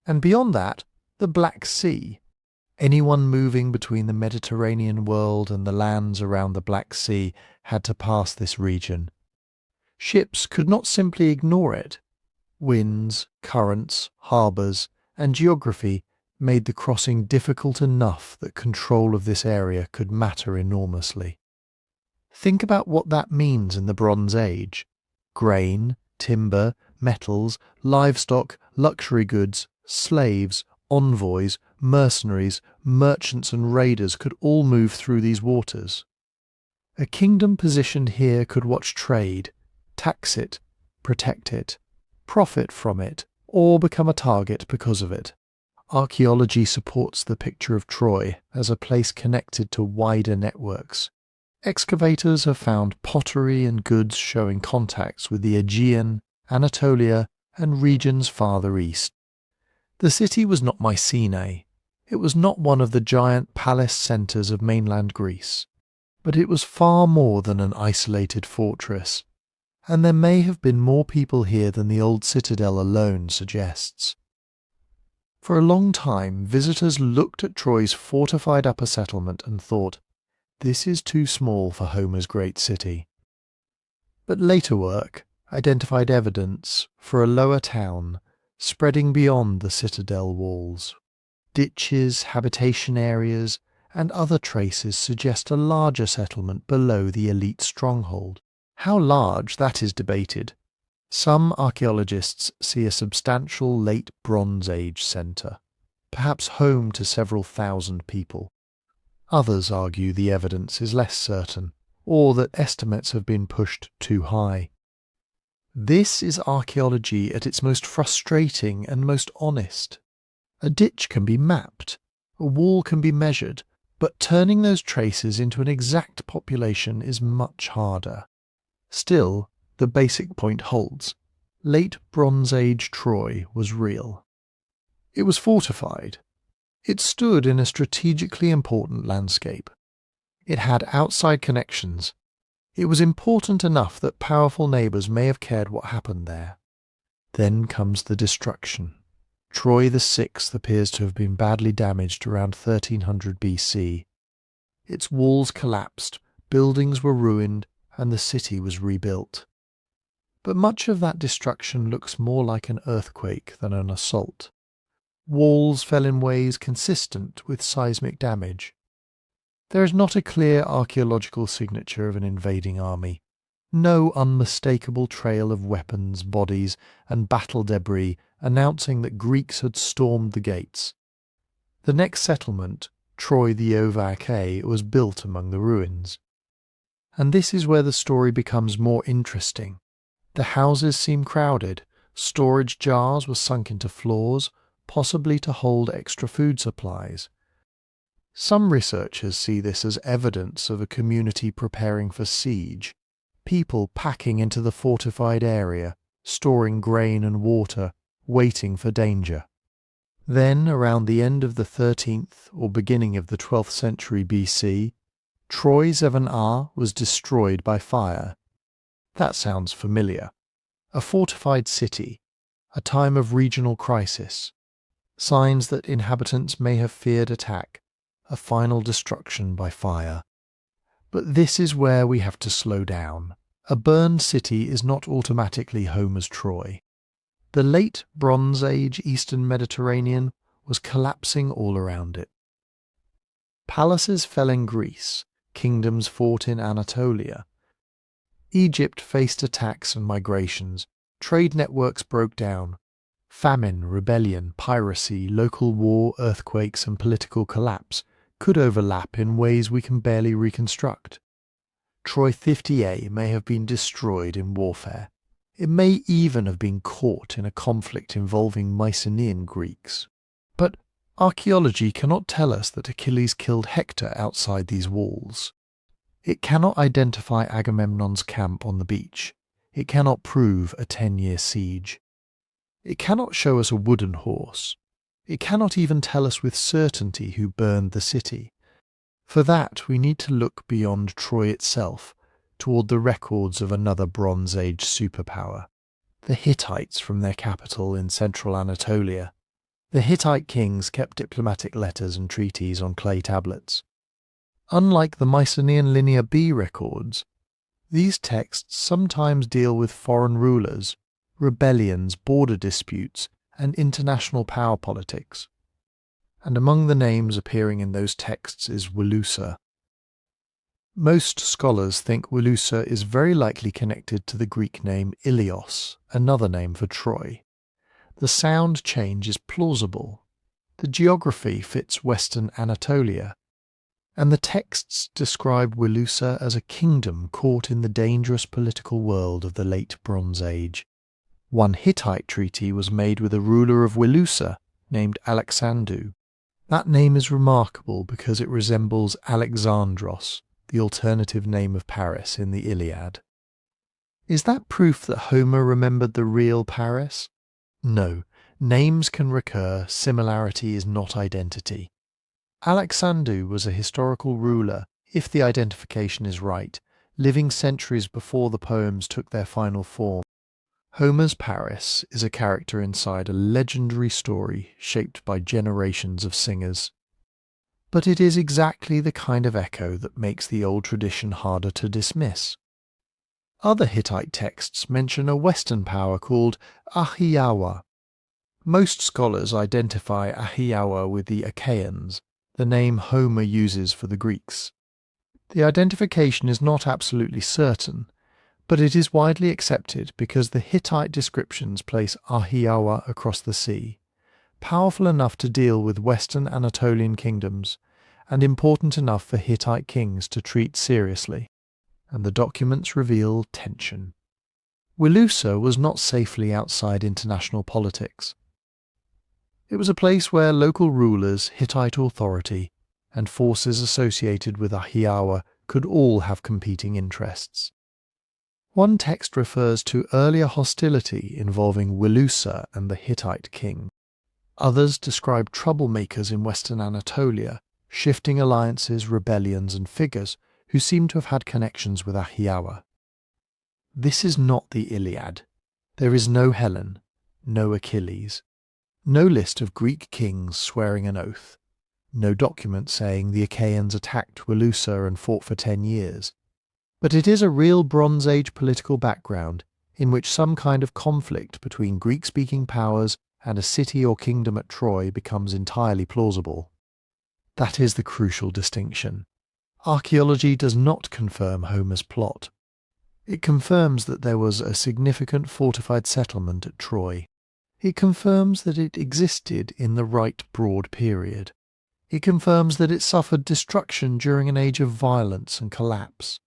and beyond that, the Black Sea. Anyone moving between the Mediterranean world and the lands around the Black Sea had to pass this region. Ships could not simply ignore it. Winds, currents, harbours, and geography made the crossing difficult enough that control of this area could matter enormously. Think about what that means in the Bronze Age. Grain, timber, metals, livestock, luxury goods, slaves, envoys, mercenaries, merchants and raiders could all move through these waters. A kingdom positioned here could watch trade, tax it, protect it, profit from it, or become a target because of it. Archaeology supports the picture of Troy as a place connected to wider networks. Excavators have found pottery and goods showing contacts with the Aegean, Anatolia, and regions farther east. The city was not Mycenae. It was not one of the giant palace centres of mainland Greece, but it was far more than an isolated fortress, and there may have been more people here than the old citadel alone suggests. For a long time, visitors looked at Troy's fortified upper settlement and thought, this is too small for Homer's great city. But later work identified evidence for a lower town spreading beyond the citadel walls. Ditches, habitation areas, and other traces suggest a larger settlement below the elite stronghold. How large, that is debated. Some archaeologists see a substantial late Bronze Age centre, perhaps home to several thousand people. Others argue the evidence is less certain, or that estimates have been pushed too high. This is archaeology at its most frustrating and most honest. A ditch can be mapped, a wall can be measured, but turning those traces into an exact population is much harder. Still, the basic point holds. Late Bronze Age Troy was real. It was fortified. It stood in a strategically important landscape. It had outside connections. It was important enough that powerful neighbours may have cared what happened there. Then comes the destruction. Troy VI appears to have been badly damaged around 1300 BC. Its walls collapsed, buildings were ruined, and the city was rebuilt. But much of that destruction looks more like an earthquake than an assault. Walls fell in ways consistent with seismic damage. There is not a clear archaeological signature of an invading army, no unmistakable trail of weapons, bodies, and battle debris announcing that Greeks had stormed the gates. The next settlement, Troy the Ovacae, was built among the ruins. And this is where the story becomes more interesting. The houses seem crowded, storage jars were sunk into floors, possibly to hold extra food supplies. Some researchers see this as evidence of a community preparing for siege, people packing into the fortified area, storing grain and water, waiting for danger. Then, around the end of the 13th or beginning of the 12th century BC, Troy Zeven was destroyed by fire. That sounds familiar. A fortified city, a time of regional crisis, signs that inhabitants may have feared attack, a final destruction by fire. But this is where we have to slow down. A burned city is not automatically Homer's Troy. The late Bronze Age Eastern Mediterranean was collapsing all around it. Palaces fell in Greece, kingdoms fought in Anatolia. Egypt faced attacks and migrations, trade networks broke down. Famine, rebellion, piracy, local war, earthquakes and political collapse could overlap in ways we can barely reconstruct. Troy 50A may have been destroyed in warfare. It may even have been caught in a conflict involving Mycenaean Greeks. But archaeology cannot tell us that Achilles killed Hector outside these walls. It cannot identify Agamemnon's camp on the beach. It cannot prove a 10-year siege. It cannot show us a wooden horse. It cannot even tell us with certainty who burned the city. For that, we need to look beyond Troy itself, toward the records of another Bronze Age superpower, the Hittites from their capital in central Anatolia. The Hittite kings kept diplomatic letters and treaties on clay tablets. Unlike the Mycenaean Linear B records, these texts sometimes deal with foreign rulers, rebellions, border disputes, and international power politics. And among the names appearing in those texts is Wilusa. Most scholars think Wilusa is very likely connected to the Greek name Ilios, another name for Troy. The sound change is plausible. The geography fits Western Anatolia, and the texts describe Wilusa as a kingdom caught in the dangerous political world of the late Bronze Age. One Hittite treaty was made with a ruler of Wilusa named Alexandru. That name is remarkable because it resembles Alexandros, the alternative name of Paris in the Iliad. Is that proof that Homer remembered the real Paris? No, names can recur, similarity is not identity. Alexandru was a historical ruler, if the identification is right, living centuries before the poems took their final form. Homer's Paris is a character inside a legendary story shaped by generations of singers. But it is exactly the kind of echo that makes the old tradition harder to dismiss. Other Hittite texts mention a Western power called Ahiawa. Most scholars identify Ahiawa with the Achaeans, the name Homer uses for the Greeks. The identification is not absolutely certain, but it is widely accepted because the Hittite descriptions place Ahiawa across the sea, powerful enough to deal with Western Anatolian kingdoms, and important enough for Hittite kings to treat seriously, and the documents reveal tension. Wilusa was not safely outside international politics. It was a place where local rulers, Hittite authority, and forces associated with Ahiawa could all have competing interests. One text refers to earlier hostility involving Wilusa and the Hittite king. Others describe troublemakers in Western Anatolia, shifting alliances, rebellions, and figures who seem to have had connections with Ahiawa. This is not the Iliad. There is no Helen, no Achilles, no list of Greek kings swearing an oath, no document saying the Achaeans attacked Wilusa and fought for 10 years. But it is a real Bronze Age political background in which some kind of conflict between Greek-speaking powers and a city or kingdom at Troy becomes entirely plausible. That is the crucial distinction. Archaeology does not confirm Homer's plot. It confirms that there was a significant fortified settlement at Troy. It confirms that it existed in the right broad period. It confirms that it suffered destruction during an age of violence and collapse.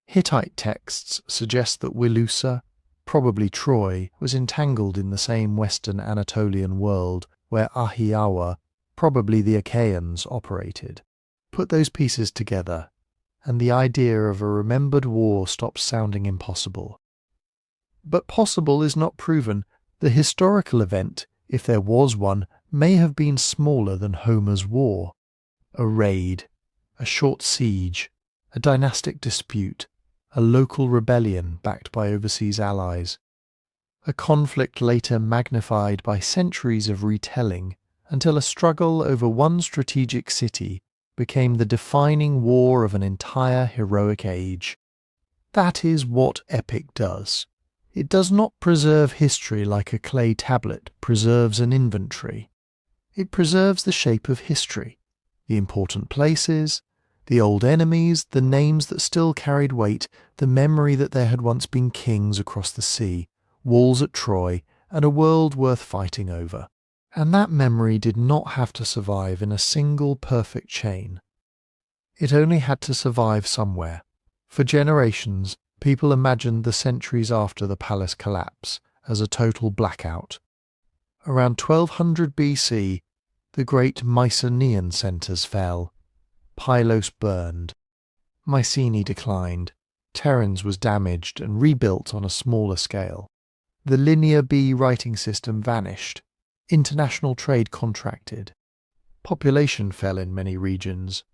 Hittite texts suggest that Wilusa, probably Troy, was entangled in the same Western Anatolian world where Ahiawa, probably the Achaeans, operated. Put those pieces together, and the idea of a remembered war stops sounding impossible. But possible is not proven. The historical event, if there was one, may have been smaller than Homer's war. A raid, a short siege, a dynastic dispute, a local rebellion backed by overseas allies. A conflict later magnified by centuries of retelling until a struggle over one strategic city became the defining war of an entire heroic age. That is what epic does. It does not preserve history like a clay tablet preserves an inventory. It preserves the shape of history, the important places, the old enemies, the names that still carried weight, the memory that there had once been kings across the sea, walls at Troy, and a world worth fighting over. And that memory did not have to survive in a single perfect chain. It only had to survive somewhere. For generations, people imagined the centuries after the palace collapse as a total blackout. Around 1200 BC, the great Mycenaean centres fell. Pylos burned. Mycenae declined. Terens was damaged and rebuilt on a smaller scale. The Linear B writing system vanished. International trade contracted. Population fell in many regions.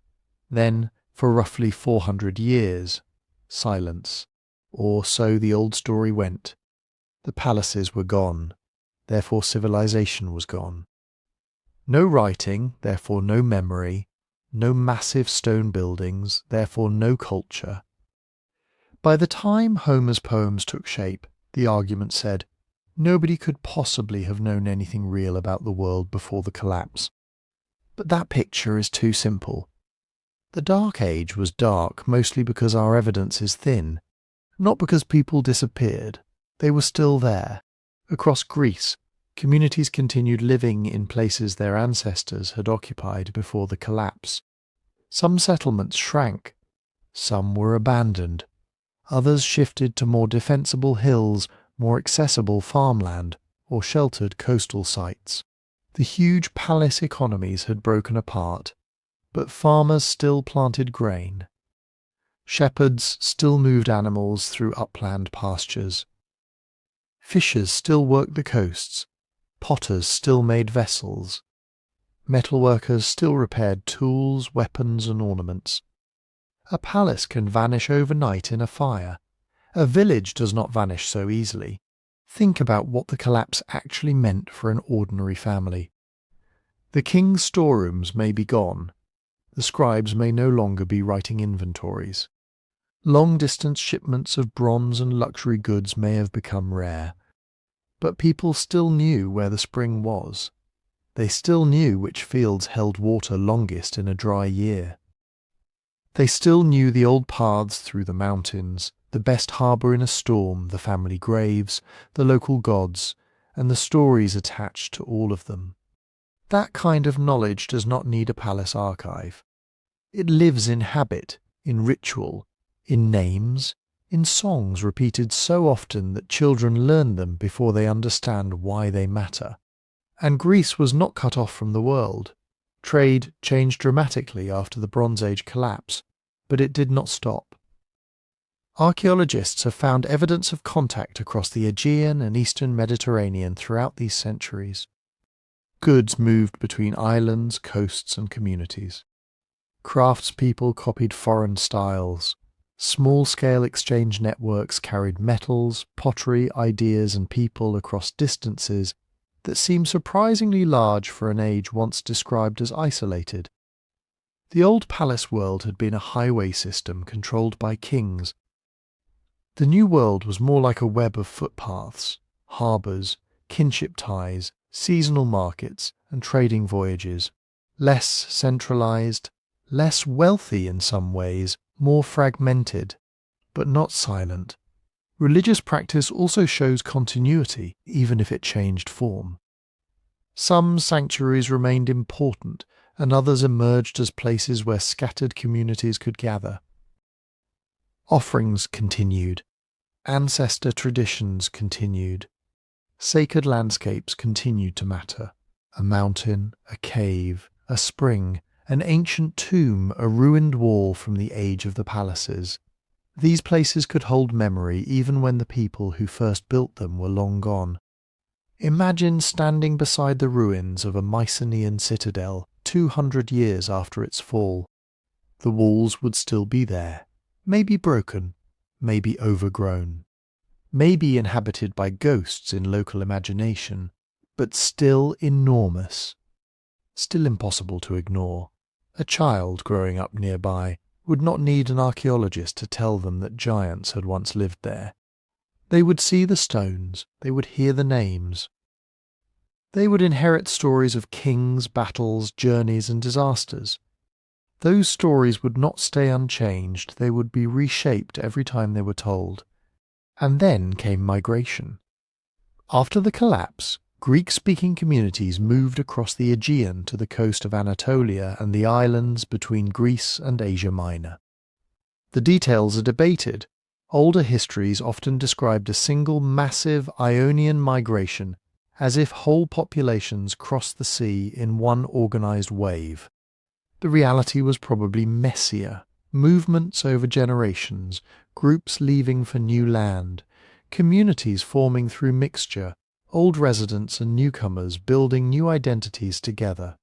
Then, for roughly 400 years, silence. Or so the old story went. The palaces were gone, therefore civilization was gone. No writing, therefore no memory, no massive stone buildings, therefore no culture. By the time Homer's poems took shape, the argument said, nobody could possibly have known anything real about the world before the collapse. But that picture is too simple. The Dark Age was dark mostly because our evidence is thin, not because people disappeared. They were still there. Across Greece, communities continued living in places their ancestors had occupied before the collapse. Some settlements shrank. Some were abandoned. Others shifted to more defensible hills, more accessible farmland, or sheltered coastal sites. The huge palace economies had broken apart, but farmers still planted grain. Shepherds still moved animals through upland pastures. Fishers still worked the coasts. Potters still made vessels. Metalworkers still repaired tools, weapons, and ornaments. A palace can vanish overnight in a fire. A village does not vanish so easily. Think about what the collapse actually meant for an ordinary family. The king's storerooms may be gone. The scribes may no longer be writing inventories. Long-distance shipments of bronze and luxury goods may have become rare. But people still knew where the spring was. They still knew which fields held water longest in a dry year. They still knew the old paths through the mountains, the best harbour in a storm, the family graves, the local gods, and the stories attached to all of them. That kind of knowledge does not need a palace archive. It lives in habit, in ritual, in names, in songs repeated so often that children learn them before they understand why they matter. And Greece was not cut off from the world. Trade changed dramatically after the Bronze Age collapse, but it did not stop. Archaeologists have found evidence of contact across the Aegean and Eastern Mediterranean throughout these centuries. Goods moved between islands, coasts, and communities. Craftspeople copied foreign styles. Small-scale exchange networks carried metals, pottery, ideas, and people across distances that seem surprisingly large for an age once described as isolated. The old palace world had been a highway system controlled by kings. The new world was more like a web of footpaths, harbours, kinship ties, seasonal markets, and trading voyages. Less centralised, less wealthy in some ways, more fragmented, but not silent. Religious practice also shows continuity, even if it changed form. Some sanctuaries remained important, and others emerged as places where scattered communities could gather. Offerings continued. Ancestor traditions continued. Sacred landscapes continued to matter. A mountain, a cave, a spring, an ancient tomb, a ruined wall from the age of the palaces. These places could hold memory even when the people who first built them were long gone. Imagine standing beside the ruins of a Mycenaean citadel 200 years after its fall. The walls would still be there, maybe broken, maybe overgrown, maybe inhabited by ghosts in local imagination, but still enormous, still impossible to ignore. A child growing up nearby would not need an archaeologist to tell them that giants had once lived there. They would see the stones, they would hear the names. They would inherit stories of kings, battles, journeys, and disasters. Those stories would not stay unchanged, they would be reshaped every time they were told. And then came migration. After the collapse, Greek-speaking communities moved across the Aegean to the coast of Anatolia and the islands between Greece and Asia Minor. The details are debated. Older histories often described a single massive Ionian migration as if whole populations crossed the sea in one organized wave. The reality was probably messier, movements over generations, groups leaving for new land, communities forming through mixture, old residents and newcomers building new identities together.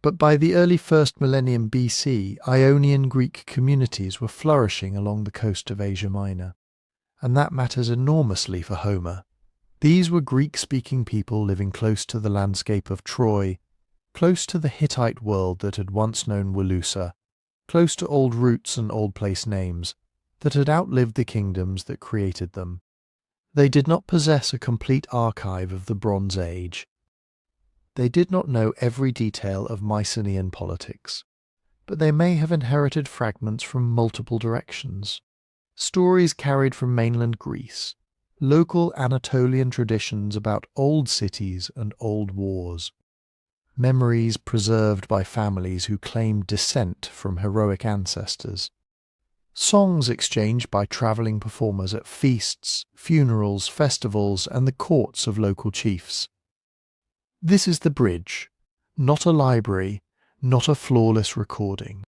But by the early 1st millennium BC, Ionian Greek communities were flourishing along the coast of Asia Minor, and that matters enormously for Homer. These were Greek-speaking people living close to the landscape of Troy, close to the Hittite world that had once known Walusa, close to old roots and old place names that had outlived the kingdoms that created them. They did not possess a complete archive of the Bronze Age. They did not know every detail of Mycenaean politics, but they may have inherited fragments from multiple directions. Stories carried from mainland Greece, local Anatolian traditions about old cities and old wars, memories preserved by families who claimed descent from heroic ancestors, songs exchanged by travelling performers at feasts, funerals, festivals, and the courts of local chiefs. This is the bridge, not a library, not a flawless recording.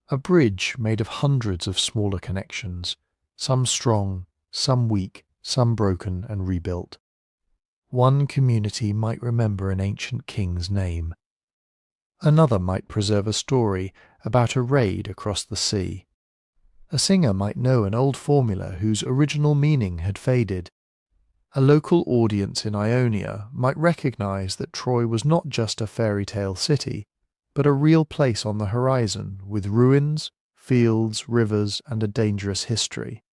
A bridge made of hundreds of smaller connections, some strong, some weak, some broken and rebuilt. One community might remember an ancient king's name. Another might preserve a story about a raid across the sea. A singer might know an old formula whose original meaning had faded. A local audience in Ionia might recognize that Troy was not just a fairy tale city, but a real place on the horizon with ruins, fields, rivers, and a dangerous history.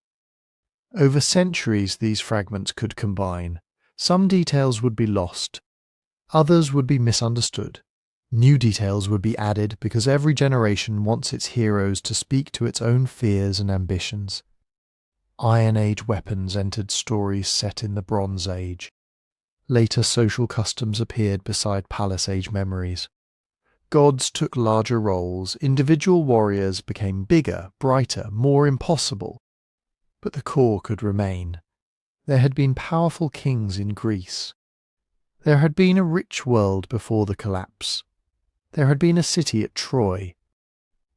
Over centuries these fragments could combine. Some details would be lost. Others would be misunderstood. New details would be added because every generation wants its heroes to speak to its own fears and ambitions. Iron Age weapons entered stories set in the Bronze Age. Later social customs appeared beside Palace Age memories. Gods took larger roles, individual warriors became bigger, brighter, more impossible. But the core could remain. There had been powerful kings in Greece. There had been a rich world before the collapse. There had been a city at Troy.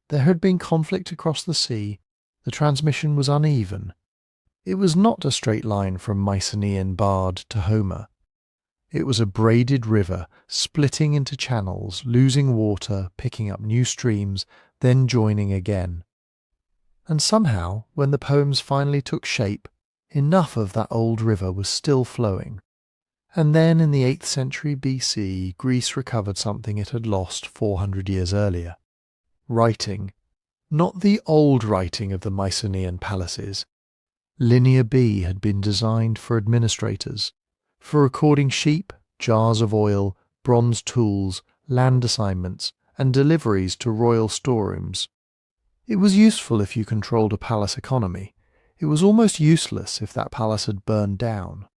There had been conflict across the sea. The transmission was uneven. It was not a straight line from Mycenaean bard to Homer. It was a braided river, splitting into channels, losing water, picking up new streams, then joining again. And somehow, when the poems finally took shape, enough of that old river was still flowing. And then in the 8th century BC, Greece recovered something it had lost 400 years earlier. Writing. Not the old writing of the Mycenaean palaces. Linear B had been designed for administrators, for recording sheep, jars of oil, bronze tools, land assignments, and deliveries to royal storerooms. It was useful if you controlled a palace economy. It was almost useless if that palace had burned down.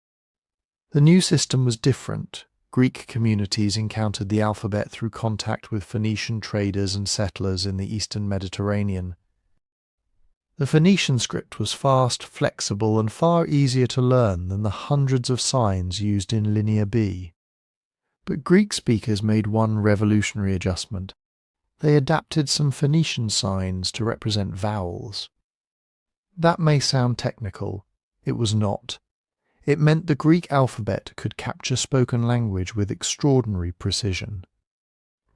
The new system was different. Greek communities encountered the alphabet through contact with Phoenician traders and settlers in the eastern Mediterranean. The Phoenician script was fast, flexible, and far easier to learn than the hundreds of signs used in Linear B. But Greek speakers made one revolutionary adjustment. They adapted some Phoenician signs to represent vowels. That may sound technical. It was not. It meant the Greek alphabet could capture spoken language with extraordinary precision.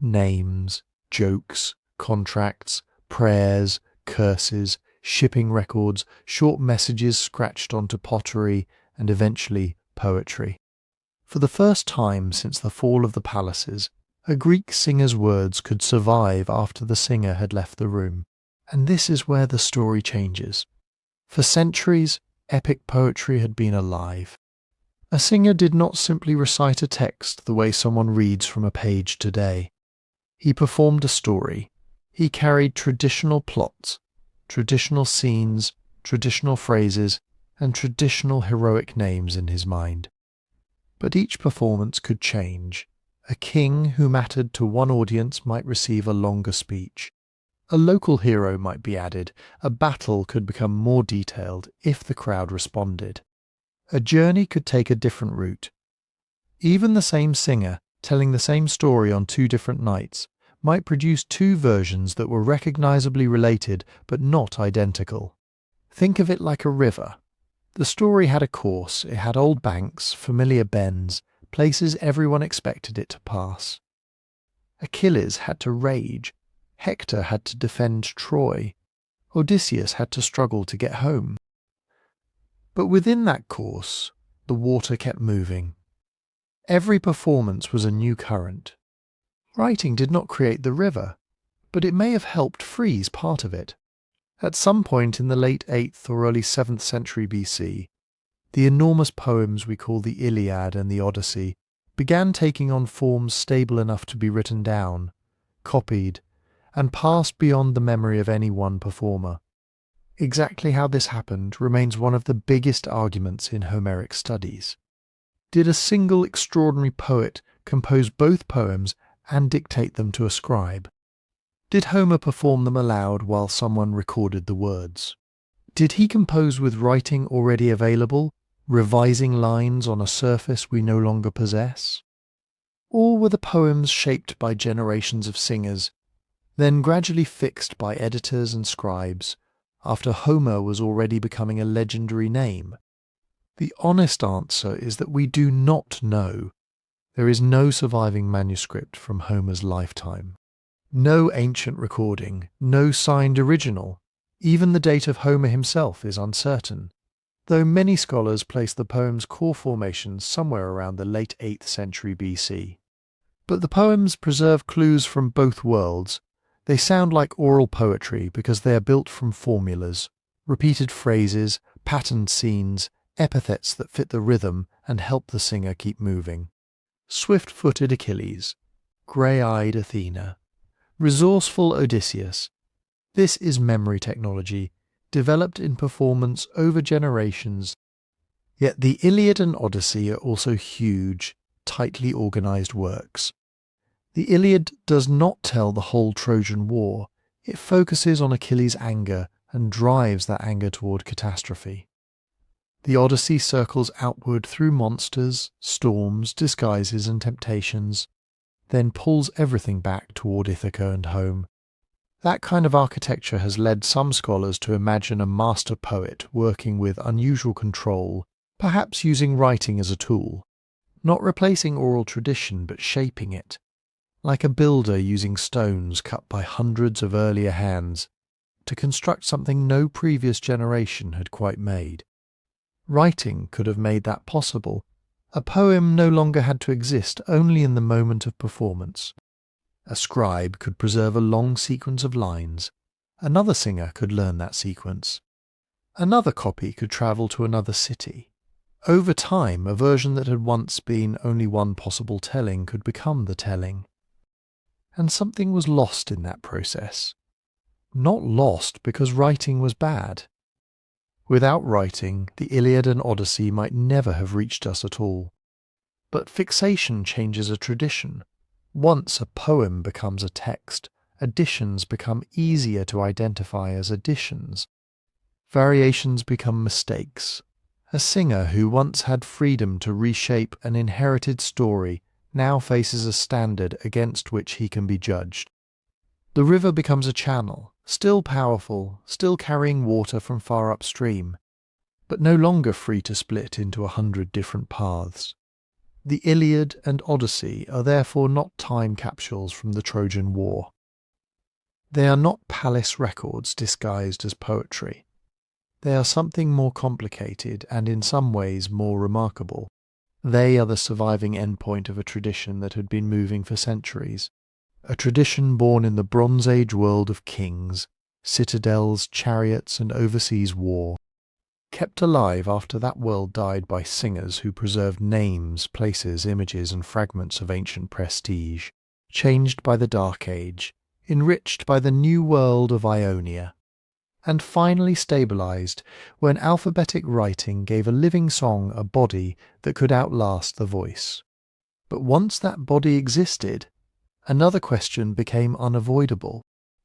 Names, jokes, contracts, prayers, curses, shipping records, short messages scratched onto pottery, and eventually poetry. For the first time since the fall of the palaces, a Greek singer's words could survive after the singer had left the room. And this is where the story changes. For centuries, epic poetry had been alive. A singer did not simply recite a text the way someone reads from a page today. He performed a story. He carried traditional plots, traditional scenes, traditional phrases, and traditional heroic names in his mind. But each performance could change. A king who mattered to one audience might receive a longer speech. A local hero might be added. A battle could become more detailed if the crowd responded. A journey could take a different route. Even the same singer, telling the same story on 2 different nights, might produce 2 versions that were recognizably related but not identical. Think of it like a river. The story had a course. It had old banks, familiar bends, places everyone expected it to pass. Achilles had to rage, Hector had to defend Troy, Odysseus had to struggle to get home. But within that course, the water kept moving. Every performance was a new current. Writing did not create the river, but it may have helped freeze part of it. At some point in the late 8th or early 7th century BC, the enormous poems we call the Iliad and the Odyssey began taking on forms stable enough to be written down, copied, and passed beyond the memory of any one performer. Exactly how this happened remains one of the biggest arguments in Homeric studies. Did a single extraordinary poet compose both poems and dictate them to a scribe? Did Homer perform them aloud while someone recorded the words? Did he compose with writing already available, revising lines on a surface we no longer possess? Or were the poems shaped by generations of singers, then gradually fixed by editors and scribes, after Homer was already becoming a legendary name? The honest answer is that we do not know. There is no surviving manuscript from Homer's lifetime. No ancient recording, no signed original. Even the date of Homer himself is uncertain, though many scholars place the poem's core formations somewhere around the late 8th century BC. But the poems preserve clues from both worlds. They sound like oral poetry because they are built from formulas, repeated phrases, patterned scenes, epithets that fit the rhythm and help the singer keep moving. Swift-footed Achilles, grey-eyed Athena, resourceful Odysseus. This is memory technology, developed in performance over generations. Yet the Iliad and Odyssey are also huge, tightly organised works. The Iliad does not tell the whole Trojan War. It focuses on Achilles' anger and drives that anger toward catastrophe. The Odyssey circles outward through monsters, storms, disguises and temptations, then pulls everything back toward Ithaca and home. That kind of architecture has led some scholars to imagine a master poet working with unusual control, perhaps using writing as a tool, not replacing oral tradition but shaping it, like a builder using stones cut by hundreds of earlier hands to construct something no previous generation had quite made. Writing could have made that possible. A poem no longer had to exist only in the moment of performance. A scribe could preserve a long sequence of lines. Another singer could learn that sequence. Another copy could travel to another city. Over time, a version that had once been only one possible telling could become the telling. And something was lost in that process. Not lost because writing was bad. Without writing, the Iliad and Odyssey might never have reached us at all. But fixation changes a tradition. Once a poem becomes a text, additions become easier to identify as additions. Variations become mistakes. A singer who once had freedom to reshape an inherited story now faces a standard against which he can be judged. The river becomes a channel, still powerful, still carrying water from far upstream, but no longer free to split into 100 different paths. The Iliad and Odyssey are therefore not time capsules from the Trojan War. They are not palace records disguised as poetry. They are something more complicated and in some ways more remarkable. They are the surviving endpoint of a tradition that had been moving for centuries. A tradition born in the Bronze Age world of kings, citadels, chariots, and overseas war, kept alive after that world died by singers who preserved names, places, images, and fragments of ancient prestige, changed by the Dark Age, enriched by the new world of Ionia, and finally stabilized when alphabetic writing gave a living song a body that could outlast the voice. But once that body existed, another question became unavoidable.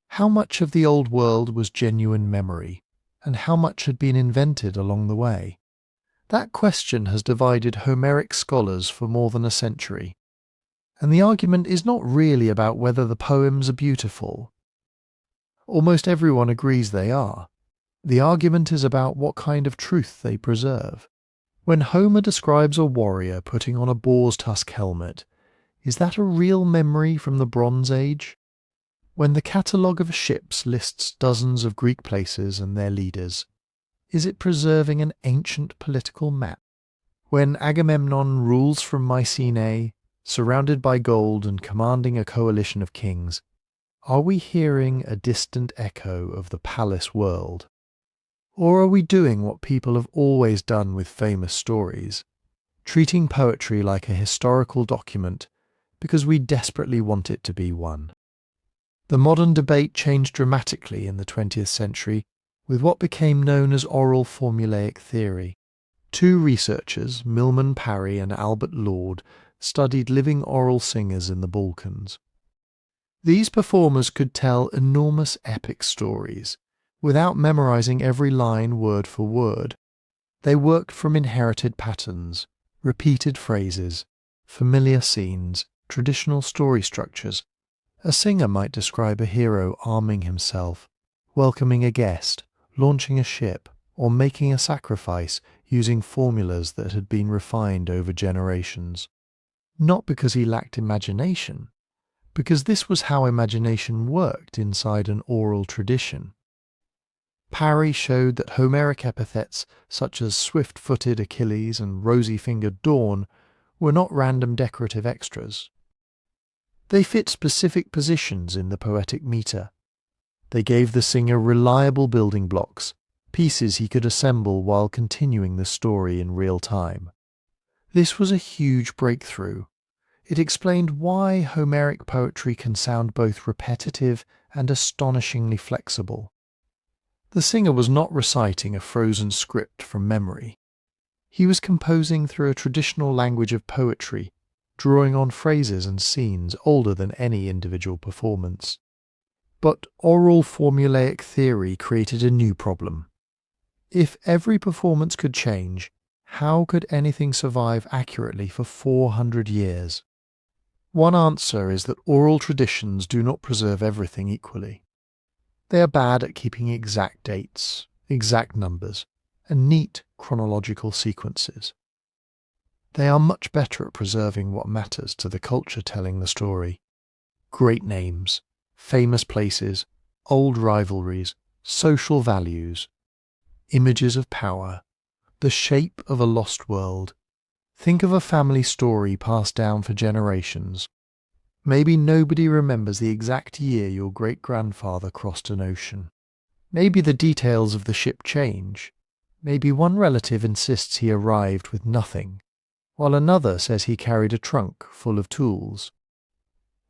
How much of the old world was genuine memory, and how much had been invented along the way? That question has divided Homeric scholars for more than a century. And the argument is not really about whether the poems are beautiful. Almost everyone agrees they are. The argument is about what kind of truth they preserve. When Homer describes a warrior putting on a boar's tusk helmet, Is that a real memory from the Bronze Age? When the Catalogue of ships lists dozens of Greek places and their leaders, is it preserving an ancient political map? When Agamemnon rules from Mycenae, surrounded by gold and commanding a coalition of kings, are we hearing a distant echo of the palace world? Or are we doing what people have always done with famous stories, treating poetry like a historical document because we desperately want it to be one? The modern debate changed dramatically in the 20th century with what became known as oral formulaic theory. Two researchers, Milman Parry and Albert Lord, studied living oral singers in the Balkans. These performers could tell enormous epic stories without memorizing every line word for word. They worked from inherited patterns, repeated phrases, familiar scenes, traditional story structures. A singer might describe a hero arming himself, welcoming a guest, launching a ship, or making a sacrifice using formulas that had been refined over generations. Not because he lacked imagination, because this was how imagination worked inside an oral tradition. Parry showed that Homeric epithets such as swift-footed Achilles and rosy-fingered Dawn were not random decorative extras. They fit specific positions in the poetic meter. They gave the singer reliable building blocks, pieces he could assemble while continuing the story in real time. This was a huge breakthrough. It explained why Homeric poetry can sound both repetitive and astonishingly flexible. The singer was not reciting a frozen script from memory. He was composing through a traditional language of poetry, drawing on phrases and scenes older than any individual performance. But oral formulaic theory created a new problem. If every performance could change, how could anything survive accurately for 400 years? One answer is that oral traditions do not preserve everything equally. They are bad at keeping exact dates, exact numbers, and neat chronological sequences. They are much better at preserving what matters to the culture telling the story. Great names, famous places, old rivalries, social values, images of power, the shape of a lost world. Think of a family story passed down for generations. Maybe nobody remembers the exact year your great-grandfather crossed an ocean. Maybe the details of the ship change. Maybe one relative insists he arrived with nothing, while another says he carried a trunk full of tools.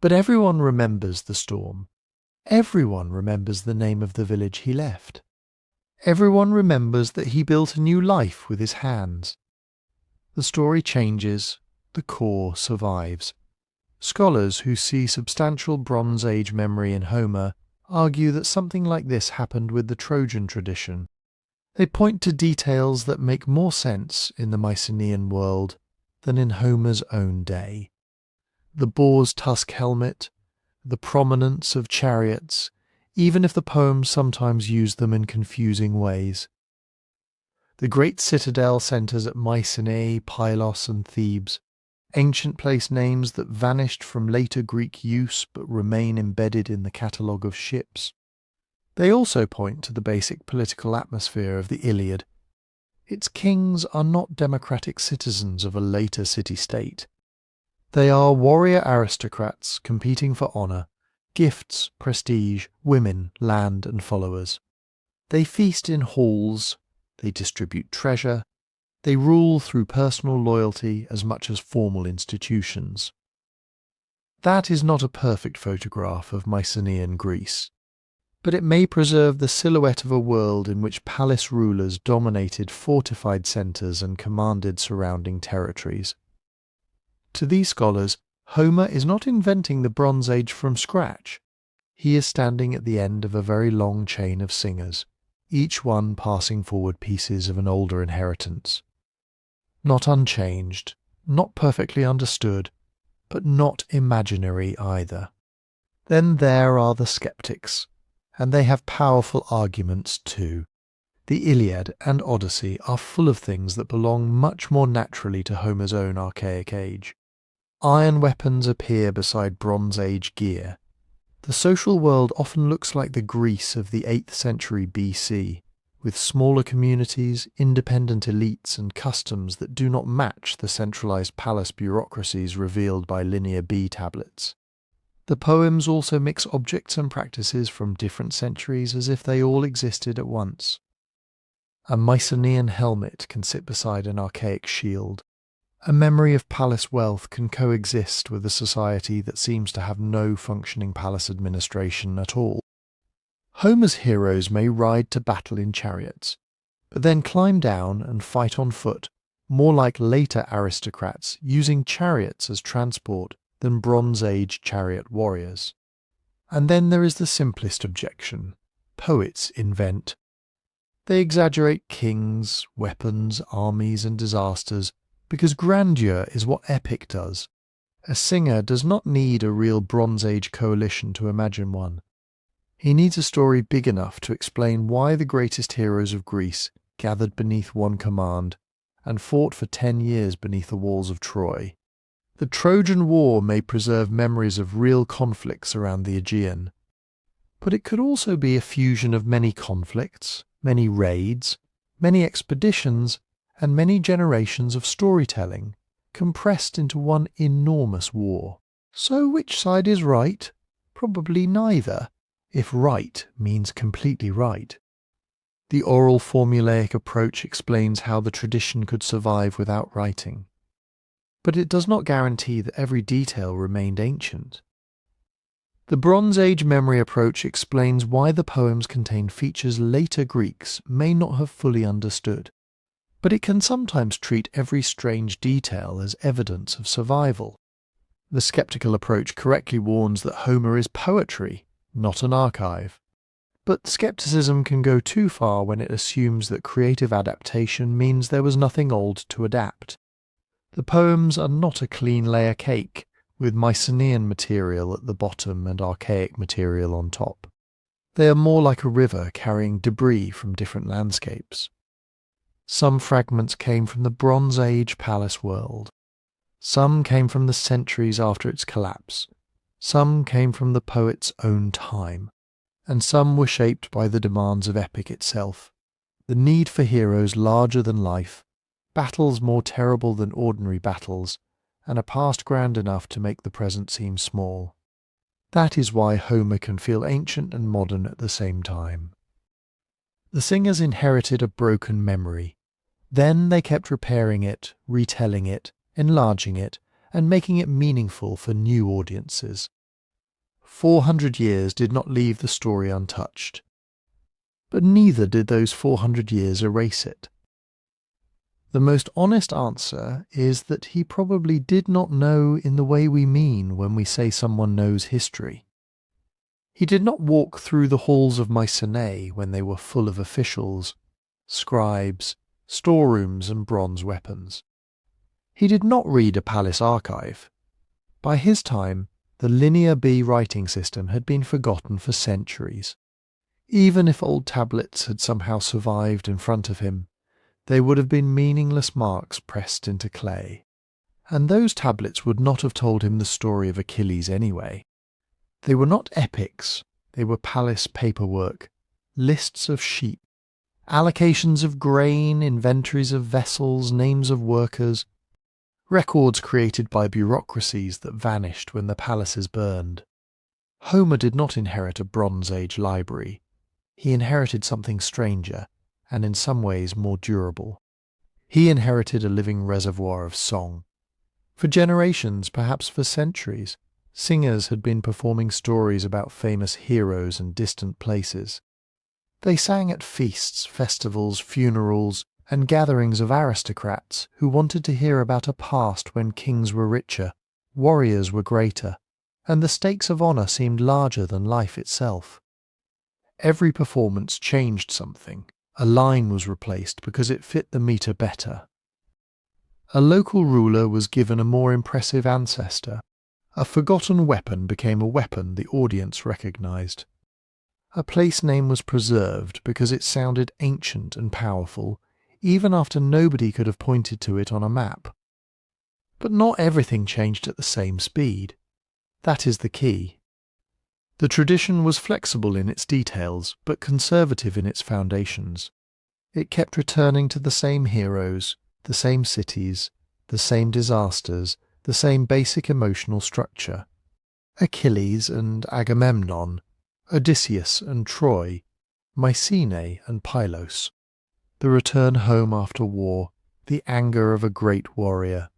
But everyone remembers the storm. Everyone remembers the name of the village he left. Everyone remembers that he built a new life with his hands. The story changes, the core survives. Scholars who see substantial Bronze Age memory in Homer argue that something like this happened with the Trojan tradition. They point to details that make more sense in the Mycenaean world than in Homer's own day. The boar's tusk helmet, the prominence of chariots, even if the poems sometimes use them in confusing ways. The great citadel centres at Mycenae, Pylos and Thebes, ancient place names that vanished from later Greek use but remain embedded in the catalogue of ships. They also point to the basic political atmosphere of the Iliad. Its kings are not democratic citizens of a later city-state. They are warrior aristocrats competing for honour, gifts, prestige, women, land and followers. They feast in halls, they distribute treasure, they rule through personal loyalty as much as formal institutions. That is not a perfect photograph of Mycenaean Greece, but it may preserve the silhouette of a world in which palace rulers dominated fortified centres and commanded surrounding territories. To these scholars, Homer is not inventing the Bronze Age from scratch. He is standing at the end of a very long chain of singers, each one passing forward pieces of an older inheritance. Not unchanged, not perfectly understood, but not imaginary either. Then there are the skeptics, and they have powerful arguments too. The Iliad and Odyssey are full of things that belong much more naturally to Homer's own archaic age. Iron weapons appear beside Bronze Age gear. The social world often looks like the Greece of the 8th century BC, with smaller communities, independent elites, and customs that do not match the centralized palace bureaucracies revealed by Linear B tablets. The poems also mix objects and practices from different centuries as if they all existed at once. A Mycenaean helmet can sit beside an archaic shield. A memory of palace wealth can coexist with a society that seems to have no functioning palace administration at all. Homer's heroes may ride to battle in chariots, but then climb down and fight on foot, more like later aristocrats using chariots as transport than Bronze Age chariot warriors. And then there is the simplest objection. Poets invent. They exaggerate kings, weapons, armies, and disasters because grandeur is what epic does. A singer does not need a real Bronze Age coalition to imagine one. He needs a story big enough to explain why the greatest heroes of Greece gathered beneath one command and fought for 10 years beneath the walls of Troy. The Trojan War may preserve memories of real conflicts around the Aegean, but it could also be a fusion of many conflicts, many raids, many expeditions, and many generations of storytelling, compressed into one enormous war. So which side is right? Probably neither, if right means completely right. The oral formulaic approach explains how the tradition could survive without writing. But it does not guarantee that every detail remained ancient. The Bronze Age memory approach explains why the poems contain features later Greeks may not have fully understood, but it can sometimes treat every strange detail as evidence of survival. The skeptical approach correctly warns that Homer is poetry, not an archive. But skepticism can go too far when it assumes that creative adaptation means there was nothing old to adapt. The poems are not a clean layer cake, with Mycenaean material at the bottom and archaic material on top. They are more like a river carrying debris from different landscapes. Some fragments came from the Bronze Age palace world. Some came from the centuries after its collapse. Some came from the poet's own time. And some were shaped by the demands of epic itself. The need for heroes larger than life, battles more terrible than ordinary battles, and a past grand enough to make the present seem small. That is why Homer can feel ancient and modern at the same time. The singers inherited a broken memory. Then they kept repairing it, retelling it, enlarging it, and making it meaningful for new audiences. 400 years did not leave the story untouched. But neither did those 400 years erase it. The most honest answer is that he probably did not know in the way we mean when we say someone knows history. He did not walk through the halls of Mycenae when they were full of officials, scribes, storerooms and bronze weapons. He did not read a palace archive. By his time, the Linear B writing system had been forgotten for centuries. Even if old tablets had somehow survived in front of him, they would have been meaningless marks pressed into clay. And those tablets would not have told him the story of Achilles anyway. They were not epics, they were palace paperwork, lists of sheep, allocations of grain, inventories of vessels, names of workers, records created by bureaucracies that vanished when the palaces burned. Homer did not inherit a Bronze Age library. He inherited something stranger, and in some ways more durable. He inherited a living reservoir of song. For generations, perhaps for centuries, singers had been performing stories about famous heroes and distant places. They sang at feasts, festivals, funerals, and gatherings of aristocrats who wanted to hear about a past when kings were richer, warriors were greater, and the stakes of honor seemed larger than life itself. Every performance changed something. A line was replaced because it fit the meter better. A local ruler was given a more impressive ancestor. A forgotten weapon became a weapon the audience recognized. A place name was preserved because it sounded ancient and powerful, even after nobody could have pointed to it on a map. But not everything changed at the same speed. That is the key. The tradition was flexible in its details, but conservative in its foundations. It kept returning to the same heroes, the same cities, the same disasters, the same basic emotional structure. Achilles and Agamemnon, Odysseus and Troy, Mycenae and Pylos. The return home after war, the anger of a great warrior.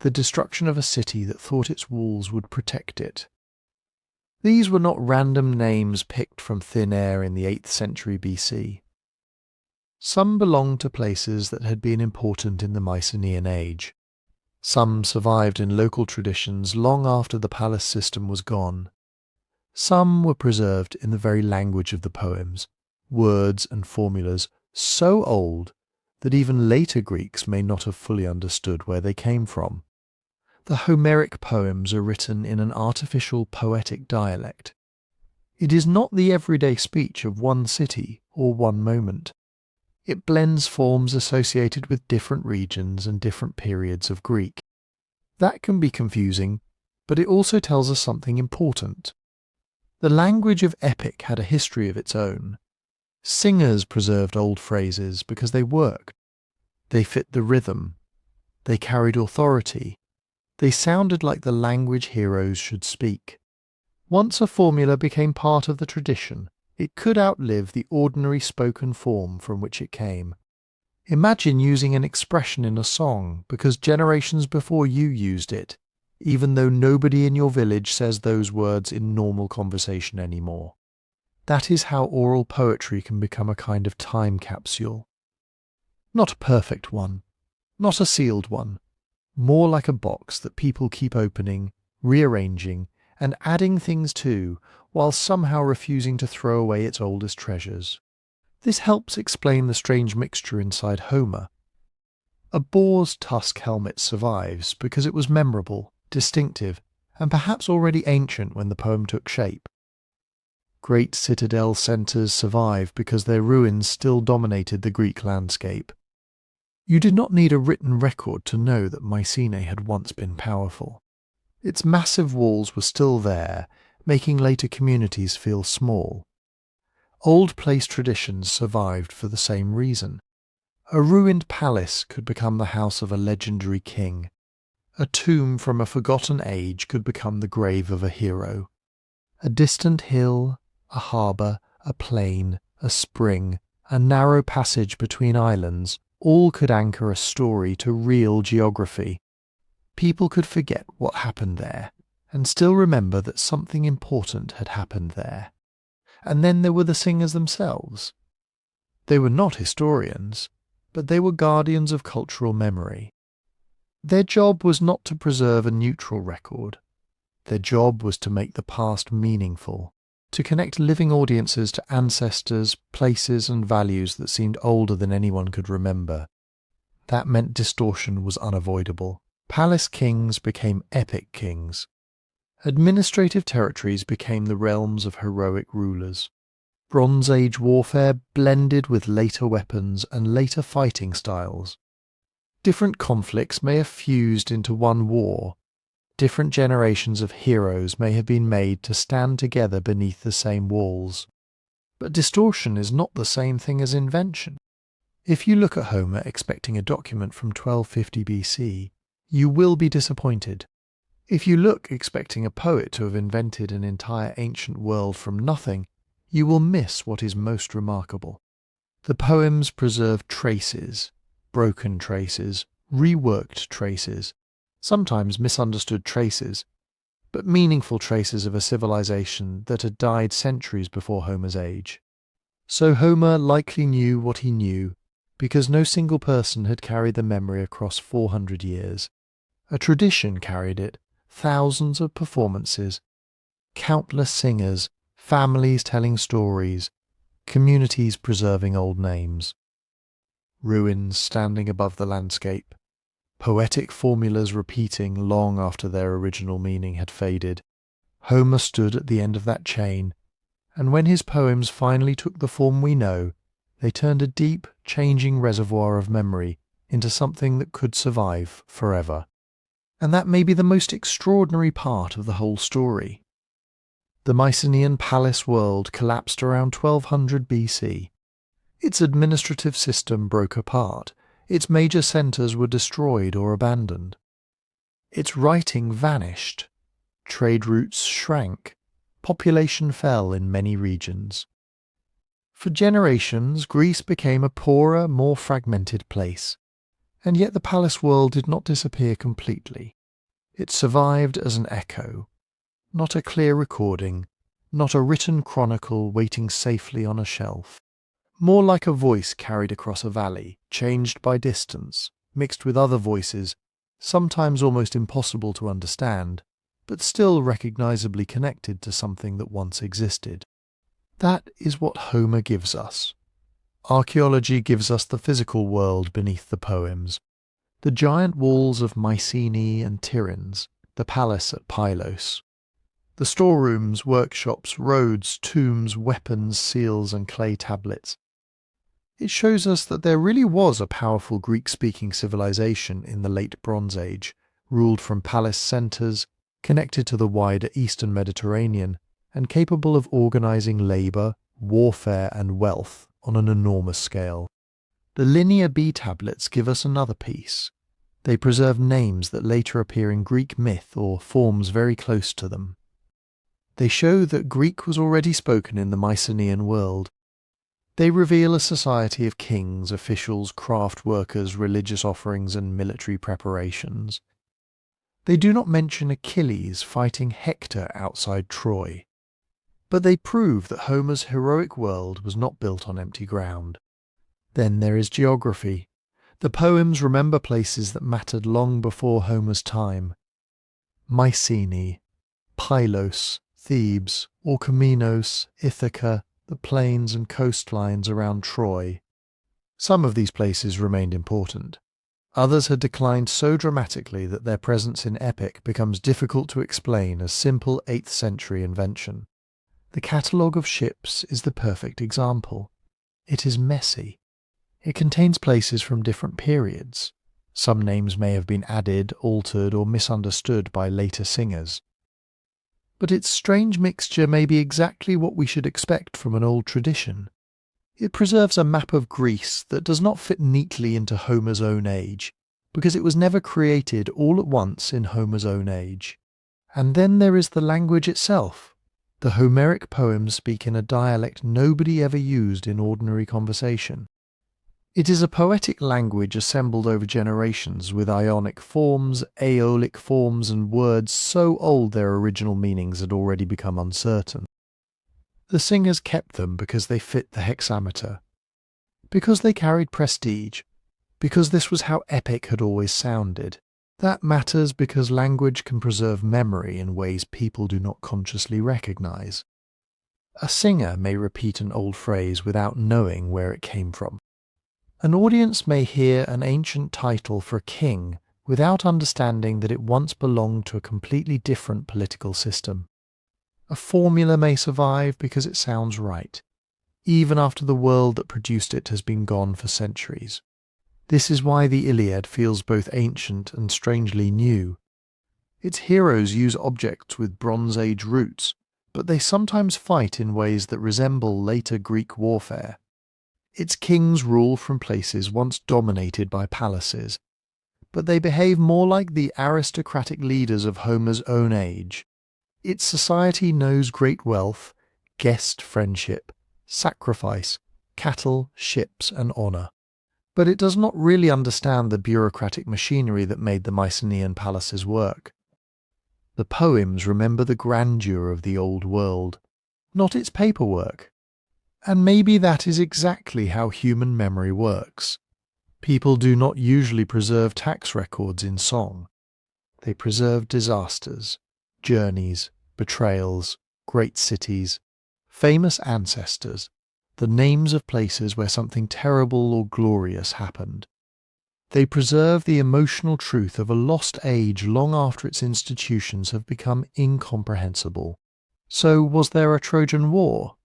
The destruction of a city that thought its walls would protect it. These were not random names picked from thin air in the 8th century BC. Some belonged to places that had been important in the Mycenaean Age. Some survived in local traditions long after the palace system was gone. Some were preserved in the very language of the poems, words and formulas so old that even later Greeks may not have fully understood where they came from. The Homeric poems are written in an artificial poetic dialect. It is not the everyday speech of one city or one moment. It blends forms associated with different regions and different periods of Greek. That can be confusing, but it also tells us something important. The language of epic had a history of its own. Singers preserved old phrases because they worked. They fit the rhythm. They carried authority. They sounded like the language heroes should speak. Once a formula became part of the tradition, it could outlive the ordinary spoken form from which it came. Imagine using an expression in a song because generations before you used it, even though nobody in your village says those words in normal conversation anymore. That is how oral poetry can become a kind of time capsule. Not a perfect one, not a sealed one, more like a box that people keep opening, rearranging, and adding things to, while somehow refusing to throw away its oldest treasures. This helps explain the strange mixture inside Homer. A boar's tusk helmet survives because it was memorable, distinctive, and perhaps already ancient when the poem took shape. Great citadel centres survive because their ruins still dominated the Greek landscape. You did not need a written record to know that Mycenae had once been powerful. Its massive walls were still there, making later communities feel small. Old place traditions survived for the same reason. A ruined palace could become the house of a legendary king. A tomb from a forgotten age could become the grave of a hero. A distant hill, a harbour, a plain, a spring, a narrow passage between islands, all could anchor a story to real geography. People could forget what happened there, and still remember that something important had happened there. And then there were the singers themselves. They were not historians, but they were guardians of cultural memory. Their job was not to preserve a neutral record. Their job was to make the past meaningful, to connect living audiences to ancestors, places and values that seemed older than anyone could remember. That meant distortion was unavoidable. Palace kings became epic kings. Administrative territories became the realms of heroic rulers. Bronze Age warfare blended with later weapons and later fighting styles. Different conflicts may have fused into one war. Different generations of heroes may have been made to stand together beneath the same walls. But distortion is not the same thing as invention. If you look at Homer expecting a document from 1250 BC, you will be disappointed. If you look expecting a poet to have invented an entire ancient world from nothing, you will miss what is most remarkable. The poems preserve traces, broken traces, reworked traces, sometimes misunderstood traces, but meaningful traces of a civilization that had died centuries before Homer's age. So Homer likely knew what he knew, because no single person had carried the memory across 400 years. A tradition carried it, thousands of performances, countless singers, families telling stories, communities preserving old names. Ruins standing above the landscape, poetic formulas repeating long after their original meaning had faded. Homer stood at the end of that chain, and when his poems finally took the form we know, they turned a deep, changing reservoir of memory into something that could survive forever. And that may be the most extraordinary part of the whole story. The Mycenaean palace world collapsed around 1200 BC. Its administrative system broke apart. Its major centres were destroyed or abandoned. Its writing vanished. Trade routes shrank. Population fell in many regions. For generations, Greece became a poorer, more fragmented place. And yet the palace world did not disappear completely. It survived as an echo, not a clear recording, not a written chronicle waiting safely on a shelf. More like a voice carried across a valley, changed by distance, mixed with other voices, sometimes almost impossible to understand, but still recognizably connected to something that once existed. That is what Homer gives us. Archaeology gives us the physical world beneath the poems. The giant walls of Mycenae and Tiryns, the palace at Pylos. The storerooms, workshops, roads, tombs, weapons, seals and clay tablets. It shows us that there really was a powerful Greek-speaking civilization in the late Bronze Age, ruled from palace centres, connected to the wider Eastern Mediterranean, and capable of organising labour, warfare and wealth on an enormous scale. The Linear B tablets give us another piece. They preserve names that later appear in Greek myth or forms very close to them. They show that Greek was already spoken in the Mycenaean world. They reveal a society of kings, officials, craft workers, religious offerings and military preparations. They do not mention Achilles fighting Hector outside Troy. But they prove that Homer's heroic world was not built on empty ground. Then there is geography. The poems remember places that mattered long before Homer's time. Mycenae, Pylos, Thebes, Orchomenos, Ithaca, the plains and coastlines around Troy. Some of these places remained important. Others had declined so dramatically that their presence in epic becomes difficult to explain as simple 8th century invention. The Catalogue of ships is the perfect example. It is messy. It contains places from different periods. Some names may have been added, altered, or misunderstood by later singers. But its strange mixture may be exactly what we should expect from an old tradition. It preserves a map of Greece that does not fit neatly into Homer's own age, because it was never created all at once in Homer's own age. And then there is the language itself. The Homeric poems speak in a dialect nobody ever used in ordinary conversation. It is a poetic language assembled over generations with Ionic forms, Aeolic forms and words so old their original meanings had already become uncertain. The singers kept them because they fit the hexameter, because they carried prestige, because this was how epic had always sounded. That matters because language can preserve memory in ways people do not consciously recognize. A singer may repeat an old phrase without knowing where it came from. An audience may hear an ancient title for a king without understanding that it once belonged to a completely different political system. A formula may survive because it sounds right, even after the world that produced it has been gone for centuries. This is why the Iliad feels both ancient and strangely new. Its heroes use objects with Bronze Age roots, but they sometimes fight in ways that resemble later Greek warfare. Its kings rule from places once dominated by palaces, but they behave more like the aristocratic leaders of Homer's own age. Its society knows great wealth, guest friendship, sacrifice, cattle, ships, and honour. But it does not really understand the bureaucratic machinery that made the Mycenaean palaces work. The poems remember the grandeur of the old world, not its paperwork. And maybe that is exactly how human memory works. People do not usually preserve tax records in song. They preserve disasters, journeys, betrayals, great cities, famous ancestors, the names of places where something terrible or glorious happened. They preserve the emotional truth of a lost age long after its institutions have become incomprehensible. So was there a Trojan War?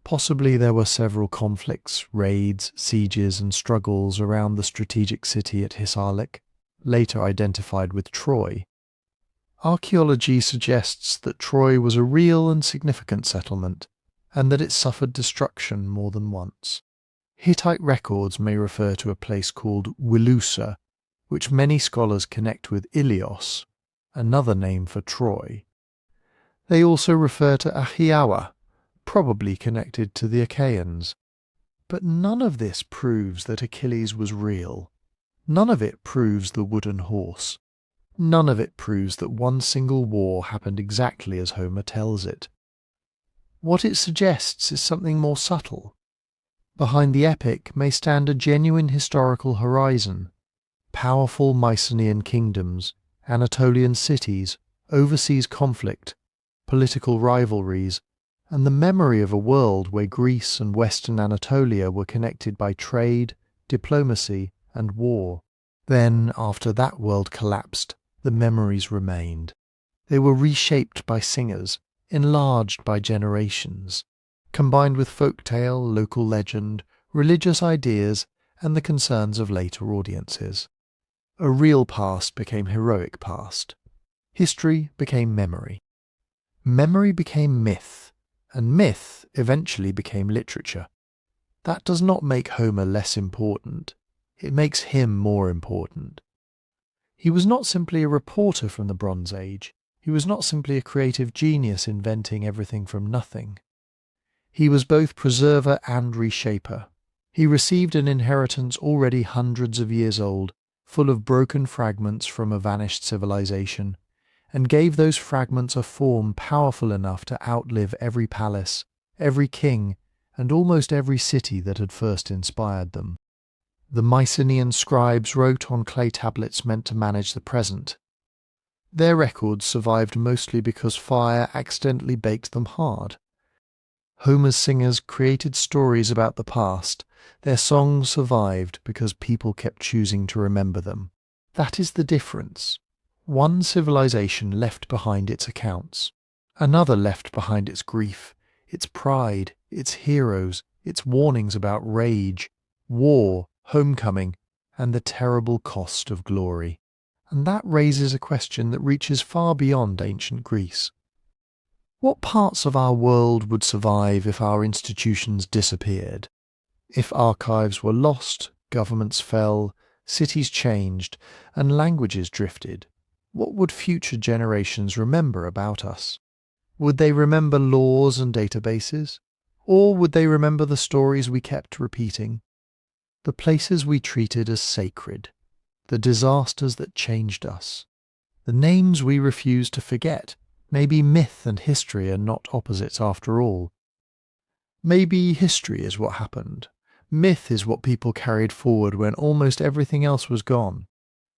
Possibly there were several conflicts, raids, sieges and struggles around the strategic city at Hisarlik. later identified with Troy. Archaeology suggests that Troy was a real and significant settlement, and that it suffered destruction more than once. Hittite records may refer to a place called Wilusa, which many scholars connect with Ilios, another name for Troy. They also refer to Ahiawa, probably connected to the Achaeans. But none of this proves that Achilles was real. None of it proves the wooden horse. None of it proves that one single war happened exactly as Homer tells it. What it suggests is something more subtle. Behind the epic may stand a genuine historical horizon, powerful Mycenaean kingdoms, Anatolian cities, overseas conflict, political rivalries, and the memory of a world where Greece and Western Anatolia were connected by trade, diplomacy, and war. Then, after that world collapsed, the memories remained. They were reshaped by singers, enlarged by generations, combined with folktale, local legend, religious ideas, and the concerns of later audiences. A real past became heroic past. History became memory. Memory became myth, and myth eventually became literature. That does not make Homer less important. It makes him more important. He was not simply a reporter from the Bronze Age. He was not simply a creative genius inventing everything from nothing. He was both preserver and reshaper. He received an inheritance already hundreds of years old, full of broken fragments from a vanished civilization, and gave those fragments a form powerful enough to outlive every palace, every king, and almost every city that had first inspired them. The Mycenaean scribes wrote on clay tablets meant to manage the present. Their records survived mostly because fire accidentally baked them hard. Homer's singers created stories about the past. Their songs survived because people kept choosing to remember them. That is the difference. One civilization left behind its accounts. Another left behind its grief, its pride, its heroes, its warnings about rage, war, homecoming, and the terrible cost of glory. And that raises a question that reaches far beyond ancient Greece. What parts of our world would survive if our institutions disappeared? If archives were lost, governments fell, cities changed, and languages drifted, what would future generations remember about us? Would they remember laws and databases? Or would they remember the stories we kept repeating? The places we treated as sacred, the disasters that changed us, the names we refused to forget. Maybe myth and history are not opposites after all. Maybe history is what happened. Myth is what people carried forward when almost everything else was gone.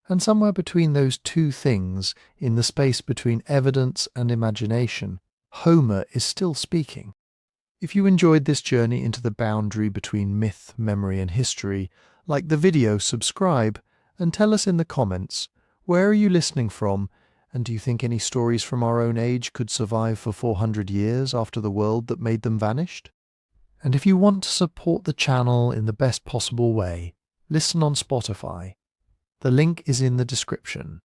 And somewhere between those two things, in the space between evidence and imagination, Homer is still speaking. If you enjoyed this journey into the boundary between myth, memory, and history, like the video, subscribe, and tell us in the comments, where are you listening from, and do you think any stories from our own age could survive for 400 years after the world that made them vanished? And if you want to support the channel in the best possible way, listen on Spotify. The link is in the description.